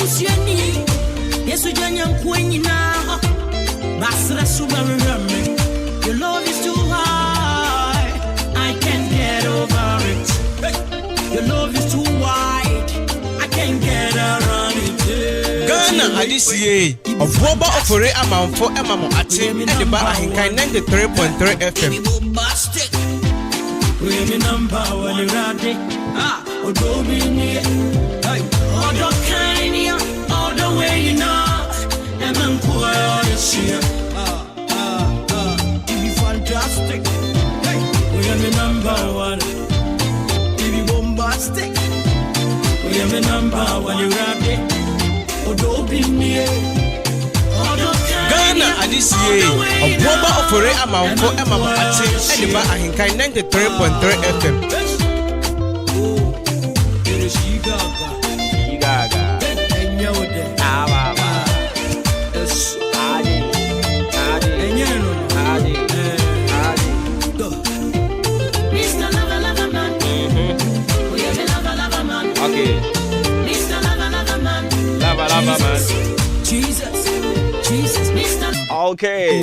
busiani. Yes, we janyam kwenina. Basra subarame. Your love is too high. I can't get over it. Your love is too wide. I can't get around it. Ghana Adisi Adwuma offer amount for Emamo Atim and the Ahenkan 93.3 FM. We me number one ready. Odo be near. Odo kind all the way you know. And I'm quite this year. Be fantastic. We are the number one. Be bombastic. We are the number one ready. Odo be near. Ghana Adisi Adwuma offer amount for Emamo Atim and the Ahenkan 93.3 FM. Okay.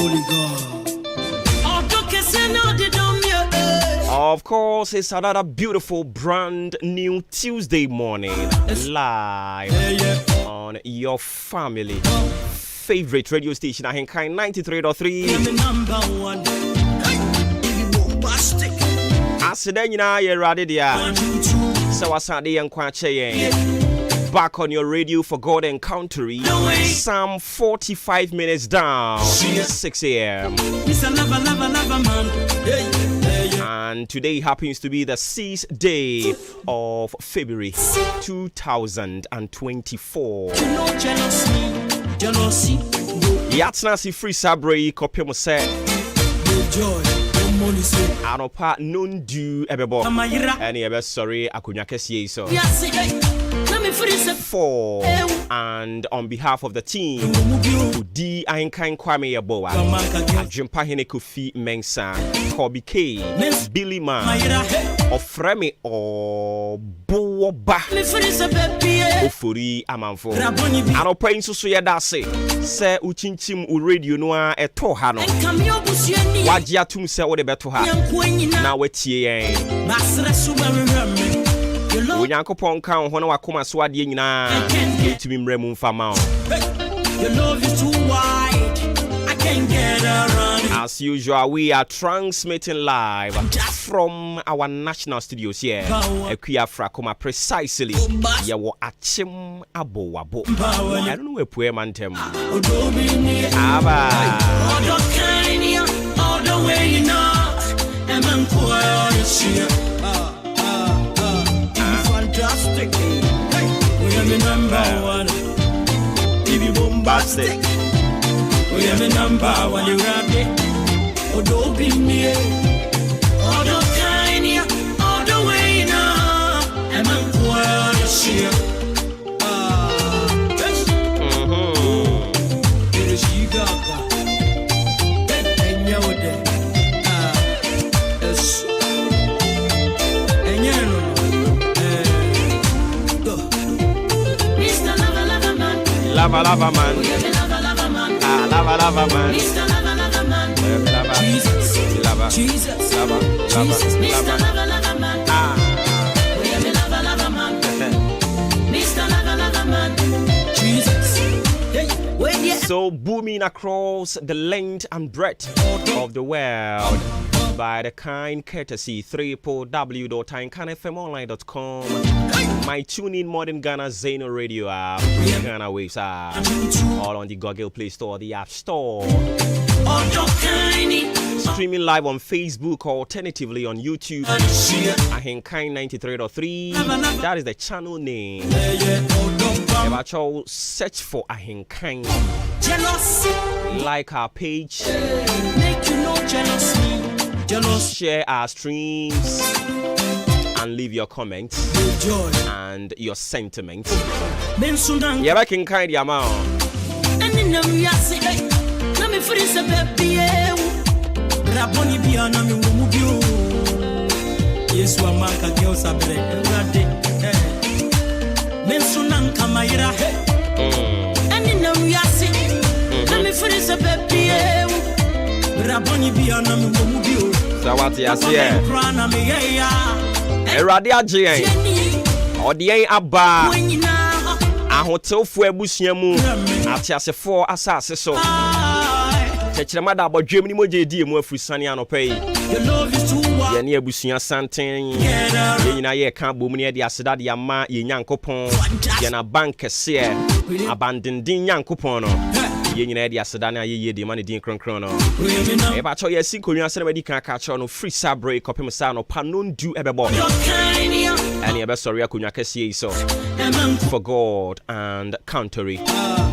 Of course, it's another beautiful brand new Tuesday morning live on your family favorite radio station Ahenkan 93.3. Asiden nyina ye rade dia. So asade yan kwache yen. Back on your radio for God Encountering. Some 45 minutes down, 6 a.m. And today happens to be the 6th day of February 2024. Yatsna si free sabre kopemo se. Anopa nundu ebebo. Any ebe sorry akunya kesiye so. For and on behalf of the team, Udi Ahenkan Kwame Yaboa, Ajimpa Hene Kofi Mensa, Kobe K, Billy Man, Ofremi or Boba, Ofuri Amanfo. Ano praying so yadase, se uchinchim u radio noa etohano. Wajiatum se ode betoha. Na wetie. Onyankopon kan ho na wakoma so ade nyina etimi mremu mfama. Your love is too wide. I can't get around it. As usual, we are transmitting live from our national studios here. Ekuya Frakoma precisely. Yawo achim abo wabo. I don't know where poem antem. Aba. All the way you know. And I'm quite fantastic. We are the number one. Be bombastic. We are the number one. You rap it. Oh, don't be near. Oh, don't kind all the way now. And I'm quite sure. It is you got. And you're there. Lava lava man. Ah, lava lava man. Mr. Lava lava man. Jesus. Lava. Jesus. Lava. Lava. Mr. Lava lava man. Ah. We have a lava lava man. Mr. Lava lava man. Jesus. So booming across the length and breadth of the world by the kind courtesy www.ahenkanfmonline.com. My tune-in modern Ghana Zeno radio app, Ghana Waves app, all on the Google Play Store, the App Store. Streaming live on Facebook or alternatively on YouTube. Ahenkan 93.3. That is the channel name. Search for Ahenkan. Like our page. Share our streams. And leave your comments and your sentiments. You're back in kind of amount. So what you say? Erade agye ode aba ahotelfo abusua mu atiasefo asase so chekirema da abodwem ni moje die mu afusane anopai ye ne abusua santen ye nyina ye ka bom ne de aseda de ama ye nyankopon ye na bank se abandendin nyankopon no ye nyina de aseda na ye de ma ne din kronkron no e ba cho ye sinkonwa se na badi kan ka cho no free sabre kopem sa no panondu ebebo and you sorry akunwa kese so for God and country.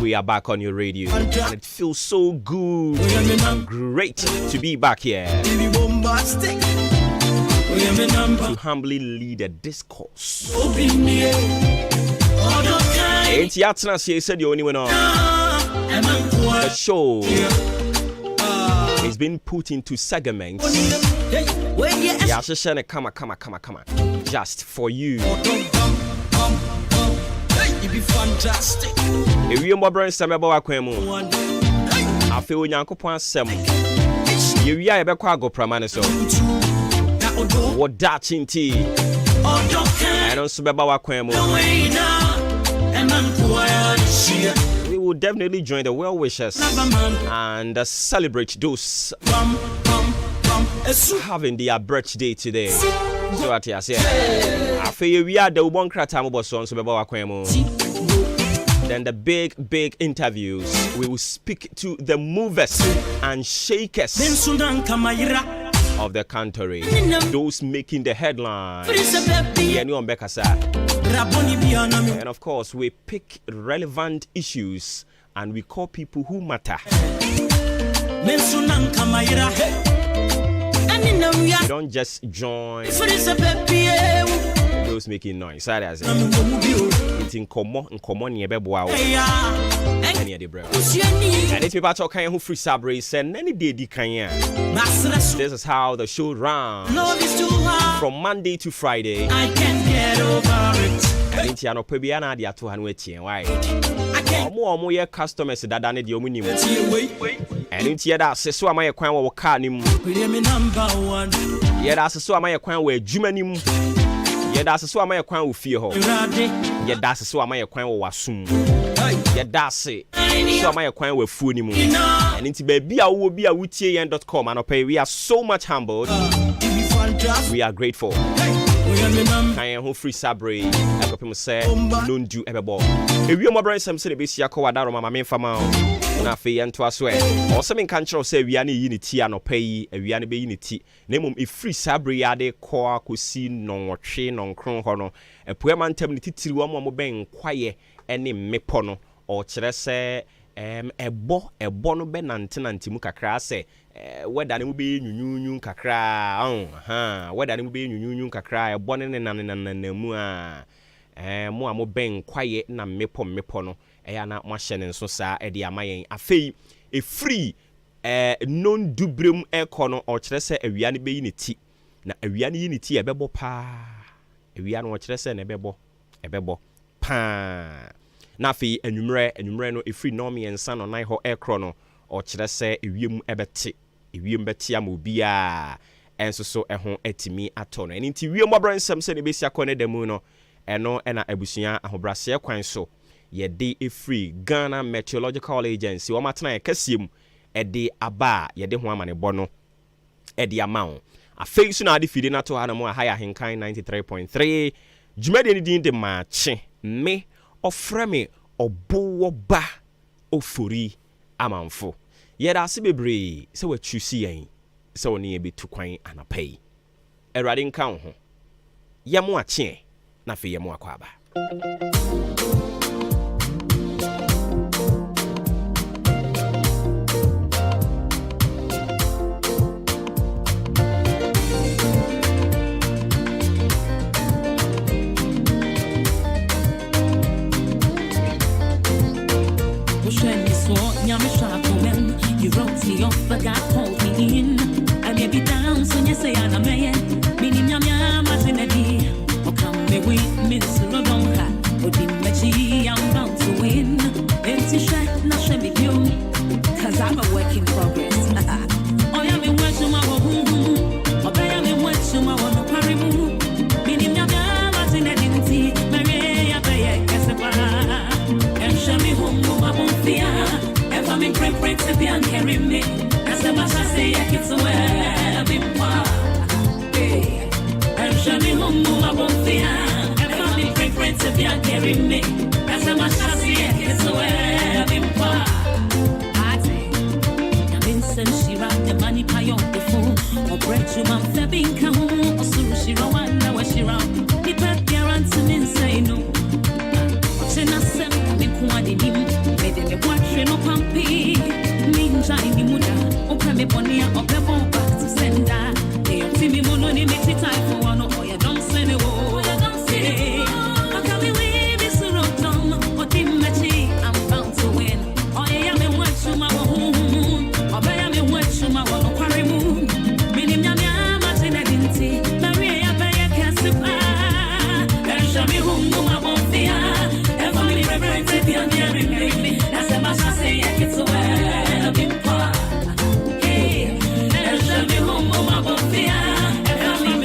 We are back on your radio and it feels so good and great to be back here to humbly lead a discourse. It's Yatsna said you only went on the show is being put into segments. Yeah, come on. Just for you. It be fantastic. If you more brand some about Aquemo, I feel Yankopon Sam. You are a Bequago Pramaniso. What that in tea? I don't sub about Aquemo. We will definitely join the well wishers and celebrate those having their birthday today. So what you say? I feel we are the one crata so then the big interviews. We will speak to the movers and shakers of the country, those making the headline. And of course, we pick relevant issues and we call people who matter. You don't just join those making noise. It's in common nebeboa. And it's people talking who free sabre send any day di kanya. This is how the show runs from Monday to Friday. I can't get over it. And it's no pebiana dia 200 why? Omo ye customers dada ne de omunim. And it's here that so am I kwan wo car nim. Ye da so am I kwan wo adwuma nim. Ye da so am I kwan wo fie ho. Ye da so am I kwan wo wasum. Ye da so am I kwan wo fu nim. And it's baby a wo bi a wutie.com and we are so much humbled. We are grateful. I am free sabre. I got people say, don't do ever ball. If you are my some say, be see a coadaro, my main farmer. Na fe and to us way. Or something control say we are unity and no pay, and we are be unity. Name if free sabre yade core could see no chain on crown honor. A poor man tell me to one more bang quiet any mepono or chrese a bono ben antimuka crase. Whether it will be new kakra, whether it will be new kakra, born in mua, more bang quiet na mepono, na machine and so sa edia mayen. A fee a free non dubrum econo or tresse a wiani be unity. Na a wiani unity a bebo pa, a wian or tresse and a bebo pa. Na fee a numero no a free normie and son on night ho air chrono or tresse a wium ebeti. We mbetia mu bia enso so ehon etimi ato no eni nti wie mo bransam se ne besia kone demu no eno ena abusuya ahobrase kwan so ye de e free Ghana Meteorological Agency wo matena e kasiem e de aba ye de ho amane bo no e de amount afei so na de fide na to ha na mo high Ahenkan 93.3 jumade ni din de maache me ofreme obo ba ofori amanfo yeda se bebre se wa chusi yen se woni e betu kwan anapai erade nka ho yemo ache na fe yemo akwaba You wrote me off, but God called me in. I may be down, so you say I'm a man. Meaning, I'm maternity. Oh, come me with me, so don't have. But in the I'm bound to win. Empty shot, not shame you. Cause I'm a work in progress. Oh, yeah, preference to be carry me. That's the much I say I get to where be hey. I'm sure me home I won't fear. Ever be preference to be carry me. That's the much I say I get to where be I think I'm in she rock the money pie on the phone. Or bread to my fabbing come or so she run now she run. The pet guarantee me say no. Watching us send me quantity. Made me watching no pumpy. Means I need muda. Open me bonny or pebble back to send that. They are Timmy Mono, they make it time for one or you don't send it. Oh, I don't say. How can we win this road down? Or Tim Machi, I'm bound to win. Oh, yeah, me watch to my home. Or buy me watch to my one quarry moon. Meaning, I'm much in a dinty. Maria, buy a cassipa. And show me whom I won't fear. Ever me reverence if you're near me. That's the much I say, I get to where I've been part. Hey, and show me whom I won't fear.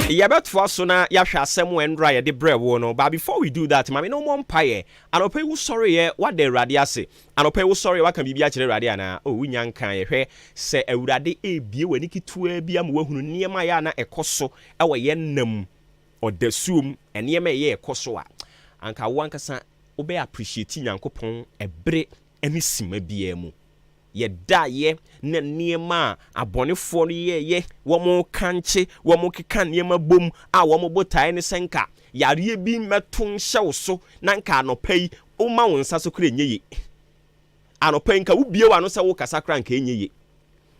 Yabet for so na yahwa asem when dry de bre wo no, but before we do that mama no more mpaye anope wo sorry ye what the rade ase anope wo sorry what can bibia kire rade ana o wunya nkan ye hwe se awurade ebie wani kitua bia ma wahunu niema ya na ekoso ewo ye nam odasum eniema ye ekoso a anka wo ankasa obe appreciate nyankopon ebre ani sima bia mu ye da ye na niema abonefo no ye wo kanche wo keka niema bom a wo botae ne senka yare bi meton hyew so na nka anopai o ma wo nsa so kra nyeye anopai nka wo bie wa no se wo kasa kra nka nyeye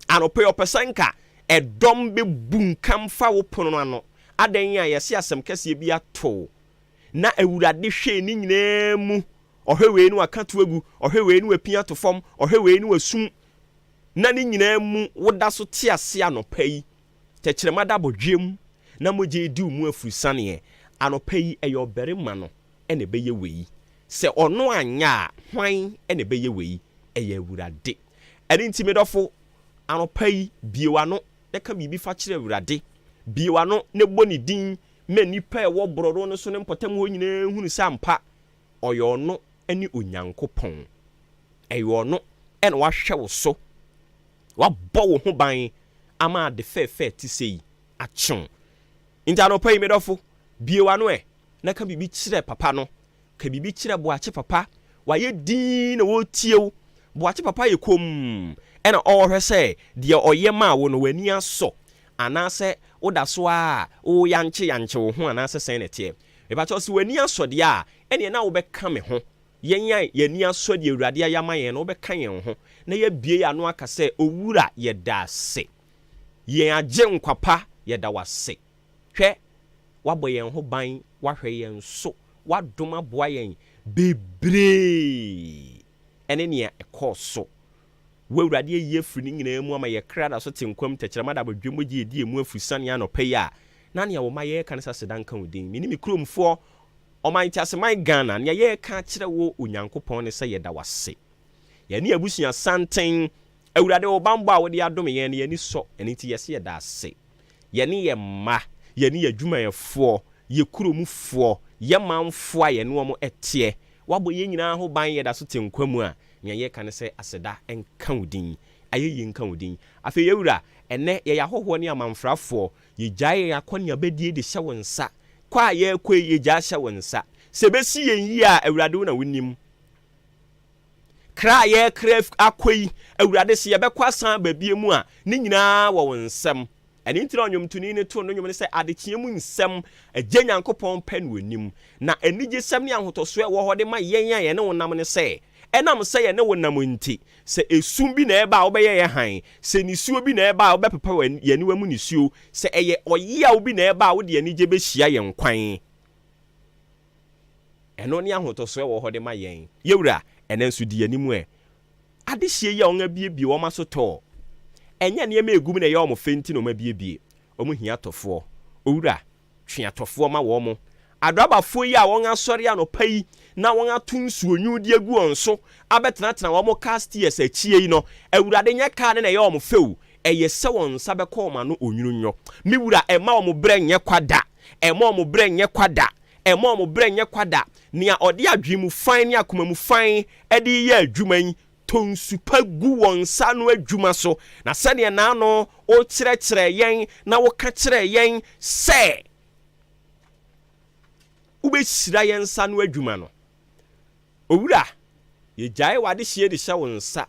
anopai opesanka edom be bunkam fa wo pono ano adan ya yesi asem kase bi ato na awurade hwe ni nyina mu ohwe nu akato agu ohwe nu apia to fom ohwe nu asum na ni nyina mu woda so te ase anopai tekirema da bodwem na moje di mu afurusane anopai eyo berima no ene beye wei se ono anya hwan ene beye wei eye awurade eni ntimedofo anopai biewa no eka bibi fa kire awurade biewa no ne boni din manipa e wo bororo no so ne mpotam ho nyina hunu sampa oyo no eni onyankopon eyo no ene wa hwe wo so wa bo wo ho ban ama de fe ti sei achon inta no pai medofo biewa no na ka bibi kire papa no ka bibi kire boache papa wa ye din na wo tiew boache papa ye kom ena o hwe se de oye ma wo no wani aso anase oda so a o yanche wo ho anase sen ne tie e ba cho se wani aso de a ene na wo be ka me ho yenyan yani aso de awurade ayama yen no be ka yen ho na ye bie ya no aka se owura ye da se yen agye nkwapa ye da wase hwe wabo yen ho ban wahwe yen so wadoma boa yen bebre ene ne ekoso wawurade ye firi nyina mu ama ye krada so tenkwam tekirema da bodwemo gi edi emu afusane anopa ya na ne wo ma ye kanisa sedan kan odin mini mi kromfo oman tiase man Ghana ne ye ka kire wo onyankopon ne se ye da wase ye ne abusuya santen awurade wo bambo a wo de adome ye ne ye ni so eni ti yese ye da ase ye ne ye ma ye ne adwuma ye fo ye kuromufo ye manfo a ye ne wo etie wabo ye nyina ho ban ye da so tenkwamu a ne ye ka ne se aseda enka odin ayeyi nka odin afi yewura ene ye yahoho ne amanfrafo ye gyae yakoni abedie de hye wonsa kwa ye kwe ye gya hye wonsa sebesi yen yi a awurade wo na wonim kra ye kref akoi awurade se ye bekwa san babie mu a ne nyina wo wonsam ene ntira onwomtuni ne to no nwom ne se adekye mu nsam agye nyankopon pen wonim na enige sam ne ahotoso e wo hode ma yen a ye ne wonam ne se enam se ye ne wonam nti se esum bi na eba a obeye ye han se nisuo bi na eba a obepepa ye ne wamu nisuo se eye oye a obi na eba a wo de anije be hia ye nkwan eno ne ahotoso e wo hode ma yen yewura ene nso di animu ade hie ye onga biebie wo maso to enya ne ema egum na ye omo fenti no ma biebie omo hia tofo owura twe atofo ma wo mo adrabafo yi a won asori anopai na won atunsuo nyudi agu onso abetena wo mo cast years achie yi no awurade nya ka ne na ye omo feu eye se won sa be ko ma no onwunu nyo miwura ema omo bre nye kwada ema omo bre nye kwada ema omo bre nye kwada nia ode adwemu fan ne akoma mu fan ede ye adwuman tonsupa gu wonsa no adwuma so na sane na no o kyerɛkyerɛ yɛn na wo ka kyerɛ yɛn sɛ ubɛhyira yɛn nsa no adwuma no owura yɛgyae wade hye de hyɛ wo nsa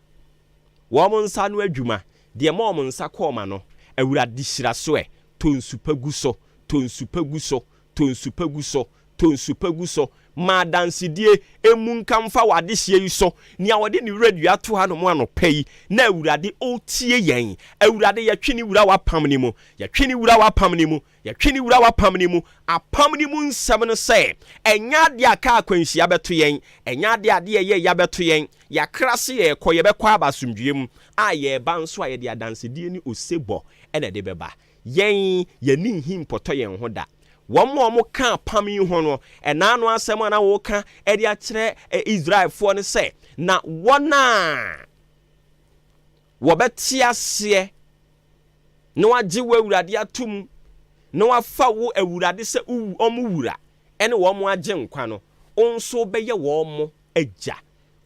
wɔn nsa no adwuma de ma wɔn nsa kɔɔma no awurade hyira so tonsupa gu so tonsupa gu so tonsupa gu so tonsupa gu so ma dansidie emu nkamfa wade hye yi so nia wode ni radio ato ha no mo anopa yi na awurade o tie yɛn awurade yɛtwe wura wapam ni mu yɛtwe wura wapam ni mu yɛtwe wura wapam ni mu apam ni mu nsɛm no sɛ ɛnya de aka akwanhyia bɛto yɛn ɛnya de ade yɛ ya bɛto yɛn yakra se yɛ kɔ yɛbɛkɔ abasomdwie mu a yɛba nso a yɛde adansidie ni osebɔ ɛna de bɛba yɛn yɛni nhim pɔtɔ yɛn ho da wɔn ka pam yi ho no ɛna no asɛm na wo ka ɛde akyerɛ Israelfoɔ no sɛ na wɔn a wɔbɛte aseɛ na wagye wo awurade atum na wafa wo awurade sɛ wura ɛne wɔn agye nkwa no onso bɛyɛ wɔn agya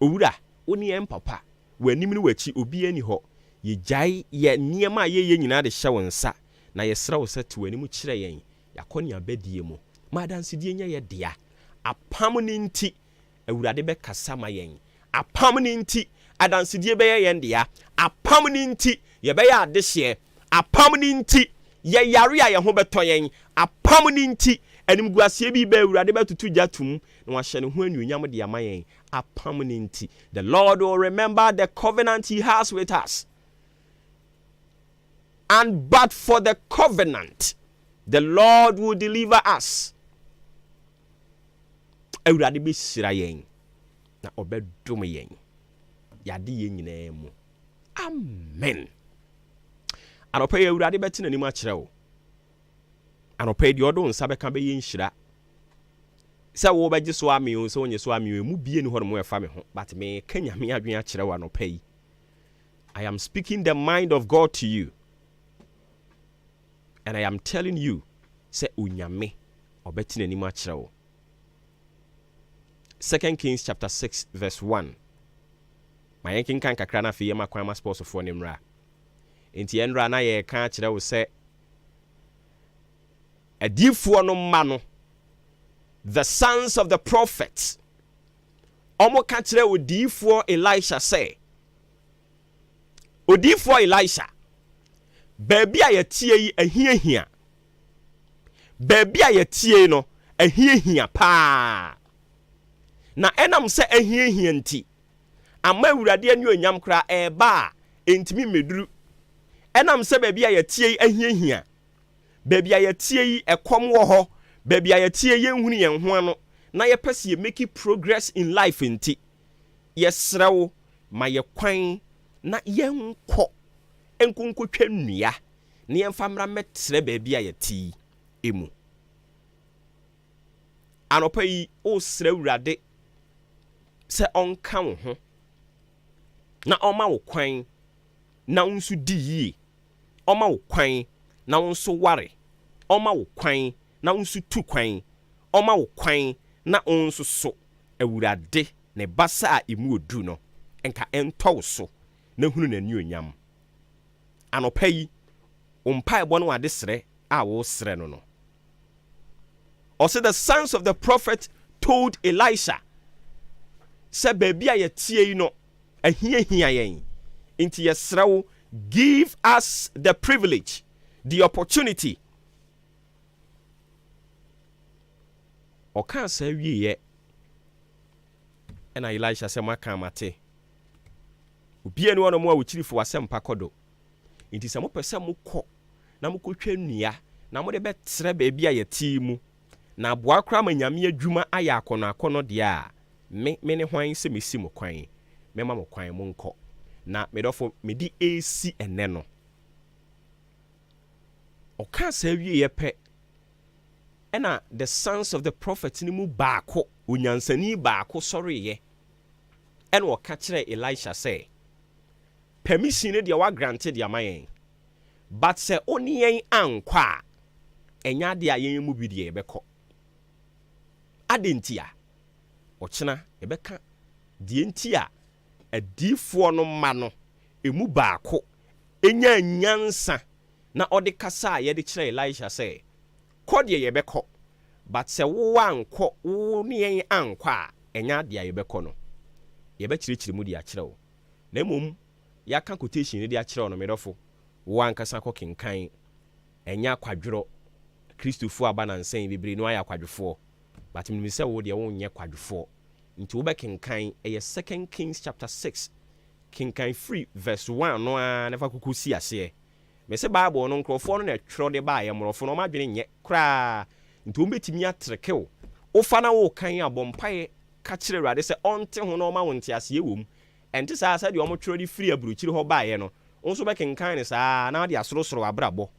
owura woni yɛn papa w'anim ne w'akyi obi ani hɔ yɛgyae yɛ nneɛma a yɛyɛ nyinaa de hyɛ wo nsa na yɛsrɛ wo sɛ te w'anim kyerɛ yɛn yakɔni abedie mu madansidie nya yɛ dea apam ni nti awurade bɛkasa ma yɛn apam ni nti adansidie bɛyɛ yɛn dea apam ni nti yɛbɛyɛ adehyeɛ apam ni nti yɛyare a yɛn ho bɛtɔ yɛn apam ni nti animguaseɛ bi bɛ awurade bɛtutu gyatum na wahyɛ ne ho anuonyam de ama yɛn apam ni nti the Lord will remember the covenant he has with us, and but for the covenant the Lord will deliver us. Awurade be hyira yɛn na ɔbɛdom yɛn yade yɛn nyinaa mu amen. Anɔpa yi awurade bɛte n'anim akyerɛ wo anɔpa yi deɛ ɔdo nsa bɛka bɛyɛ nhyira sɛ wo bɛgye so ame o sɛ wonye so ame o mu bie ni hɔ no mo ɛfa me ho but me ka nyame adwen akyerɛ wo anɔpa yi. I am speaking the mind of God to you. And I am telling you, say unyame obeti n'anim akyerɛ wo. 2 Kings chapter 6 verse 1. Ma yɛn kan kakra na afei yɛma kwan ma sports fo ne mra. Enti yɛnra na yɛ ka akyerɛ wo sɛ adiifoɔ no ma no, the sons of the prophets, ɔmo ka kyerɛ odiifoɔ Elisha sɛ odiifoɔ Elisha baby a yɛtie yi ahia baby a yɛtie no ahia paa na enam sɛ ahia nti ama awurade ani onyam kra eba entimi meduru enam sɛ baby a yɛtie yi ahia baby a yɛtie yi ekom wɔ hɔ baby a yɛtie yi nhunu yɛn ho ano na yɛpɛse yɛ make progress in life nti yɛsrɛwo ma yɛkwan na yɛnkɔ enkunkotwa nnua na yɛmfa mmra mɛtrɛ baabi a yɛti emu anɔpa yi o srɛ awurade sɛ ɔnka wo ho na ɔma wo kwan na wo nso di yie ɔma wo kwan na wo nso ware ɔma wo kwan na wo nso tu kwan ɔma wo kwan na wo nso so awurade ne basa a emu odu no enka ɛntɔ wo so na hunu n'ani onyam anɔpa yi umpa ebo no wade srɛ a wo srɛ no no. Also the sons of the prophet told Elisha sɛ baabi a yɛtie yi no ahia yɛn nti yɛsrɛ wo give us the privilege, the opportunity. Ɔka sɛ wieyɛ ɛna Elisha sɛ maka mate obia ne wɔn mo a wɔkyirifo asɛm pa kɔdo nti sɛ mo pɛ sɛ mo kɔ na mo kɔtwa nnua na mo de bɛtrɛ baabi a yɛte mu na aboa kra ma nyame adwuma ayɛ akɔnɔ de a me ne hwan sɛ mesi mo kwan mema mo kwan mo nkɔ na medɔfo medi esi ene no ɔka sɛ wieyɛ pɛ ɛna the sons of the prophet ni mu baako onyansani baako sɔreyɛ ɛna ɔka kyerɛ Elisha sɛ permission ne dia wa granted dia mayen but se oni yen ankwa a enya de a yen mu bi de ebekɔ adentia ɔkyena ebeka de entia adiifoɔ no ma no emu baako enya nyansa na ɔde kasa a yɛde kyerɛ Elisha sɛ kɔ deɛ yɛbɛkɔ but sɛ wo ankɔ wo ne yɛn ankɔ a enya deɛ yɛbɛkɔ no yɛbɛkyerɛkyerɛ mu de akyerɛ wo na mmom yɛaka quotation ne de akyerɛ wo no medɔfo wo ankasa kɔ kenkan enya kwadworɔ Kristofo aba na nsɛn bebre no ayɛ kwadwofoɔ but menim sɛ wo deɛ wo nyɛ kwadwofoɔ nti wo bɛ kenkan ɛyɛ 2 Kings chapter 6 kenkan free verse 1 no a nefa kuku si ase me se Bible no nkrɔfoɔ no na tworo de ba ayɛ mmorɔfo no ma dwene nyɛ kra nti wo betimi atrekew wo fa na wo kan abɔmpae ka kyerɛ Awurade sɛ ɔnte ho na ɔma wo nte ase wom ɛnte saa sɛ deɛ ɔmo tworo de free aburukyiri hɔ baayɛ no wo nso bɛ kenkan ne saa na de asorosoro abrabɔ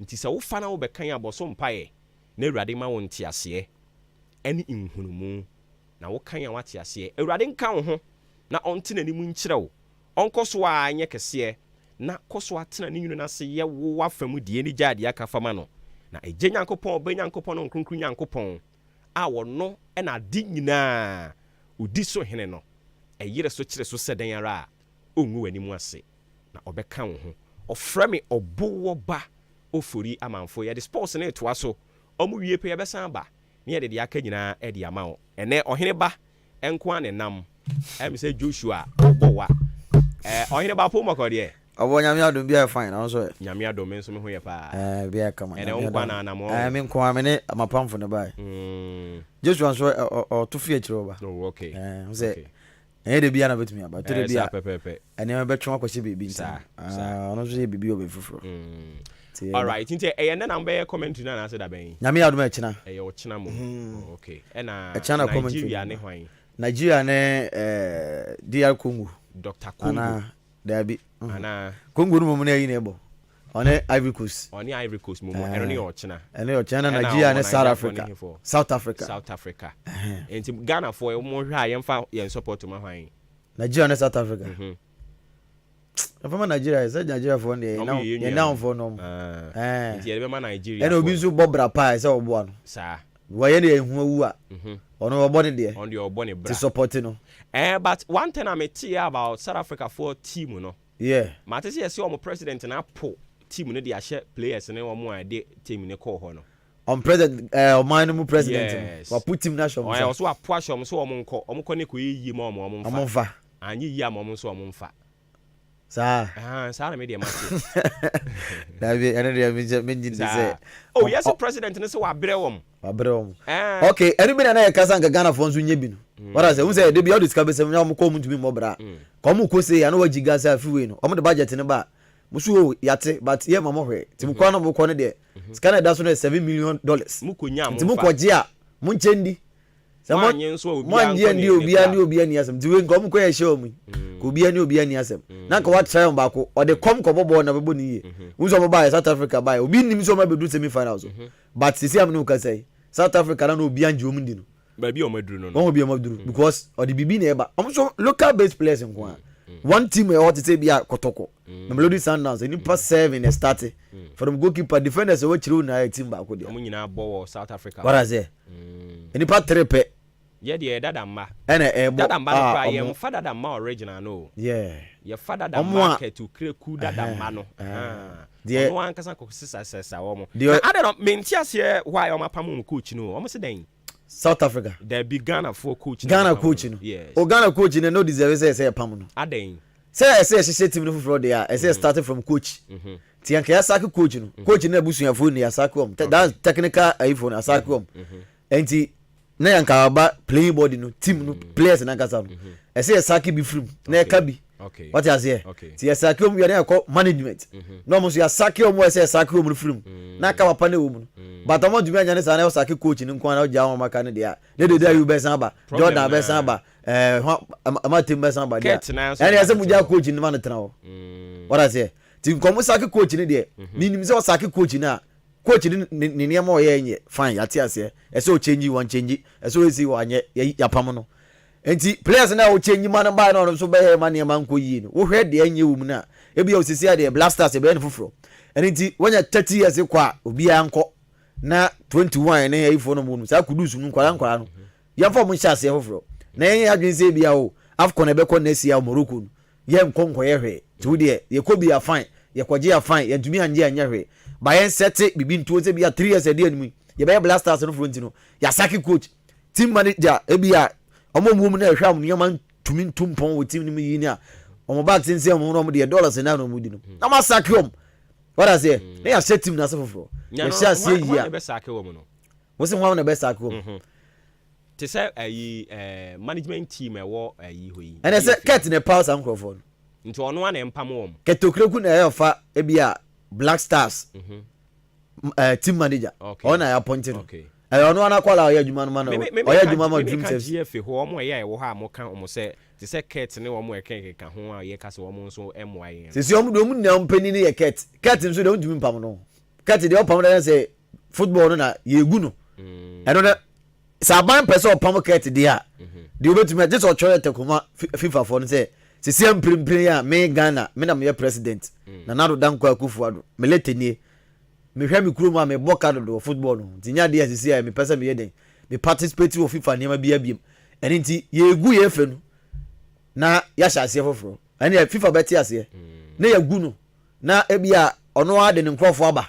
nti sɛ wo fa na wo bɛ kan abɔso mpae na Awurade ma wo nte ase ɛne nhunumu na wo kan a wate ase Awurade nka wo ho na ɔnte n'anim nkyerɛ wo ɔnkɔ so a nyɛ kɛseɛ na kɔ so atena ne nwunu na se yɛ wo wafamu die ne gyaade aka fama no na ɛgye Nyankopɔn ɔbɛ Nyankopɔn no nkronkron Nyankopɔn a wɔno ɛna ade nyinaa odi so hene no ɛyere so kyerɛ so sɛ dan ara a ɔngu w'anim ase na ɔbɛka wo ho ɔfrɛ me ɔbowɔ ba ofori amanfo yɛde sports ne toa so ɔmo wie pe yɛbɛsan ba ne yɛde de aka nyinaa ɛde ama wo ɛnɛ ɔhene ba ɛnko ane nam ɛm sɛ Joshua ɔbɔwa ɔhene ba po mɔkɔdeɛ ɔbɔ nyame adom bia fine na so nyame adom nso me ho yɛ pa bia kama ɛnɛ ɔnkwa na anam me nko amene amapamfo ne bae Joshua so ɔto fie kyerɛ ba okay sɛ ɛyɛ de bia na betumi aba to de bia pepepe ɛnɛ bɛtwe akɔhyɛ biribi nsa ɔno so yɛ biribi ɔbɛ foforo alright nti ɛyɛ nna mbɛyɛ commentary na ase da bɛn nyame adom ɛkyena ɛyɛ ɔkyena mo okay ɛna ɛkyena commentary Nigeria ne hwan Nigeria ne DR Congo Dr. Congo ana dabi ana Congo no mo na yi na ebo ɔne Ivory Coast Ivory Coast mo ɛno ne ɔkyena ɛne ɔkyena na Nigeria ne South Africa nti Ghana for mo hwɛ a yɛmfa yɛn support ma hwan Nigeria ne South Africa Afama Nigeria say Nigeria for ne now for no nti yɛde bɛma Nigeria ɛna obi nso bɔ bra pa sɛ ɔboa no saa wɔyɛ ne ehu awu a ɔno ɔbɔ ne deɛ on the ɔbɔ ne bra to support no but one thing I met here about South Africa for team no mate sɛ yɛsɛ ɔmo president na po team no de ahyɛ players ne ɔmo a de team ne kɔ hɔ no on president ɔman no mu president wa put team national ɔyɛ ɔso apo ahyɛ ɔmo so ɔmo nkɔ ne kɔ yie ma ɔmo mfa anyi yie ama ɔmo nso ɔmo mfa saa na me de ma se dabi ɛne de me ngi sɛ yes president ne sɛ wabrɛ wɔm okay ɛne bi na yɛ kasa nka Ghana fo nso nye bi no what I say we say de bi all discover say ɔmo kɔ mu ntumi mbɔbra kɔ mu kɔ say ya no waji gas afiwe no ɔmo de budget ne ba musu yate but ye mama hwe ti mu kɔ no mo kɔ ne de sika na da so no $7 million mu kɔ nya mo ti mu kɔ gye a mo nchendi sɛ mo anye ndi obi ani asem ti we nko mo kɔ yɛ hye omu ko obi ani asem na nka what try on baako o de kom kɔ bɔbɔ na bɛbɔ ni ye unso mo ba South Africa ba obi nim so ma bedu semi finals but sisi am no ka say South Africa na obi anje omu ndi no ba bi o maduru no obi o maduru because o de bibi na eba omo so local based players nko a one team e hot say bia kotoko na Melody Sundowns any pass 7 start from goalkeeper defenders we chiro na team ba ko dia omo nyina bɔ South Africa what I say any pass 3 pe ye de dada mma ene dada mma no cry ye fa dada mma original no ye fa dada market to kreku dada mma no de no ankasa ko sisa wo I don't know menti ase why o mapam coach no o se den South Africa there be Ghana for coach no yes o Ghana coach no deserve say pam no aden say team no for there say started from coach ti anka ya sack coach no coach na abusuafo ni ya sack that technical iPhone ya sack enti na yanka ba playing body no team no players na kasa no say sack bi from na ka bi what you say ti ya sack ya na ko management no mo so ya sack o say sack o mo from na ka papa na o mo but omo dumi anya ne sa na sack coach ni nko na o ja o maka ne dia ne de you be san ba Jordan be san ba amatim be san ba dia and ya say mu ja coach ni ma no tena o what I say ti nko mo sack coach ni de minim say o sack coach na coach ni niam o ye nye fine yate ase e say o change one change e say o si wa nye ya pam no enti players na o change man ba na so be he man niam nko yi no wo hwe de anye wo mu na e bia osisi ade blasters e be ne foforo enti wonya 30 years kwa obi anko na 21 na ifo no mu sa kudus nu nkwara no ya fo mu nhyase foforo na yen adwen se bia o afcon ebeko next year Morocco ye nkonko ye hwe ti de ye ko bi afine ye kwaje afine ye ntumi anje anya hwe ba yen sete bibi ntuo se bi a 3 years ade animi ye be blasters no front no ya saki coach team manager e bi a omo na hwe am nyama tumi ntumpon wo team ni yi ni a omo back since omo no de dollars na no mudi no na ma saki om what I say na ya set team na se foforo ye sha se yi a be saki wo no wo se ho na be saki om te say management team e wo ho yi and say cat na pause am crofon nti ono na empam wo ketokreku na e fa e bi a Black Stars team manager ona ya appointed okay ono ana kwala oya adwuma no ma no oya adwuma ma dream service GF ho omo ye wo ha mo kan omo se te say cat ne omo eken ka ho a ye ka se omo nso emoa ye se omo do mu na mpani ne ye cat nso de undumi mpam no cat de opam da say football no na ye gu no eno na saban person opam cat de a de obetumi just o chore tekoma FIFA for no say se se mprimpri a me Ghana me na me president na nado danko akufuado me letenie me hwa me kurom a me boka do football no tinya de asisi a me pesa me yeden me participate wo FIFA niam bia biem eni nti ye egu ye fe no na ya sha ase foforo eni FIFA beti ase na ya gu no na ebia ono ade ne nkrofo aba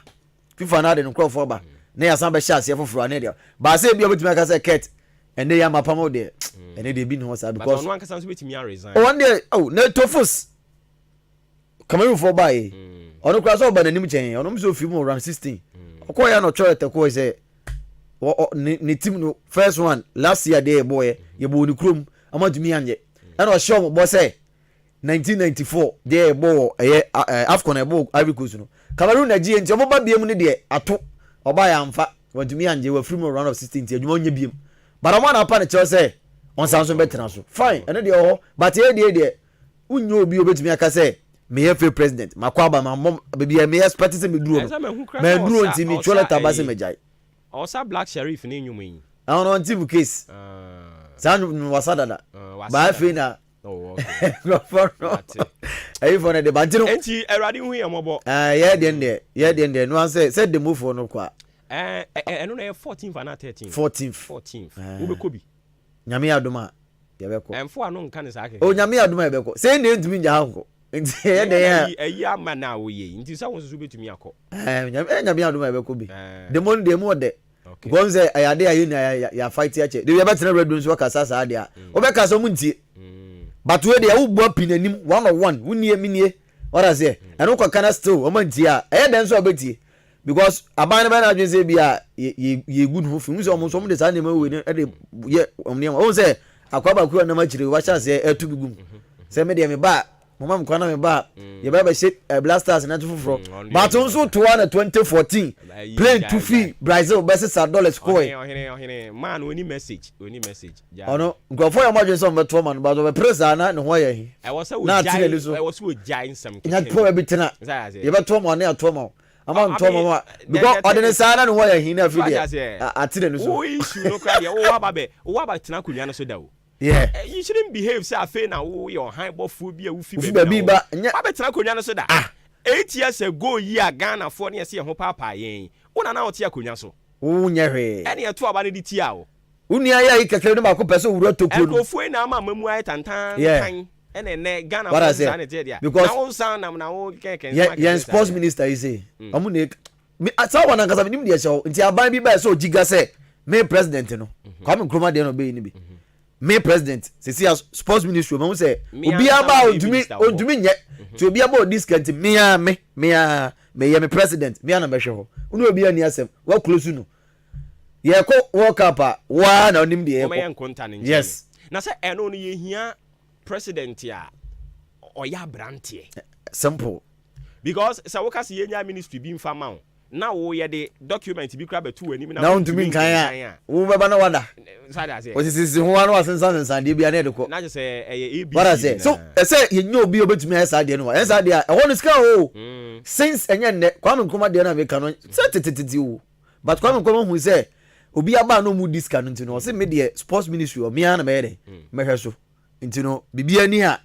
FIFA na ade ne nkrofo aba na ya san be sha ase foforo ane dia ba se ebia betumi aka say ket ene ya mapamo de ene de bi no sa because ono anka san so betumi resign one day na tofus Cameroon for buy ono kura so ba nanim chen ono so fi mu round 16 okoya no chorete ko say ne team no first one last year dey boy ye bo ni krom amadumi anje and o show mo say 1994 dey bo afcon e bo Ivory Coast no Cameroon na gie nti obo ba biem ne de ato oba ya amfa wadumi anje wa free mu round of 16 ti adwuma onye biem but I'm not a cho say on sounds better so fine and the but here the unyo obi obetumi aka say me FA president makwaba my mom baby me expect say me duro me duro nti me chola tabase mejai o sa black sheriff ni nyum yi I don't want case san wasada da ba FA na no for no ayi for the bantino enti erade hu ye mobo yeah den no say said the move for no kwa eno na 14th and 13th wo be ko bi nyame adoma ye be ko enfo anu nka ne saake o nyame adoma ye be ko say na entumi nya hanko nti ye de ya ayi ama na wo ye nti sa won so betumi akọ nyame adoma ye be ko bi the money dey more de go say ayade ayi na ya fight ya che de ye betre red ones waka sasa ade a wo be ka so mu ntie but we de wo bo pinanim 101 wunie minie what I say eno kwa kana still o man ntie a e den so obetie because abana bana adwen say bia ye good ho fi so mo de sa ne ma we ne de ye omne o say akwaba ku na ma chire wa cha say etu bigum say me de me ba mama mkwa na me ba ye ba shit blasters na tufufro but so to na 2014 play to fee Brazil versus $1 score man oni message ono ngofo ya madwen so beto man ba do be presa na ne ho ye hi I was so jai some nya pro be tena ye beto man na ato man ama nto mama because odene sana no ho ya hina afide atire no so wo issue no cry wo aba tena kunwa no so da wo yeah you shouldn't behave say afa na wo your high bofo bi a wo fi baby ba aba tena kunwa no so da 8 years ago yi a Ghana for na ye ho papa yen wona na ote akunwa so wo nya hwe ene ye to aba ne di a wo uni aya yi kakere no ba ko pese wuro tokuro no fo na ama mamu ay tantan kan ene Ghana for sana te dia because na wo san na wo keken yeah sports minister you say omu ne asa wana nkasa nim de show nti aban bi ba so jiga say me president no kwa me nkroma de no be ni bi me president se see sports ministry mo say obi aba ontumi nye ti obi aba discount me me president me na be hwe unu obi ani asem wa close no ye ko world cup wa na onim de ye ko yes na say eno no ye hia president ya oya brantie simple because sa wo kasi yenya ministry bi mfa ma na wo ye de document bi kra betu ani na ontumi kan ya wo baba na wada o sisi ho anu asensan de bia na de ko na je say AB what I say so say yenyo obi obetumi esa de no esa de e ho no ska o since enye ne kwa me nkoma de na be kan no tetete o but kwa me nkoma hu say obi aba no mu discount ntino o say me de sports ministry o me ana me de me hwe so ntino bibia ni a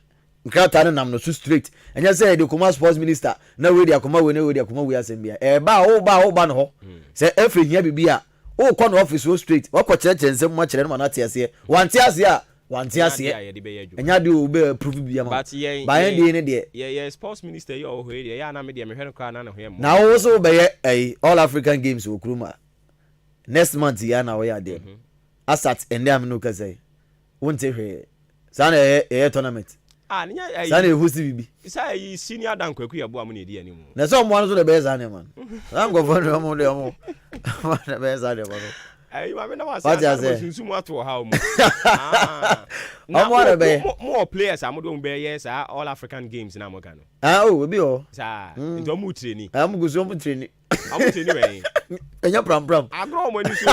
nkrata na nam no so straight enya say de kuma sports minister na we de akoma we na we de akoma we asembia ba no ho say every hia bibia o kwa no office so straight wa kwa chere nsem ma chere no na tie ase wanti ase a wanti ase enya de obe prove bia ma but yeah by end ne de yeah sports minister you oh here yeah na me de me hwe no kra na hwe mo na wo so be all African games okruma next month ya na wo ya de asat ende am no ka say wonte hwe sana tournament nya sana host bibi sa yi senior dan kwaku ya bo am na edi ani mu na so mo no so de be sana man san go for no mo de mo na be sana mo ma me na wa sa sunsumu ato ha mu more players am do be yes all African games na mo ka no oh we be o sa ndo mu training am go so mu training am training we enya pram agro mo ni so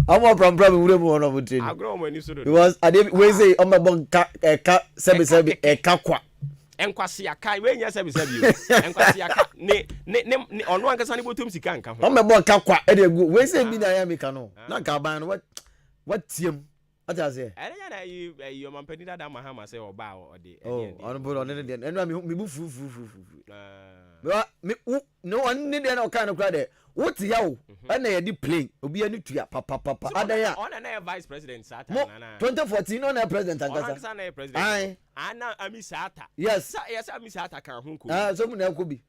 I'm from we mu no mu training agro mo ni so because we say on my bon ka sebi kwa enkwasi aka we nya sebi enkwasi aka ne ono ankasa ne botom sika nka ho on my bon ka kwa e dey go we say bi na ya me ka no na ka ban no what tiem what I say ere ya na you man pedi da mahama say oba o de on bo on ne de enu me bu fu me no on ne de na o kan no kra de what ya o na ye di plane obi ani tua papa adan ya on na vice president sata na 2014 on na president ankasa on na president ana ami sata yes ami sata kan ho ko so mu na ko bi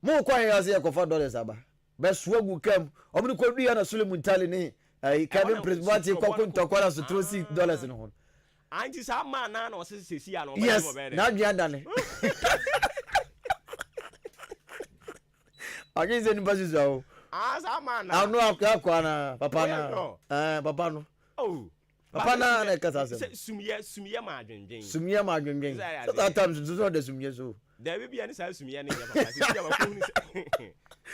mo kwa ya say ko $4 aba be suagu kam omni ko du ya na Suleiman Tali ni Kevin President ko ko ntokwa so $6 no ho anti sa ma na na o se ya no yes na dua dane Agi ze ni basis o sa ma na no akwa na papa na papa no papa na kasa se sumye ma adwenjen so times so the sumye so da bi bia ni sa sumye ni ya papa si ya ba ko ni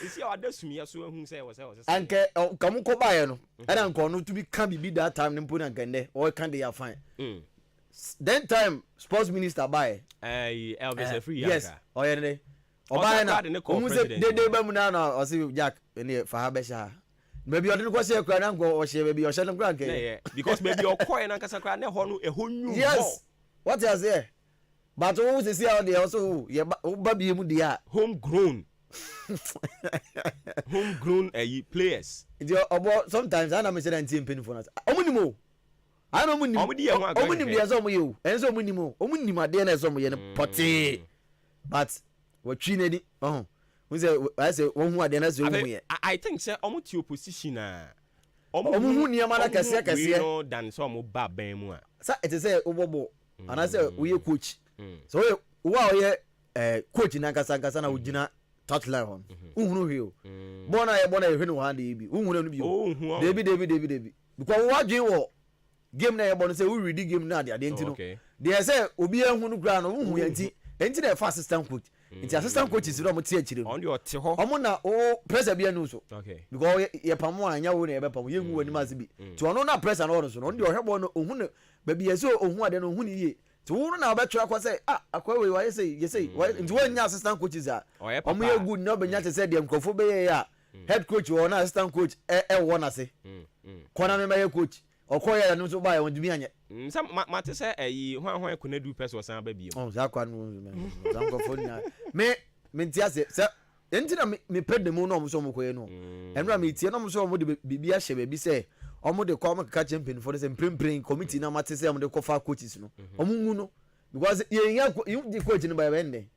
isi ya da sumye so hu se wo se anke kam ko ba ye no era nko no to be can be that time ni mpo na gende o can dey fine then time sports minister buy Elvis free yes o ye ne oba na mu se dede ba mu na o se Jack ene fa ha be sha maybe odin ko se kra na ngo o she maybe o she no kra nke because maybe o coin na kasa kra na ho no ehonyu yes what you say but who se see how they also ye ba bi mu dia homegrown players obo sometimes ana me say that team penny for na omunimo ana omunimo omunimo ye so mo ye o enso omunimo omunimo ade na so mo ye ne pote but what twi na ni we say won hu ade na so hu ye I think say omo ti opposition na omo hu niam na kase no dan so omo ba ban mu a sa it say obobo ana say we ye coach so we wa ye coach na kasa na ugina Tottenham hon uhunu hwe o bona ye hwe no ha de bi uhunu no bi o David because what dwen wo game na ye bona say we read game na de ntino de say obi ehunu kra no uhu ye enti na fa assistant coach enti assistant coach is do tie akire on de ote ho omo na o pressure bia no so because ye pamo anya wo na ye be pamo ye hu wani ma se bi to ono na pressure no so no on de ohwebo no ohunu ba bi ye so ohun ade no ohunu ye to wo na obetwa kwa say akwa we why say you say nti wo nya assistant coaches a omo ye good no be nya te say de mkrofo be ye ya head coach wo na assistant coach wo na se kona me ma coach okoye no so ba ye won dumi anye ma te say hwan ekona du person san ba bi o za kwa no za mkrofo na me ntia se enti na me pede mu no mo so mo koye no enra me tie no mo so mo de bibia hye ba bi say omo de kwa maka champion for the prem committee na mate say omo de kofa coaches no omo ngu no because you the coach no ba bende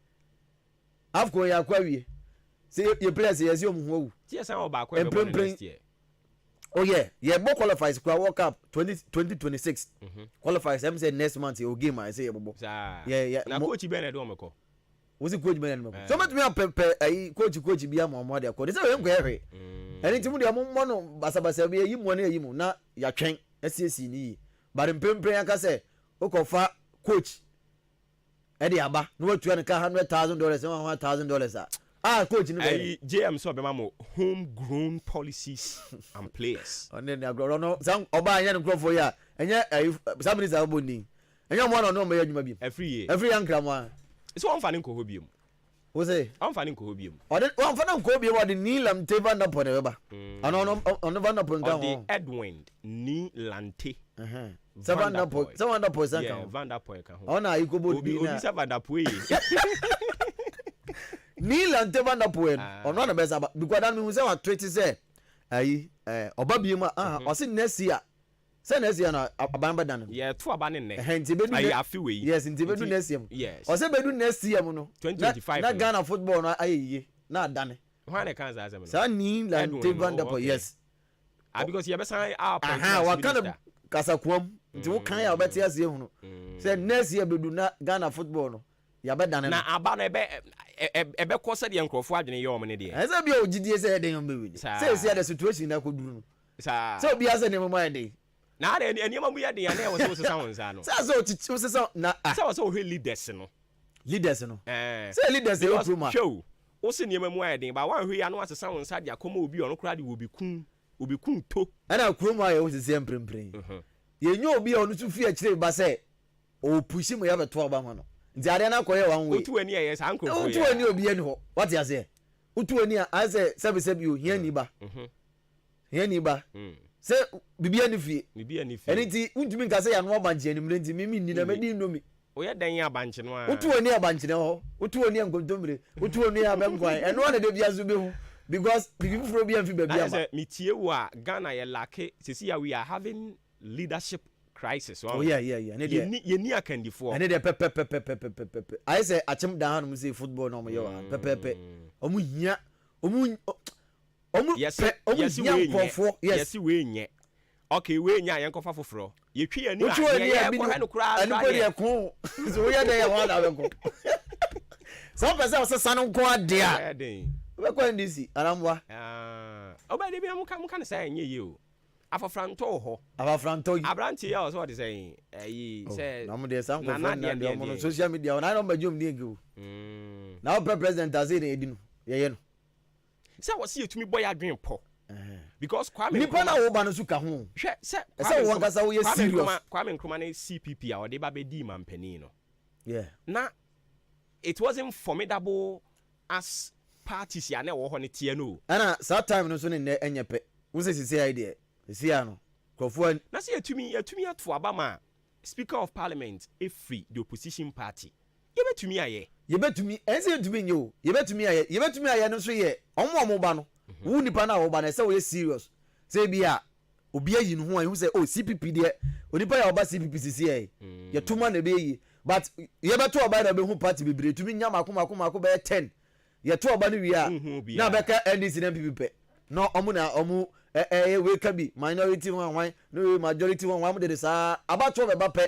afko ya kwa wie say your players yes you omo hu tie say oba kwa be next year oh yeah bo qualifies kwa World Cup 2026 qualifies am say next month you game I say you bo yeah na coach be na do omeko was coach be na do so met me pe coach bia mo de ko de say we hwe eni timu de mo no basabasa be yi mo na yi mu na ya twen asiesi ni bare mpempren aka say okofa coach e de aba no watu an ka $100,000 $100,000 coach ni be JM so be mamo homegrown policies and players on na agro no sam oba anya no crofo ya enye somebody za boni enye mo no me adwuma bi every year nkramwa so on fa ne ko hobium wo say on fa ne ko hobium on fa ne ko hobium o de Nilam Teva na po de ba ano on va na po nka ho Edwin ni lante Van der Poel san ka Van der Poel ka ho ona ikobo bi na obi sa Van der Poel Nilam Teva na po ono na be sa because dan mi say wa tweet say oba bi ma o say next year Say next year na abamba dan. Yeah, two abane ne. Nti bedu. I feel we. Yes, nti bedu next year. Yes. O say bedu next year mu no. 2025. Na Ghana football no aye na dane. Why na kan za Sa ni lan te van der yes. Because you be say our point. Wa kan kasakwam. Nti wo kan ya obeti ase hu no. Say next year bedu na Ghana football no. Ya be dane. Na aba na ebe ko se de nkrofo adwene ye omne de. Ese bi ogidie se den yom be wini. Say see the situation na koduru no. Sa obi ase ne mama dey. Na ada eniema mu ye de ya na e wo so sesa wonsa no. Sa so titi sesa na sa wo so leaders no. Leaders no. Say leaders e proma. Show. Wo se niema mu aye den ba wan hwe ya no asesa wonsa de akoma obi ono kra de obi kun to. Ana kroma ye wo se emprempren. Ye nyo obi ono tu fi a kire ba say o pushi mu ya beto aba ma no. Nti ade na koye wan we. Otu ani ye sa ankrofo. Otu ani obi ani ho. What you say? Otu ani a say sebi o hia ni ba. Hia ni ba. Se bibia ni fie. Bibia ni fie. Eni ti untumi nka se ya no abanche ni mre nti mimi ni na medi ndomi. Oye dan ya abanche no a. Otu ani abanche ne ho. Otu ani nkontomre. Otu ani abemkwan. Eno na de bia so be hu because bibi furo bia mfi bia ma. Say mitie wo a Ghana ye lake sisi ya we are having leadership crisis. Oh yeah. Ye ni akandifo. Ene de pepe. I say achem dan hanu say football no mo yo pepe. Omu hia omu yes we nye. Okay, we nya yen kofa foforo. Ye twi ani a ye ko hanu kura. Ani ko de ko. So we dey wan da be ko. Some person say sanu ko ade a. We ko ndisi aramwa. Oba de bi am kan say nye ye o. Afafranto ho. Afafranto yi. Abranti ya so what say say na mo de san ko friend na de mo social media na no majum ni ege o. Na president azire edinu. Ye no. Say what see to me boy adwen po. Because Kwame nipa na wo ba no suka ho. Hwe say wo kasa wo ye serious. Kwame Nkrumah na CPP a ode ba be di mampani no. Yeah. Na it wasn't formidable as parties ya na wo ho ne tie no. Ana that time no so ne enyepe. Wo se sisi idea. Sisi ano. Krofo na say yatumi ato abama Speaker of Parliament free the opposition party. Yebetumi aye. Yebetumi ense yetumi nyo. Yebetumi aye no so ye. Omo ba no. Wu nipa na wo ba na say we serious. Say bia obi ayi no ho an hu say oh CPP de onipa ya oba CPP sisi ye. Ye tuma na be yi. But yebeto oba na be hu party bebre tumi nya makoma be 10. Ye to oba no wi a na be ka NDC na PPP. No omu na omu we ka bi minority one no majority one de sa abato be ba pe.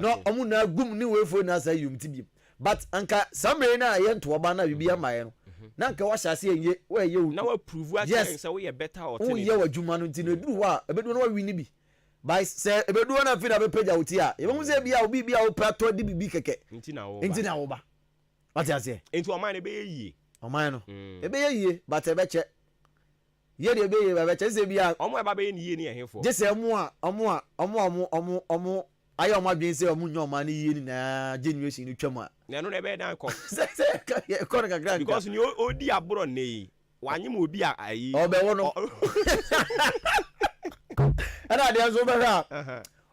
No omu na gum ni we fo na sa yum tibi. But anka samre na ye nto oba na bibia maye no. Na nka wa hyase enye we ye na wa prove again say we better alternative. We ye wadwuma no nti na duru wa ebedu na wa wini bi. By say ebedu na fi na be page awuti a. Ye mu say bia obi bia wo prato di bibi keke. Nti na wo ba. What you say? Nti oman na be yie. Oman no. E be yie but e be che. Ye de be ye be che say bia. Omo e ba be yie ni ehefo. Je say omo ayo omo adwen say omo nyo oman ni yie ni na generation ni twam a. Na no na be dan ko. Say ko na gra. Because ni odi abro na yi. Wanyem obi a ayi. Obe wo no. Ana de azo be ha.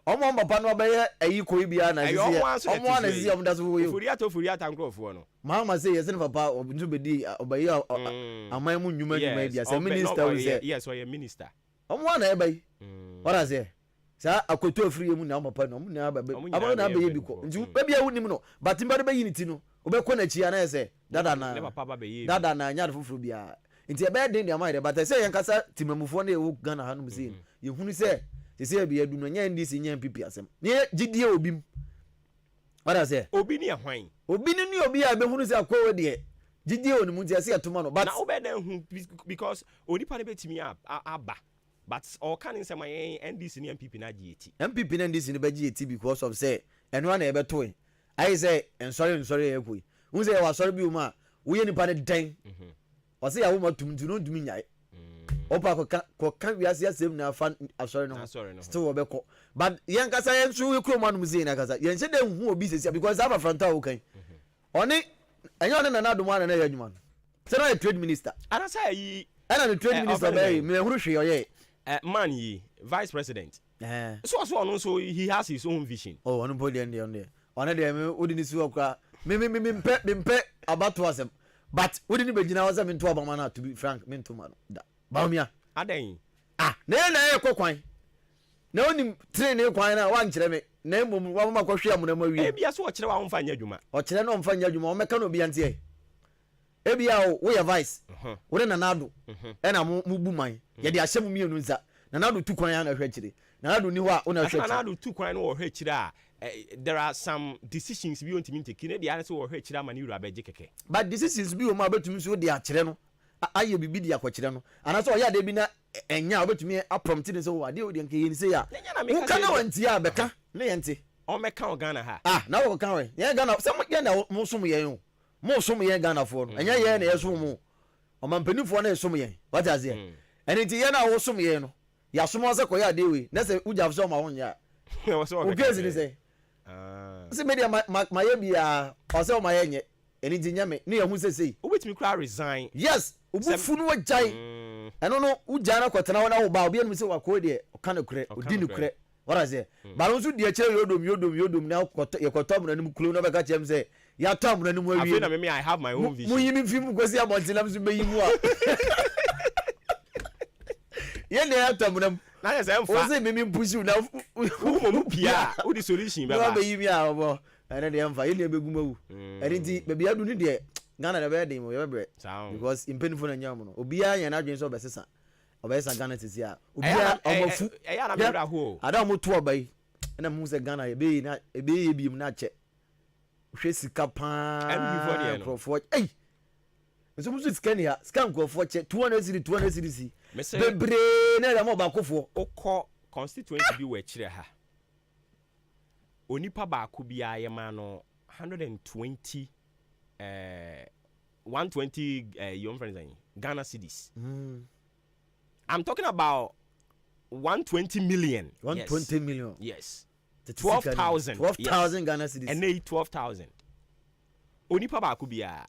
Omo papa no be ayi ko bia na sisi. Omo na sisi omo da so wo yo. Furi ata nkrofo no. Mama say yes papa obu be di obayi amai mu nyuma bia say minister we say. Yes, we minister. Omo na e bai. What I say? Sa akoto afiri mu na papa no mu na ba aba na be bi ko nti be bia wunim no but mba be yiniti no obekọ na chi ya na say dada na nya fufuru bia nti e be den dia mai de but say yen kasa timamufo na e wo Ghana ha no say ye hunu say bia du no nya ndisi nya pipi asem ne gidie obim wada say obi ne hwan obi ni obi a be hunu say akowo de gidie onimu nti say atoma no but na obe den hu because onipa ne betimi aba. But all can say my NDC and MPP na GT. MPP and NDC na GT because of say and one ebe to. I say and sorry ekwe. Who say wa sorry bi uma. We nipa ne den. O say ya wo matum no dumi nyai. Opa ko kan wi ase asem na fa sorry no. Still obeko. But yen kasa yen so we kro manu muzi na kasa. Yen se den hu obi sesi because aba frontal wo kan. Oni enyo ne na aduma na ya nyuma. Say na trade minister. Ana say yi. Ana the trade minister be me huru hwe oye. Man ye vice president. So no so he has his own vision. Oh, on body and on there. On there me wouldn't see okra. Me pet about was him. But wouldn't be jina was am to abamana to be frank men to man. Baumia. Aden. Na e ko kwan. na onim train e kwan na wan kire me na emom wa mama kwahwe amuna ma wi e bia so o kire wa won fa nya adwuma o kire na o mfa nya adwuma o meka no bia ntie e bia wo ya vice wo na nado e na mu bu man ye de ahyem mienu nza na nado tu kwan ya na hwe kire na nado ni ho a ona hwe kire na nado tu kwan no hwe kire a there are some decisions we want to take ne de ane so hwe kire amani ura beje keke but decisions bi o ma betumi so de akire no aye bibi de akire no ana so o ya de bi na enya obetumi aprompt ne so wa de o de nke yeni se ya wo kana wanti ya beka ne yente o meka o Ghana ha na wo kan we ye Ghana se mo ye na mo som ye yo mo som ye Ghana fo no enya ye na ye som mo o mampanifo na ye som ye what is here eni ti ye na wo som ye no ya som se ko ya de we na se uja so ma won ya o gezi ni se se media ma ye bia o se o ma ye nye eni ti nyame ne ye hu se sei obetumi kra resign yes obufu no wajai eno no uja na kwatena wona wo ba obi enu se wakọ de o kan kure odi ni kure what is it ba no so de akire yodom na yekoto amuna nim kulo na beka chem se ya to amuna nim awie afena me I have my own vision mu yimi film gosi abontinam so beyi mu a ye ne ya to amuna na ye se mfa o se mimi pushi na mu pia o di solution be ba beyi mi a obo ene de mfa ye ne begumawu ene ti bebi adu ni de Ghana na be dey mo ye be because impenifo na nyam no obi a yen na adwen so obesesa Ghana tisi a obi a omofu ya na me ra ho ada mo to obai na mu se Ghana ebe ye bi mu na che hwe sika pa crofo eh nso mu sika ya sika crofo che 200 cedis bebre na da mo ba kofo okọ constituency bi we kire ha onipa ba ko bia ye ma no 120 120 your friends Ghana cedis. I'm talking about 120 million. 120 million. Yes. 12,000. 12,000 Ghana cedis. And they 12,000. Onipa ba kubia.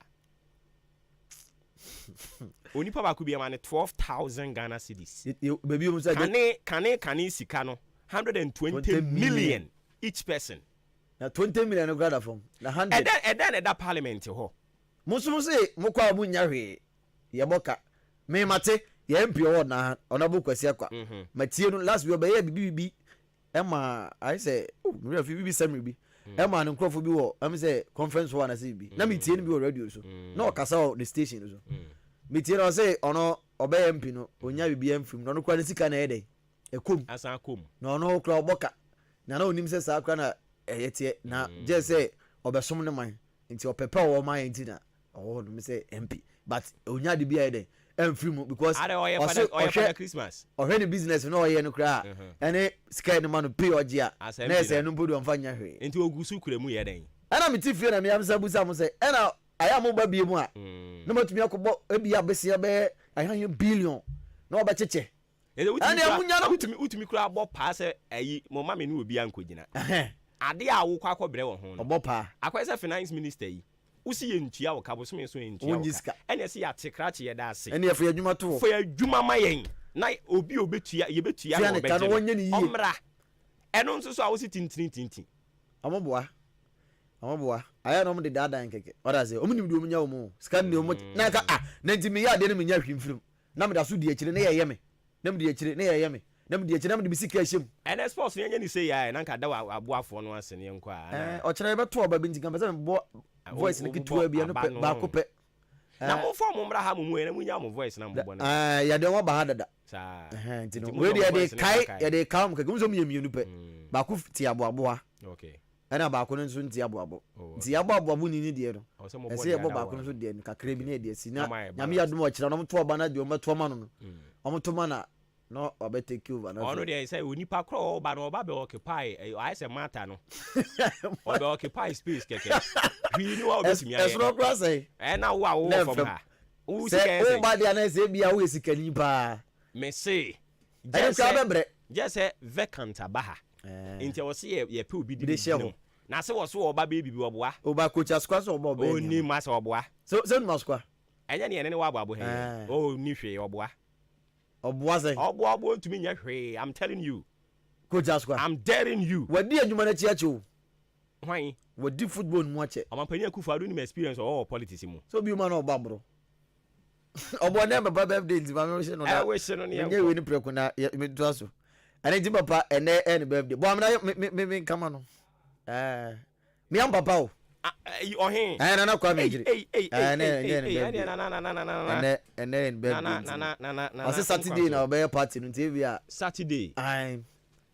Onipa ba kubia man 12,000 Ghana cedis. Baby you say can sika no 120 million each person. Na 20 million no grada from. Na 100. And then that parliament ho. Musumu say mukwa mu nya hwe. Ye boka. Me mate ye MP o na onabu kwasi akwa. Matie no last we obey bibi. Emma I say me afi bibi sami bi. Emma no krofo bi wo. Am say conference one na say bi. Na me tie no bi o radio so. Na o kasa o the station so. Me tie no say ono obey MP no onya bibi amfim no kwa sika na ede. Ekom. Asa kom. Na ono kra oboka. Na onim say sa akra na eyetie na je say obesom ne man. Nti opepe wo man nti na oh no me say MP but onya de bia de emfiri because oye Christmas ohe ne business no oye no kra ene sky no man pay ogia na say no bodu amfanya hwe enti ogusu kure mu ye den ana me tifie na me amsa busa mo say ena aya mo ba bie mu a no matumi akobọ ebia besia be ayan billion na oba cheche utumi kura abọ pa se ayi mo ma me ne obi ankogina ade a wo kwa akọbre wo ho no obo pa akwese finance minister yi usi ye ntua wo kabo so me so ntua wo ene se ya tekrache ye da ase ene ye fa adwuma to fa adwuma mayen na obi obetua ye betua wo beje omra eno nso so a wo si tintin amoboa aya no mo de dada nkeke oda se omunim de omunya wo mo scan de omo na ka na ntimi ya de ne menya hwimfirim na me da so de akire ne ye me na me de akire ne ye me na me de akire na me de bisika ahyem ene sports ne nya ni say ya na nka da aboafo no ase ne nko a o kire be to oba bi ntika pese me bo voice ne kitua bia no ba ko pe na mo form mra ha mu na munya mo voice na mbo na ya de wo ba ha dada sa ntino we de kai ya de kam ka gumzo mienu pe ba ko ti aboaboa okay ana ba ko nso nti aboabo nti aboabo ni de no ese ye bo ba ko nso de ka kra bi na de si na nyame ya dum o kira no to oba na de o meto ma no o meto ma na no oba take over na ono dey say onipa kro oba no oba be occupy I say matter no oba occupy space keke we know how this me aye esro kra say na wo from ha wo say oba dia na say bia wo esikani pa me say just say vacant abaha nti wo say ye pe obi di no na se wo so oba be bibi oboa oba coach askwa so oba be oni ma se oboa so no askwa enya ne ene ne wa abo he o ni hwe oboa oboa say oboa ntumi nya hwe I'm telling you coach askwa I'm daring you wadi adwuma na chiache o hwan wadi football mu ache amampani akufa adu ni experience o politics mu so bi ma na oba bro obo na baba birthday nti ma me hye no na we hye no ne ye we ni preko na me do aso ane ti papa ene birthday bo amna me kama no me am papa o ohin na kwa me ejiri na Saturday na obey party no ti bia Saturday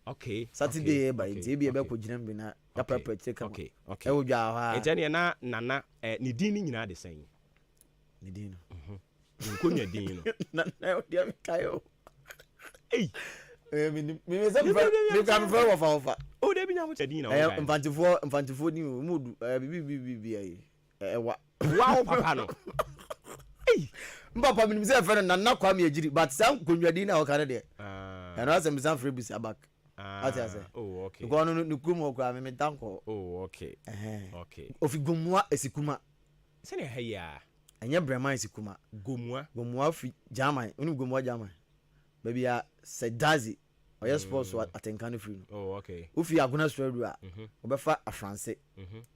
okay Saturday ba ti bia be ko gina bi na ya papa take okay e wo dwa ha ejane na nana ni din ni nyina de sen ni din no nkonya din no na o dia me kayo me kan fa wa o de bi nya mo tedin na mfantifo ni mudu bibi wa papa no mbapa minim se fe na kwa me ejiri but san konwadi na o kan de and as am san free bis abak ati ase oh okay ko no ni kumo kwa me tanko oh okay okay ofi gomua esikuma se ne haya enye brema esikuma gomua fi German oni gomua German baby ya sedazi oya sports at Ahenkan free oh okay ufi aguna strodu a obefa a France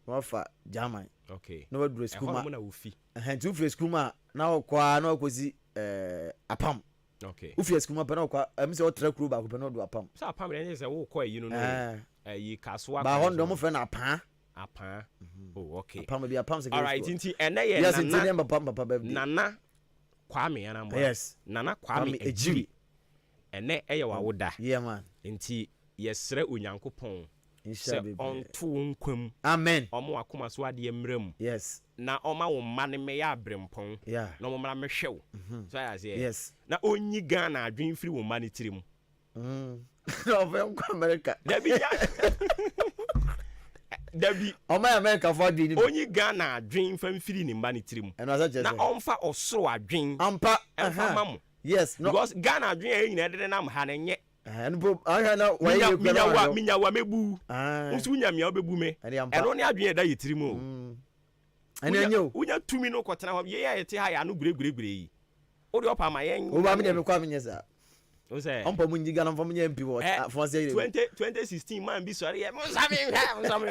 obefa German okay no we dress kuma na ufi tu free kuma na okwa na okosi apam okay ufi skuma pa na okwa am se otra kru ba ko pa na do apam so apam na say wo ko yi no yi kaso ba hondo mo fe na apa oh okay apam bi apam se all right inti ene ye yes inti ne papa baby nana kwame yana mbo yes nana kwame ejiri ene eye wa woda yeah man inti yesre onyankopon inshallah on to nkwam amen omo akoma so ade mram yes na oma wo ma ne me ya brempon yeah na omo mra me hwew so ya say yes na onyi Ghana adwen firi wo ma ne tirim no vem ko America dabi oma America for di ni onyi Ghana adwen fam firi ni ma ne tirim na onfa osoro adwen ampa emfa mamu yes no because Ghana adwen e nyina de na ha ne nye npo aha na wa ye minya wa mebu nso nya mia obebu me eno ne adwen da yetirim o ene enyo unya tumi no kotena ho ye ya yete ha ya no guregure yi o de opa ma yen o ba me de me kwa me nyesa o say ompa mu nyiga na mfa me mp wo for say 2016 man bi sori ye mo sabe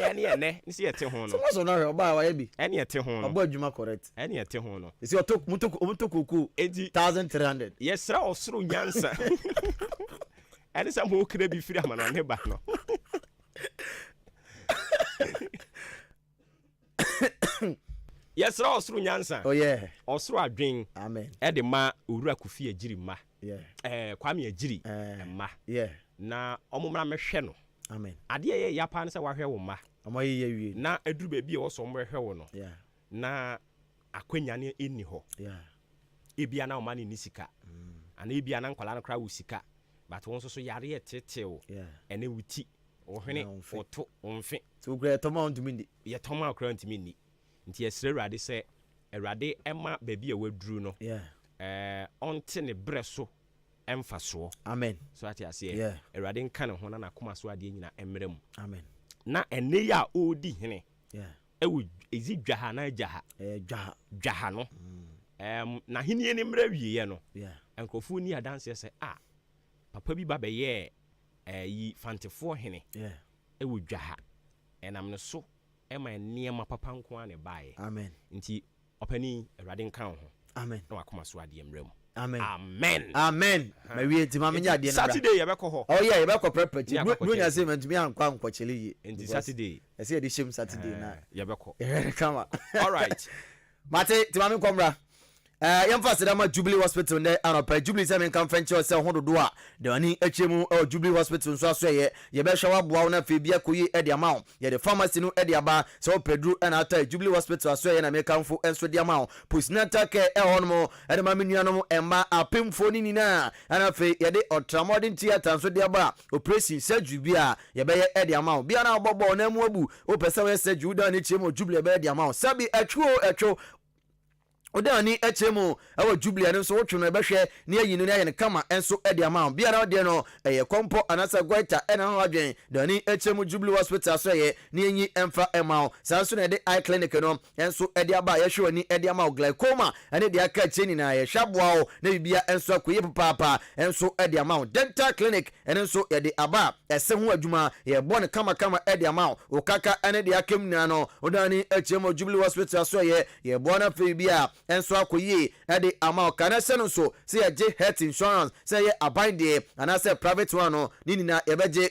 ya ne ene nsi yete ho no so na re oba wa ye bi ene yete ho no oba adwuma correct ene yete ho no isi otoku 1300 yesra osoro nyansa ene sa mo kire bi firi amana ne ba no yesra osoro nyansa oh yeah osoro adwen amen e de ma owura Kofi Ejiri ma yeah Kwame Ejiri ma yeah na omumra mehwe no amen ade ye yapa ne se wahwe wo ma omoye ye wie na eduru ba bi e wo so mhwe wo no yeah na akwanya ne eni ho yeah ebia na o ma ne ni sika ana ebia na nkwala na kra wo sika but won so yare ye tetew yeah ene wuti ohwene oto onfe so great amount mindi ye toma kra ntimi ni nti yesre Awurade se Awurade ema ba bi e waduru no yeah onte ne breso emfa so amen so ati ase Awurade nka ne ho na nakoma so ade nyina emrem amen na ene ya odi hene yeah ewu ezi dwaha na jaha dwaha no na henie ne mra wiye no yeah enkofu ni adanse se papa bi ba be ye yi fantefo hene yeah ewu dwaha enam ne so ema niema papa nko ane bae amen nti opani Awurade nka ho amen na wakoma so ade emrem amen ma wie ti ma me nya de na Saturday ye be ko ho oh yeah ye be ko prepare bro nya say man tumi ankwa nkwachele yi nti Saturday e say de shem Saturday na ye be ko kama all right mate ti ma me komra yamfa sedama Jubilee Hospital ne anopa Jubilee se men kan fenche se hododo a de ani achemu Jubilee Hospital nso aso ye be hwa boa na fe bia koyi e de ama ye de pharmacy no e de aba se o pedru na ata Jubilee Hospital aso ye na me kanfo enso de ama postnatal care e hono e de ma menuanom emma apemfo ni na ana fe ye de ultramodern theater nso de aba operation surgery bia ye be ye e de ama bia na obobo na mu abu o pese we surgery da ni chemu Jubilee be de ama sabi atwo odani echemu ewo Jubilee ne so wotwe no ebehwe ne ayi no ne aye kama enso edi ama bia na ode no eye kompo anasa goita ena ho adwen dani echemu Jubilee Hospital so ye ne enyi emfa ema sanso na de eye clinic no enso edi aba ye hwe ni edi ama glaucoma ene de aka cheni na ye hwaboa o na bibia enso akoye papa enso edi ama dental clinic ene enso ye de aba ese ho adwuma ye bone kama edi ama o kaka ene de akem nua no odani echemo Jubilee Hospital so ye bona fe bia enso akoyi edi ama o kana se no so se ye je health insurance se ye abinde ana se private one no ni na ye beje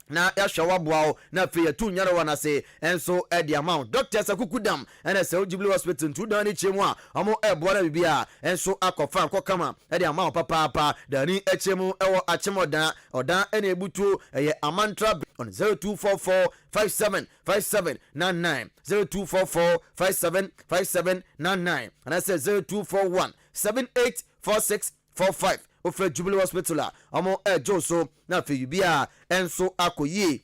na ya shawa boao na fe tu nyare wana se enso edi amount doctors akukudam ene se Jubilee Hospital tu dan ni chemu a omo eboa na bibia enso akofa akokama edi amount papa dani echemu ewo achemodan odan ene ebutu eye amantra on 0244 575799 0244 575799 and I say 0241 784645 ofre Jubilee Hospital amo ejo so na fe bia enso akoyi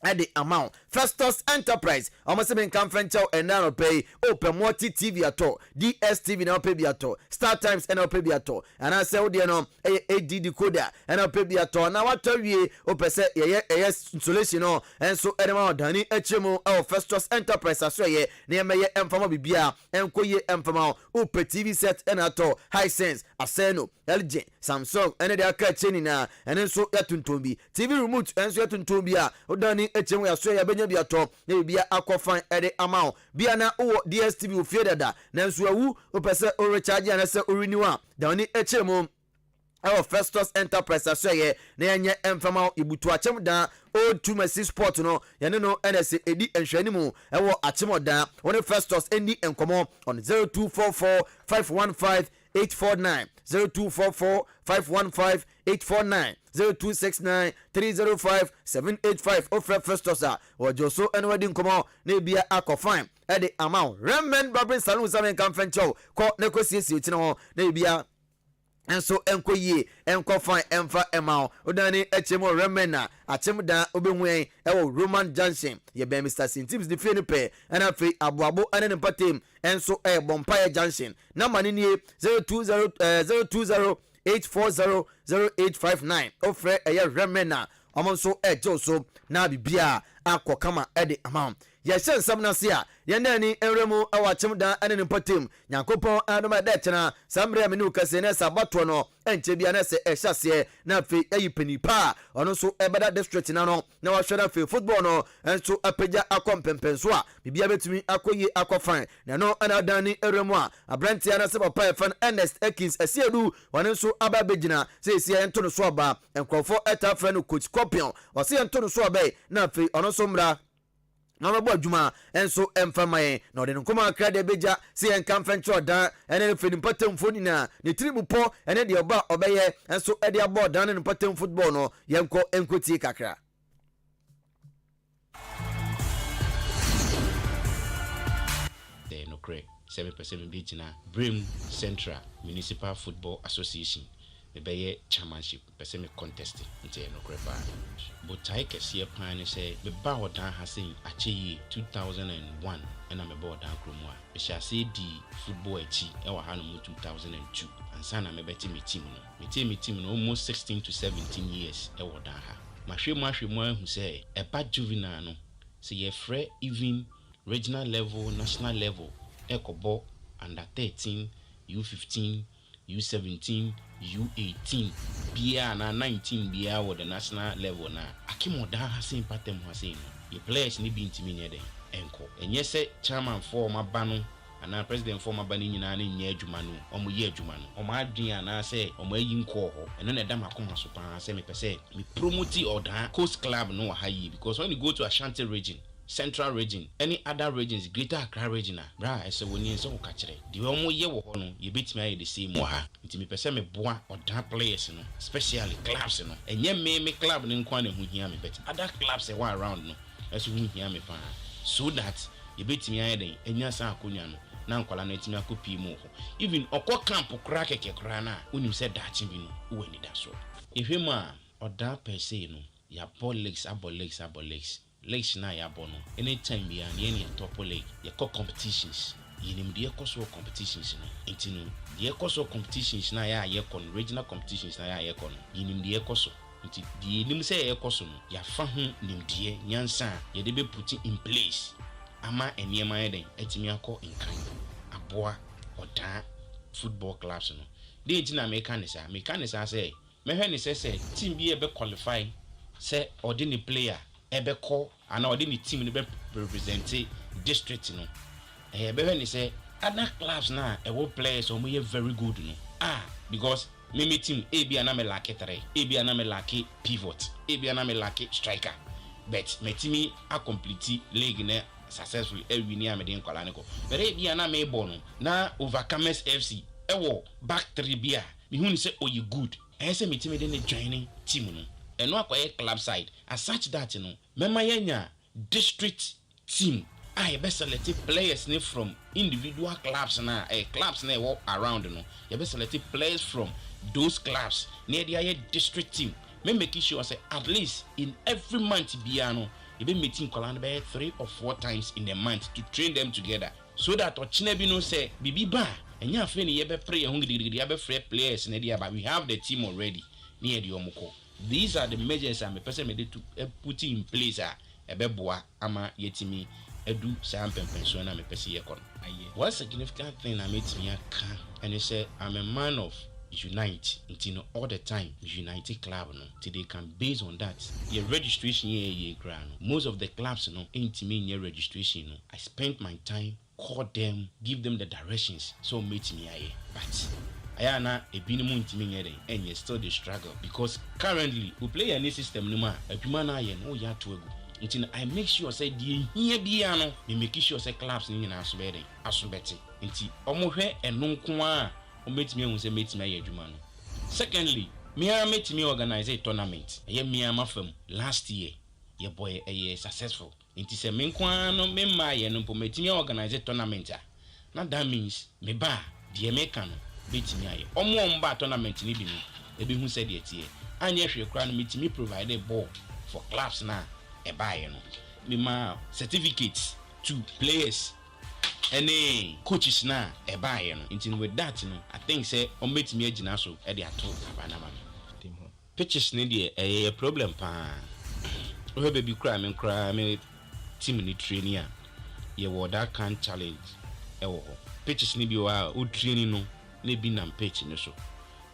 at the amount Festus Enterprise almost been conferential and now pay open multi TV at all DSTV now pay at all Star Times and now pay at all and I say you know AD decoder and now pay at all now what tell you open say yes installation no and so anymore Danny HMO or Festus Enterprise as well near me emfama bibia enkoye emfama open TV set and at all Hisense Aseno LG Samsung and they are catching na and so yatuntombi TV remote and so yatuntombi a odani echenwe aso ya benya bia to na bia akofan ede amount bia na o DSTV ofie dada na nso awu opese o recharge na se o renew a da oni echemu our Festus Enterprise aso ye na enye emfama ibutu achem da o tumasi sport no ye no NS edi enhwani mu ewo achem da oni Festus endi enkomo on 0244 515 849 0244 515 849 0269 305 785 offer Festus or Joso and wedding come on nebia akofine at the amount Remmen Babin Salon Samen Conferential call negotiation nebia and so enkoye enkofine emfa emao odani echemo remena achemda obenwe ewo Roman Junction ye be Mr. Sintims the Fenipe and afi abuabo ane patem enso Bompire Junction number ni 020 8400859 ofre remena omonso ejoso na bibia akokama ede amount ye shen samna sia ye nani enremu awachemda ane patem nyankopon anoma de tena samre amenu kase na sabato no enche bia na se ehase na fe ayipenipa ono so ebeda district na no na wa hwera fe football no enso apeja akompempenso a bibia betumi akoye akofan na no ana dani enremu a abrantia na se papa fan Ernest Ekins asiedu wone so ababegina se esia ento no so aba enkrofo etafre no coach Scorpion wase ento no so aba na fe ono so mra na mabo adwuma enso emfamaye na ode nkoma akra de beja se en conference dan ene fenim patem foni na ne tribu po ene de oba obeye enso ede abo dan ne patem football no yenko enkoti kakra de no cre 7% beach na Brim Central Municipal Football Association beye chairmanship pese me contest nte no krepa but I kese pan say be ba odan hasen acheyi 2001 and me ba odan kromwa be sha say di football achi e wa hanu 2002 ansa na me beti me team no almost 16 to 17 years e wa dan ha mahwemu ahu say e ba juvenile no say ye free even regional level national level e kobo under 13 U15 U17 U18 bia na 19 bia wo the national level na akimoda hasen patem hasen no ye players ni bi ntimi ne den enko enye se chairman for maba no ana president for maba ni nyina na nya adwuma no omo ye adwuma no omo adwen ana se omo ayi nko ho eno na da makoma so pa se me pese me promote order coast club no ha yi because when you go to Ashanti region Central region, any other regions, Greater Accra region, bra, I say when you so catchere. The one ye wo no, you beat me the same moha. Inti me pese me boa or that players no, especially clubs no. And ye me club no kwane hu hia me bet. Other clubs e wa around no, as hu hia me pa. So that you beat me ayi den, enya sa akonya no. Na nkwala no etimi akopi mu ho. Even okọ camp kra keke kra na, unim se dachi bi no, uwe ni da so. Ehwe ma or that per se no, ya ball legs. Legs na ya bono anytime ya any top league ya competitions yinim de ekoso competitions no intino de ekoso competitions na ya kon regional competitions na ya kon yinim de ekoso nti de yinim se ya ekoso no ya fa ho nimdie nyansa ya de be put in place ama eniema eden etimi akọ nkan aboa oda football clubs no de nti na mekanisa say mehwe ni say team bi e be qualify say ordinary player ebeko and ordinary team no be represent district no be say other clubs now players or very good no because me team AB and I'm lucky 3 AB and I'm lucky pivot AB and I'm lucky striker but me team a complete league na successfully every near me den kwala nko but AB and I'm born na Overcomers FC back 3 bia me hu ni say you good say me team den joining team no and no akoye club side as such that no mema yenya district team I best select players from individual clubs na clubs na walk around no you best select players from those clubs near the district team me make sure say at least in every month biano you be meeting Kolanda by 3 or 4 times in a month to train them together so that Ochinabi no say bibi ba enya afi ne ye be pray hu gidigidi be free players na dia but we have the team already near the omoko. These are the measures I'm a person made to put in place ebeboa ama yetimi edu sam pension na me pese ye kon. One significant thing I made me can and he said I'm a man of unite until all the time unite club no till they can base on that your registration ye grant most of the clubs no ain't me near registration no I spent my time call them give them the directions so meet me aye but ayana ebinimu ntimi nyere and you still the struggle because currently we play any system no ma adwuma na aye no ya to egu until I make sure say the here bia no me make sure say clubs ni na so bede asobeti until omohwe eno nko a ometimi ehun say metimi aye adwuma no. Secondly me metimi organize a tournament ye me amafam last year ye boy successful until say me nko no me ma ye no metimi organize a tournament na that means me ba the American betimi aye omo mba tournament ni bi no ebi hu say de tie anye hwe kra no metimi provide a ball for clubs na e buy no me ma certificates to players any coaches na e buy no until with that no I think say o metimi agina so e de ato abanama team ho pitches ni de a problem pa o he baby cry me team ni training a ye wo that can challenge e wo ho pitches ni bi wa o training no na bi na pitch ni so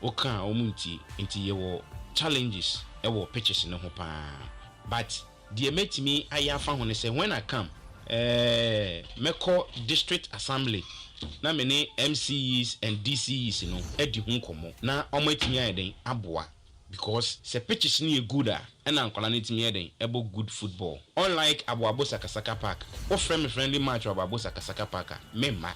o kan o munti ye wo challenges e wo pitches ni ho pa but the metimi ayafa ho ne say when I come meko district assembly na many MCs and DCs no edi hu komo na omatimi ayeden aboa because se pitches ni good and ankola netimi ayeden ebo good football unlike Aboabo Sakasaka Park o friendly match Aboabo Sakasaka Park memma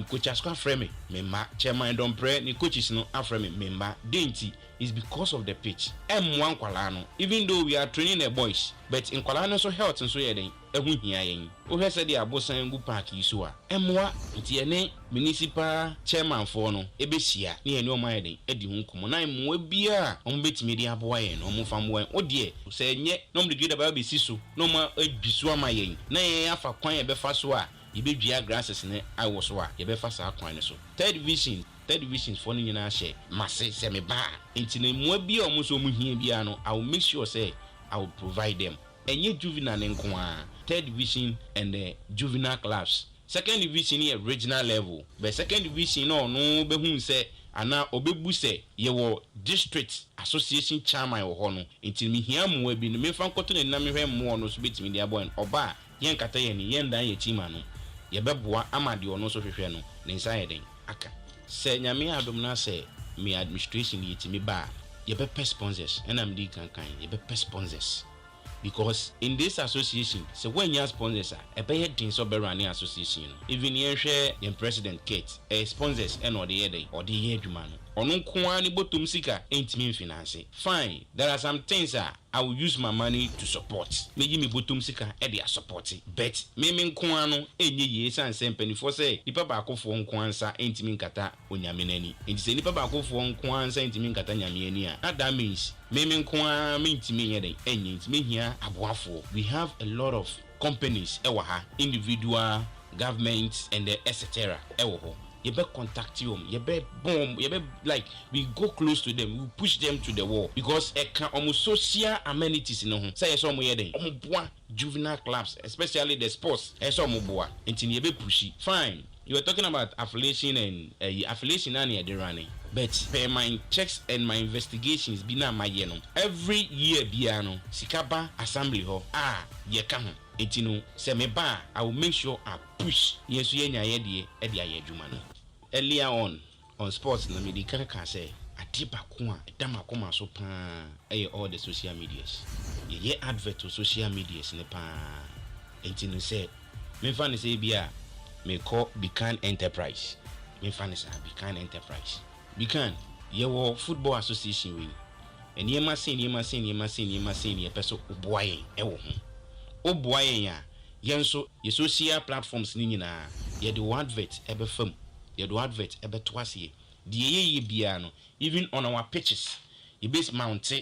coach askwa frame memma chairman don pray ni coaches no aframe memma denti is because of the pitch M1 kwala no even though we are training the boys but in kwala no so health so yeden ehu hia yen o hwese de Abosan Ngu Park yiso a M1 ntiene municipal chairman for no ebesia ne ene o mayeden edi hu komo na M1 bia o betimi de aboa yen o mo famwe o de se nye no mde dweda ba be siso no ma ebisu ama yen na yen afa kwan ye be fa so a ye be dua grasses ne awo so a ye be fa sa kwan ne so third division for nyina share masse se me ba intine mo bia o mo so mo hia bia no I will make sure say I will provide them enye juvenile nko a third division and the juvenile clubs. Second division is regional level but second division no be hu say ana obebu say ye wo district association chairman wo ho no nti mi hia mo bi no me fa nkoto na me hwe mo no so betimi dia boy oba yen kata ye ni yen dan ye chima no ye beboa amade ono so hwehwe no ne nsa ye den aka se nyame adom na se me administration ye timi ba ye be sponsors and am di kan ye be sponsors because in this association so when you sponsors e be heading so be running association even yen hwe the president Kate sponsors and or the year adwuma no ono nko ani botom sika entimi finance fine there are some things I will use my money to support meji me botom sika e dey support but me nko ano enye ye san sempani for say nipa ba akofo nko ansa entimi nkata onyame nani enti se nipa ba akofo nko ansa entimi nkata nyame ani a that means me nko an me entimi yede enye entimi hia aboafo we have a lot of companies ewa ha individual governments and etc ewo ho you better contact them, you better boom, you better like we go close to them, we push them to the wall because it can almost social amenities in home. Say some juvenile clubs, especially the sports, some until you be pushy. Fine. You were talking about affiliation and affiliation and the running. but per my checks and my investigations be na my year no every year biano sikaba assembly ho ye ka ho etino se me ba I will make sure I push yesu ye nya ye de e de aye adwuma no earlier on sports na me di kaka say adiba ko a edama ko ma so pa all the social medias ye advert to social medias ne pa etino say me fan say bia me call Beacon Enterprise me fan say Beacon Enterprise Beacon ye football association we and ye ma say ye person oboayen e wo ho oboayen ya ye nso ye social platforms ni nyina ye the advert ebe fam ye the advert ebe to ase the ye bia no even on our pitches ye base mount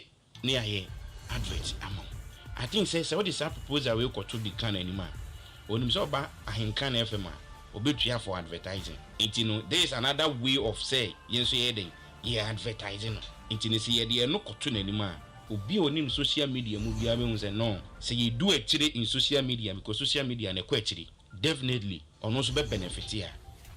ne aye advert amount I think say what is that proposal we ko to Beacon anima onim so ba Ahenkan FM obetua for advertising intino there is another way of say yenso yeden ye advertising intino see ye de no koto nanima obi onim social media mu bia be hu say no say you do actually in social media because social media na ko actually definitely ono so be benefit ya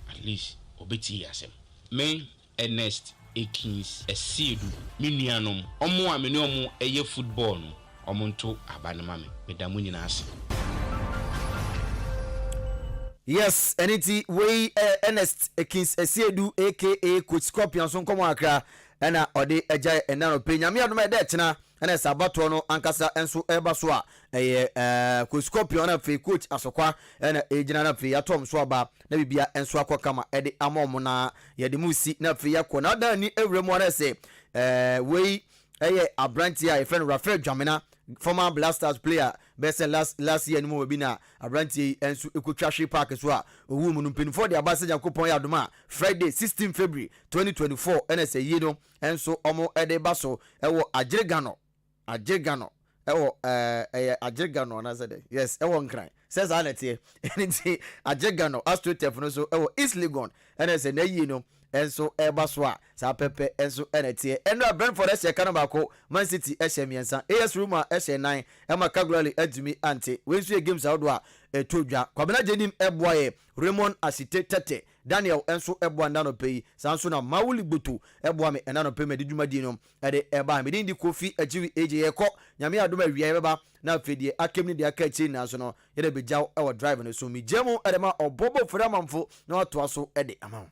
at least obeti yasem men Ernest Ekins Esiedu minuanom omo a me ne omo eye football no omo nto abanama me da mu nyina ase. Yes, anything we Ernest Ekins Esiedu aka Coach Scorpion so nkomo akra na ode agya enano pe nyame adom e de chena na sabato no ankasa enso eba so a Coach Scorpion na fe coach asokwa na ejina na fe atom so aba na bibia enso akokama e de amom na ye de musi na fe yakọ na da ni ewremu na se we abranti a friend Rafael Jamina former Blasters player best last year anymore be na abranti enso ekotwa park so a owu mu no penfo de abase Yakopon ya adoma Friday 16 February 2024 NSA yi no enso omo ede baso ewo Ajiregano ewo Ajiregano na said yes ewo nkran says anete anything Ajiregano astrotef no so ewo East Legon NSA na yi no enso eba so a sa pepe enso enete eno Brentford ese kana bako Man City ese miensa AS Roma ese 9 ema Kagulali Adwuma ante wensu games out a etodwa kwabena jenim eboaye Raymond Asite Tete Daniel enso eboa ndano pei sanso na Mawuli Butu eboa me enano pei medidwuma di no ede eba me ndi Kofi ajiwi eje yekọ nyame adoma wiye beba na fedie akemni de aka chi na so no yede bejaw ewo drive no so mi jemu edema obobo fura mamfo na wato aso ede ama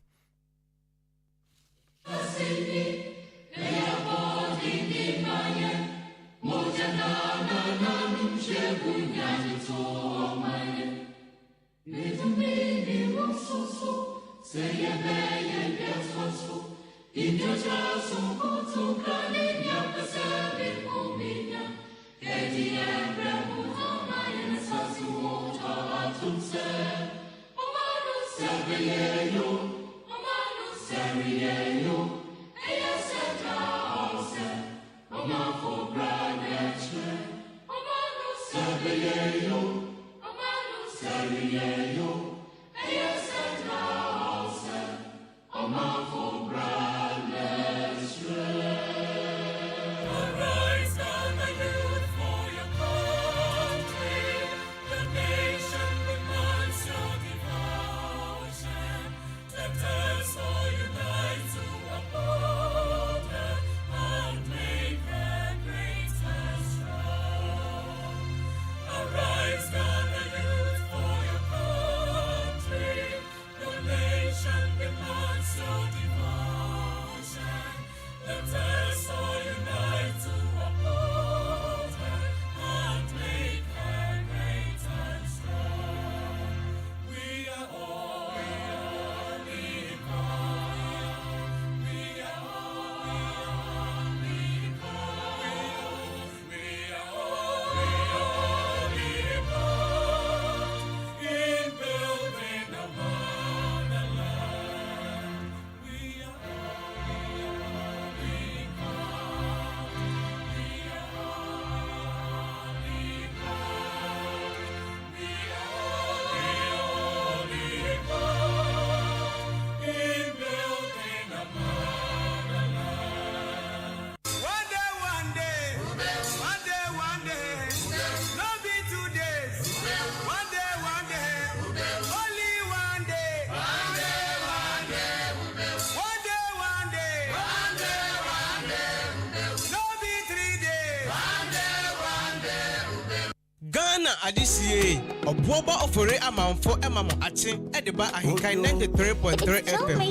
adisiye obuoba ofore amanfo emamo ache edeba ahinkan 93.3 FM.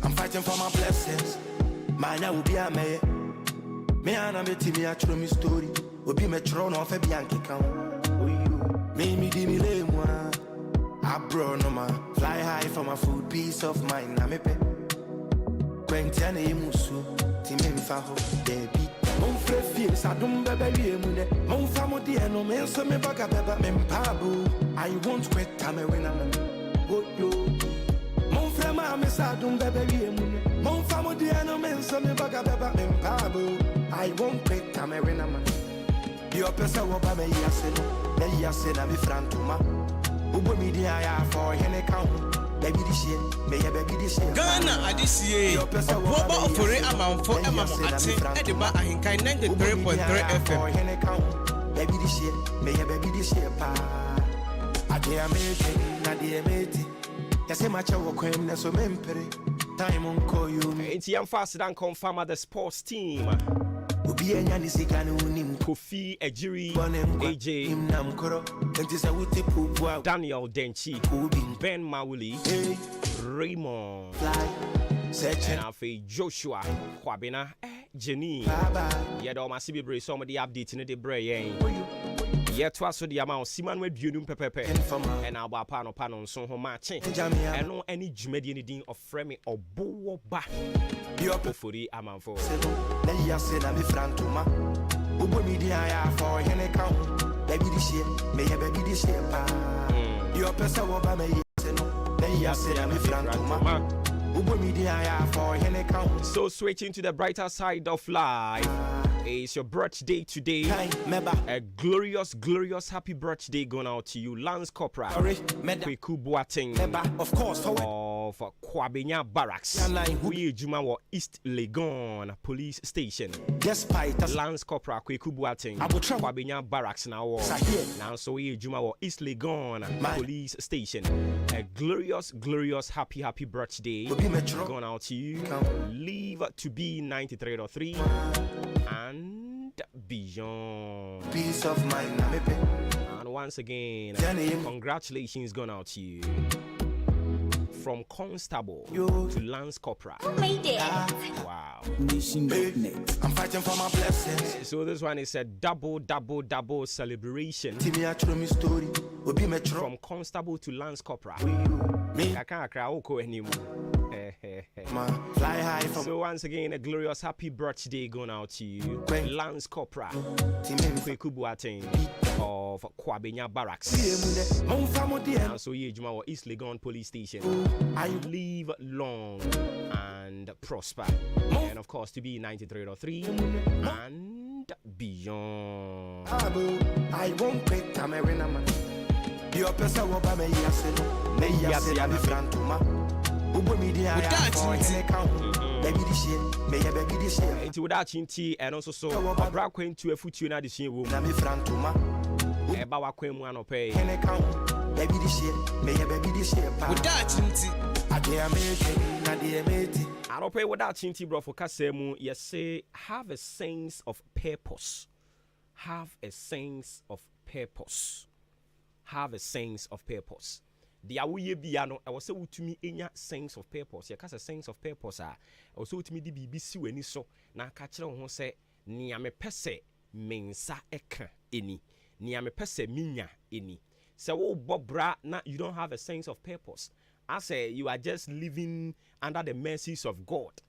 I'm fighting for my blessings. Man, I will be a mayor. Me and I'm a team, I show me story. Will be my throne of a Bianchi count. Me, give me lame one. I brought no man. Fly high for my food, peace of mind. I'm a pet. Quentiane Musu, Timmy Faho, baby. Mon frère fils, I don't baby. Mon famo dear, no man, so me back up, Mempabu. I won't quit, time when I'm good. Mon frère, ma miss, I don't baby. Mon famo dear, no man, so me back up, Mempabu. I won't quit, time when I'm your person will buy me, yes, I'm a friend to my Ubo media for any count. Baby, this year, may I baby this year. Ghana, adisiye obuoba ofore amanfo emamo ache edeba ahinkan 93.3 FM. Baby, this year, may I baby this year. I dear mate, Nadia mate. Yes, a match of cream, so mempere. Time on call you. It's young faster than confirm at the sports team. Kofi Ejiri, AJ, Daniel Denchi, Ben Mawuli, Raymond, and Afi Joshua, Kwabena, Jenny. Yet all my CB some of the updates in the brain. Yet twice the amount Simon with Bunum Pepe and our pano so home matching. And no any Jumedian of framing or boo back. You're for the amount for. Let you say that me friend to ma. Ubo media for any count. Baby this year, may I baby this year. Your person will buy me. Let you say that me friend to ma. Ubo media for any count. So switching to the brighter side of life. It's your birthday today. A glorious, glorious happy birthday going out to you, Lance Corporal Kweku Boateng of course of Kwabenya Barracks. We Juma wa East Legon Police Station. Despite Lance Corporal Kweku Boateng Kwabenya Barracks now. Now so we Juma wa East Legon Police Station. A glorious, glorious happy birthday going out to you. Live to be 93.3 and beyond. Peace of mind. And once again, congratulations going out to you. From Constable to Lance Corporal. Wow. I'm fighting for my blessings. So this one is a double celebration. From Constable to Lance Corporal. I can't cry anymore. Fly high from so once again, a glorious happy birthday going out to you, Lance Corporal Kweku Boateng of Kwabenya Barracks. And so you Juma East Legon Police Station. Live long and prosper, and of course to be 93.3 and beyond. I won't quit, Tamarina. Your person will buy me, yes, I'm a friend to ma. Baby this year, may I baby this year. Into without chinty and also so a bra queen to a foot you na this year woman. I'm a friend to ma. Eba queen one pay. Baby this year, may I baby this year. Without chinty, I dear mate. I don't pay without chinty bro for kasemu. Yes say have a sense of purpose. Have a sense of purpose. Have a sense of purpose. The awuye biano, I was so to me enya sense of purpose. Ya kasa sense of purpose I was so to me di BBC weni so na kachira ho se nia me pese mensa eka eni. Nia me pese minya eni. So wo bobra na you don't have a sense of purpose. I say you are just living under the mercies of God.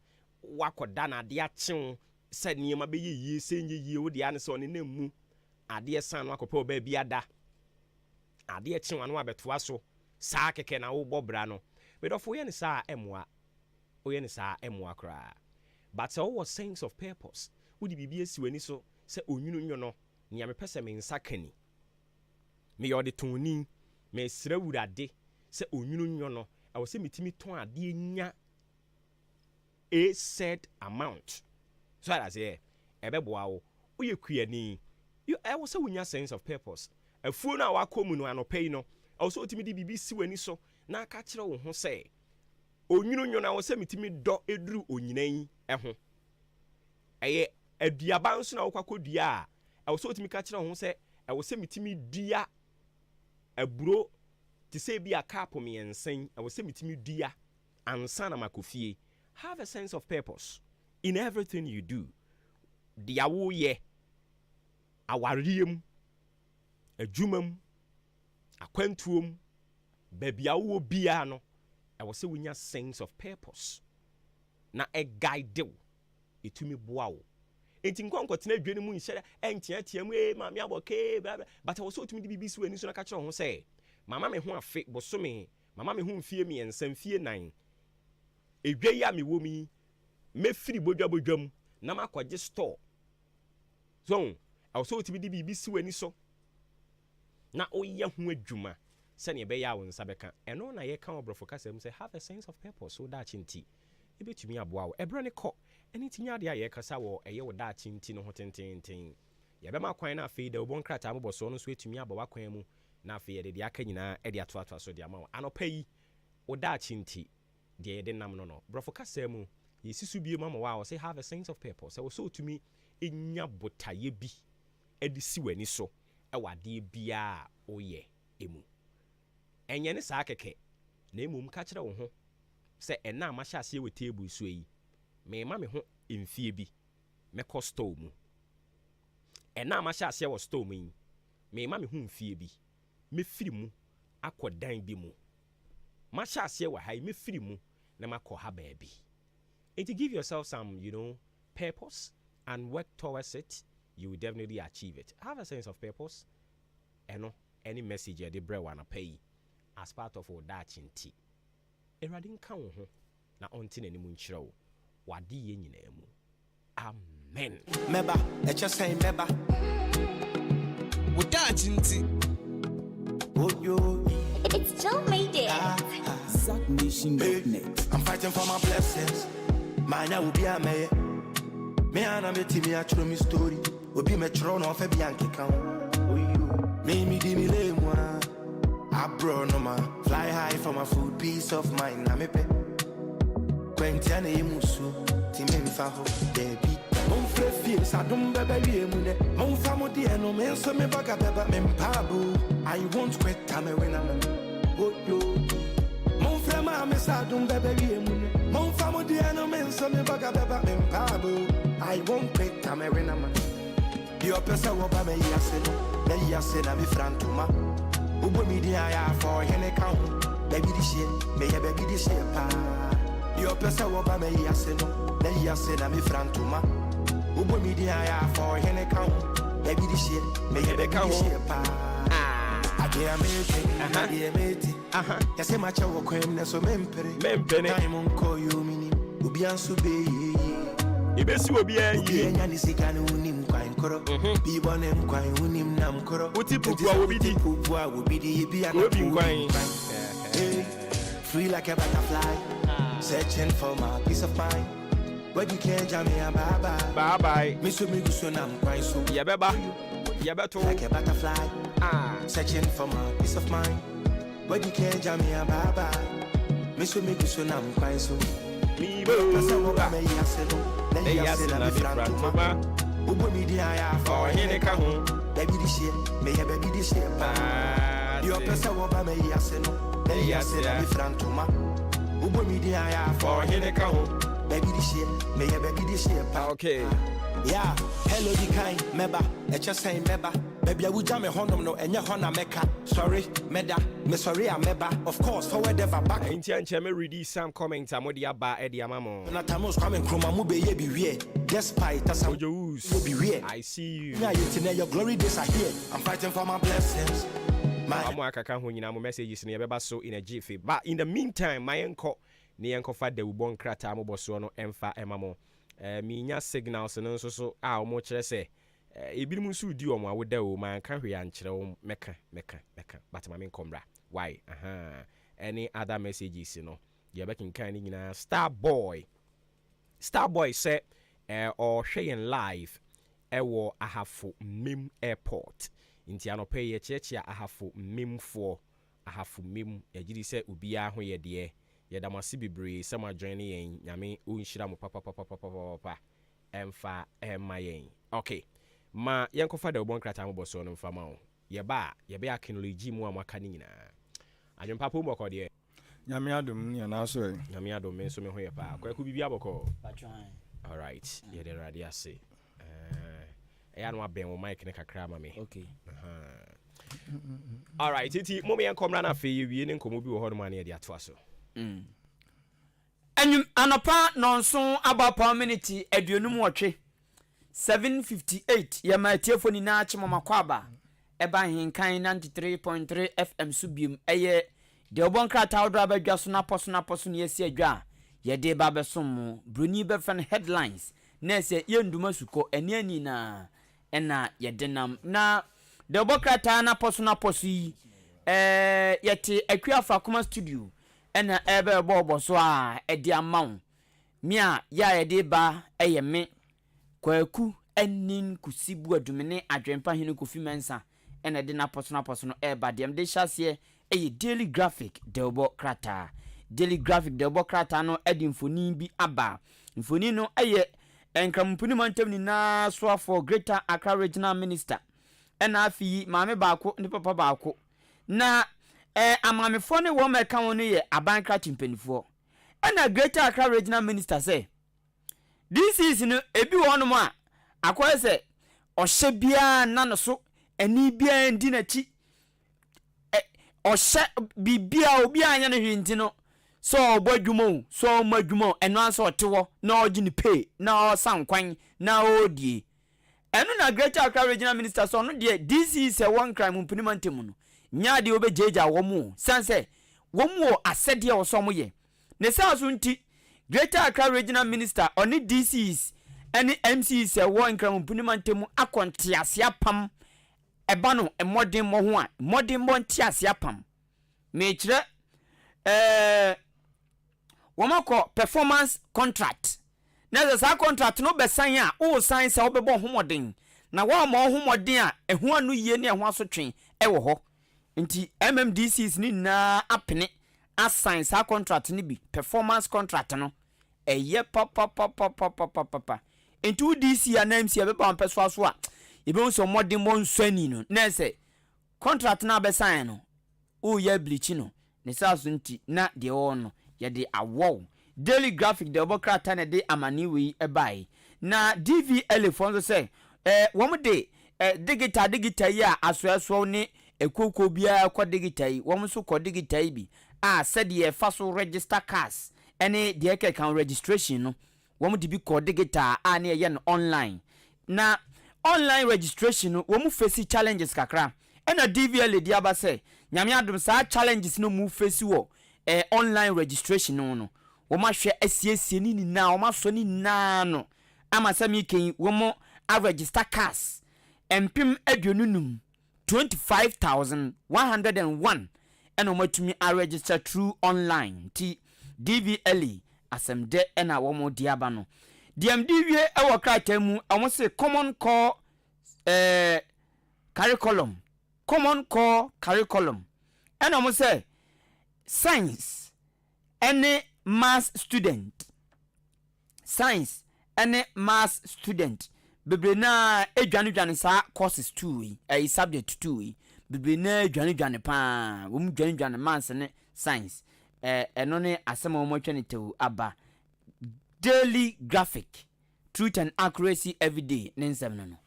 Wakoda na dia chen said niema be ye senye ye wo dia ne so ne nemu. Ade san wakopo ba biada. Ade chen anu abetoa so. Sa keke na wo bobra no but of we sa emwa kra but all was sense of purpose wo di bibia si wani so se onwunu nyo no nia me pese me nsa kani me yode toni me sra wurade se onwunu nyo no I was say metimi ton ade nya a set amount so I say ebeboa wo ye kuani you I was say wonya sense of purpose afuo na wakomu no anopai no also ultimately BBC wani so na ka kire wo ho se onwunu nyo na wo se mitimi do eduru onyinan ho eye aduaba nso na wo kwakodua was so to me catch on say I was say me dia a bro to say be a couple me and saying I was say me dia and sana makofie. Have a sense of purpose in everything you do. Diawo ye awariem adwumam akwantuom babiawo bia no I was say we nya sense of purpose na a guide wo etumi boa wo enti nkonko tena adwene mu nhyɛ entiatia mu mama aboke but I was so tumi di bibi so ani so na ka kyerɛ ho say mama me ho afe bosome mama me ho mfie me ensam fie nan edwa ya me wo mi me free bodwam na makɔgye store so I was so tumi di bibi so ani so na oyɛ ho adwuma sɛne ɛbɛyɛ a wo nsa bɛka ɛno na yɛka obrofo kasɛm say have a sense of purpose so that chinti ebetumi aboa wo ɛbrɛ ne kɔ ɛne tinya de a yɛkasa wɔ ɛyɛ wo da chinti no ho tententen yɛbɛma kwan na afei da wobɔ nkrata mobɔso no so etumi aba wakwan mu na afei yɛde de aka nyinaa ɛde atoatoa so de ama wo anɔpa yi wo da chinti de yɛde nam no brofo kasɛm mu yɛsisu bie ma wa say have a sense of purpose sɛ wo so tumi enya botaye bi ɛde si w'ani so ɛwɔ adeɛ bia oyɛ emu ɛnyɛ ne saa kɛkɛ na emum ka kyerɛ wo ho sɛ ɛna ma hyɛ aseɛ wɔ table so yi me ma me ho mfie bi mɛkɔ store mu ɛna ma hyɛ aseɛ wɔ store mu yi me ma me ho mfie bi mɛfiri mu akɔ dan bi mu ma hyɛ aseɛ wɔ ha yi mɛfiri mu na makɔ ha baabi and to give yourself some purpose and work towards it you will definitely achieve it. Have a sense of purpose and any message you de wanna pay as part of all that chinti erade nka wo ho na onti na nimu nkyerɛ wo wade ye nyina mu amen meba eche say meba Woda chinti. yo It's Joe made it. ZackNation.net. I'm fighting for my blessings. Mine will be a me. Me and I'm a team, I show me story. Will be me throne off a Bianchi count. Me di me lay moi. I brought no man. Fly high for my food, peace of mind. I'm a pet. Quentiane musu. Timmy Faho, baby. Mon frère fils, I don't baby mune. Mon famo di no men so me baga beba men pabu. I won't quit time when I'm yo. Mon frère ma me sa don't baby mune. Mon famo di no men so me baga beba men pabu. I won't quit time when I'm your person will buy me yaseno. Na yasena mi frantuma. Ubo mi di aya for hene count. Baby this shit, me ya baby this shit pa. Your person will buy me yaseno. Na yasena mi frantuma. Ubo mi di aya for hene count. Baby this shit, me ya baby this shit pa. I get me. Yase macha wo kwem na so mempere. Time on call you mini. Ubi ansu be. Ibesi obi ayi enya ni sika no unim kwan koro bi bonem kwan unim nam koro uti pupua obi di bi obi kwan free like a butterfly searching for my peace of mind but you can't jam me bye bye me so me go so nam kwan so ya beba to like a butterfly searching for my peace of mind but you can't jam me bye me so me go so nam kwan so mi pesa wo ba me yaseno na yasena mi frantuma ubo mi di aya for hene ka ho baby this shit me ya baby this shit pa your pesa wo ba me yaseno na yasena mi frantuma ubo mi di aya for hene ka ho baby this shit me ya baby this shit pa okay yeah hello the kind meba eche say meba baby I would jam me honum no enye hona meka sorry meda me sorry I meba of course forward ever back enti anche me read some comments amodi aba e de amamo na tamos coming chroma mu be ye be we despite as Ojo Woos, be we I see you now you your glory days are here I'm fighting for my blessings my akaka ho nyina mo messages ne yebeba so in a jiffy but in the meantime my enko ne enko fa da ubon krata mo boso no emfa emamo minya signals no nso so a omo kire se ebinim nso di omo awoda o man ka hwe ankire wo meka but ma men komra why any other messages no ye bakin kan ni nyina Starboy say or hweyen live ewo ahafo mem airport nti anope ye chechia ahafo memfo ahafo mem yagiri se obia ho ye de yedamase bibre sama join yen nyame onhyira mo papa emfa emayen okay ma yankofa da obon krata mo so no mfama o ye ba acknowledge mu amaka ni nyina adwempa po mboko de nyame adom ne na so nyame adom me so me ho ye pa kwaku bibi aboko all right ye de radio ase ya no aben wo mic ne kakra ma me okay all right titi mo me yankomra na fe ye wie ne nkomo bi wo ho no ma ne de ato aso Anyum anapa nonson aba community aduonum wotwe 758 yama tiefoni na achimoma kwaba eba hinkan 93.3 FM subium eye de obonkrata odra abadwa so na poso ne yesi adwa ye de ba besom bruni be fan headlines na se yenduma suko eni na ena ye denam na de obonkrata na poso yi yete akwiafa kuma studio ena ebe bobo so a edi amaw mi a ya ede ba eye me kwaku enin kusibu adumene adwempa hene kofi mensa ena de na poso no eba dem de hyase eye daily graphic delbo krata no edi mfoni bi aba mfoni no eye enkrampuni mantem ni na so for Greater Accra Regional Minister ena afi maame baako ne papa baako na amamefo ne wo meka won ye abankra timpanifo ena Greater Accra Regional Minister say this is no ebi wonum a akoye se ohye bia na no so ani bia ndi na chi ohye bibia obi anya no hwinti no so obadwumo so madwumo eno anso otewo na ogini pay na osankwan na odie eno na Greater Accra Regional Minister so no de this is a one crime implementation no nyaade obejeja womu sanse womu asede wo so moye ne saso nti Greater Accra Regional Minister oni DCs any MCs wo nkram implementation akontiase apam eba no emodin mo ho a modin mo ntiase apam me kire womako performance contract na za contract no besan a o san se obebo homodin na wa mo homodin a ehu anu yie ne ehu asotwen ewo ho nti MMDCs ni na apene assign sa contract ni bi performance contract no eye papa into DC and MC abeba ampeso so a ebe so modern mo nsani no na se contract na be sign no o ya bleach no ne saso nti na de o no ye de awo daily graphic de obokrata na de amaniwe ebai na DVL fonzo say wom de digital ya asoaso ne ekoko bia kwa digital wom so kwa digital bi said ye faso register cars any the can registration no wom de bi kwa digital na ye no online na online registration no wom face challenges kakra na DVL de aba say nyame adom sa challenges no mu face wo online registration no wom ahwe asiesie ni na wom aso ni na no ama sami ken wom a register cars empim aduonunum 25,101 and omatumi a register through online t DVL asemde ena womo diaba no DMD wie e wokata mu amo se common core curriculum and amo se science any math student bebre na edwane sa courses 2 a subject 2 bebre na edwane pa wo mu dwane maths ne science eno ne asema wo twene tewu aba daily graphic truth and accuracy every day nensem no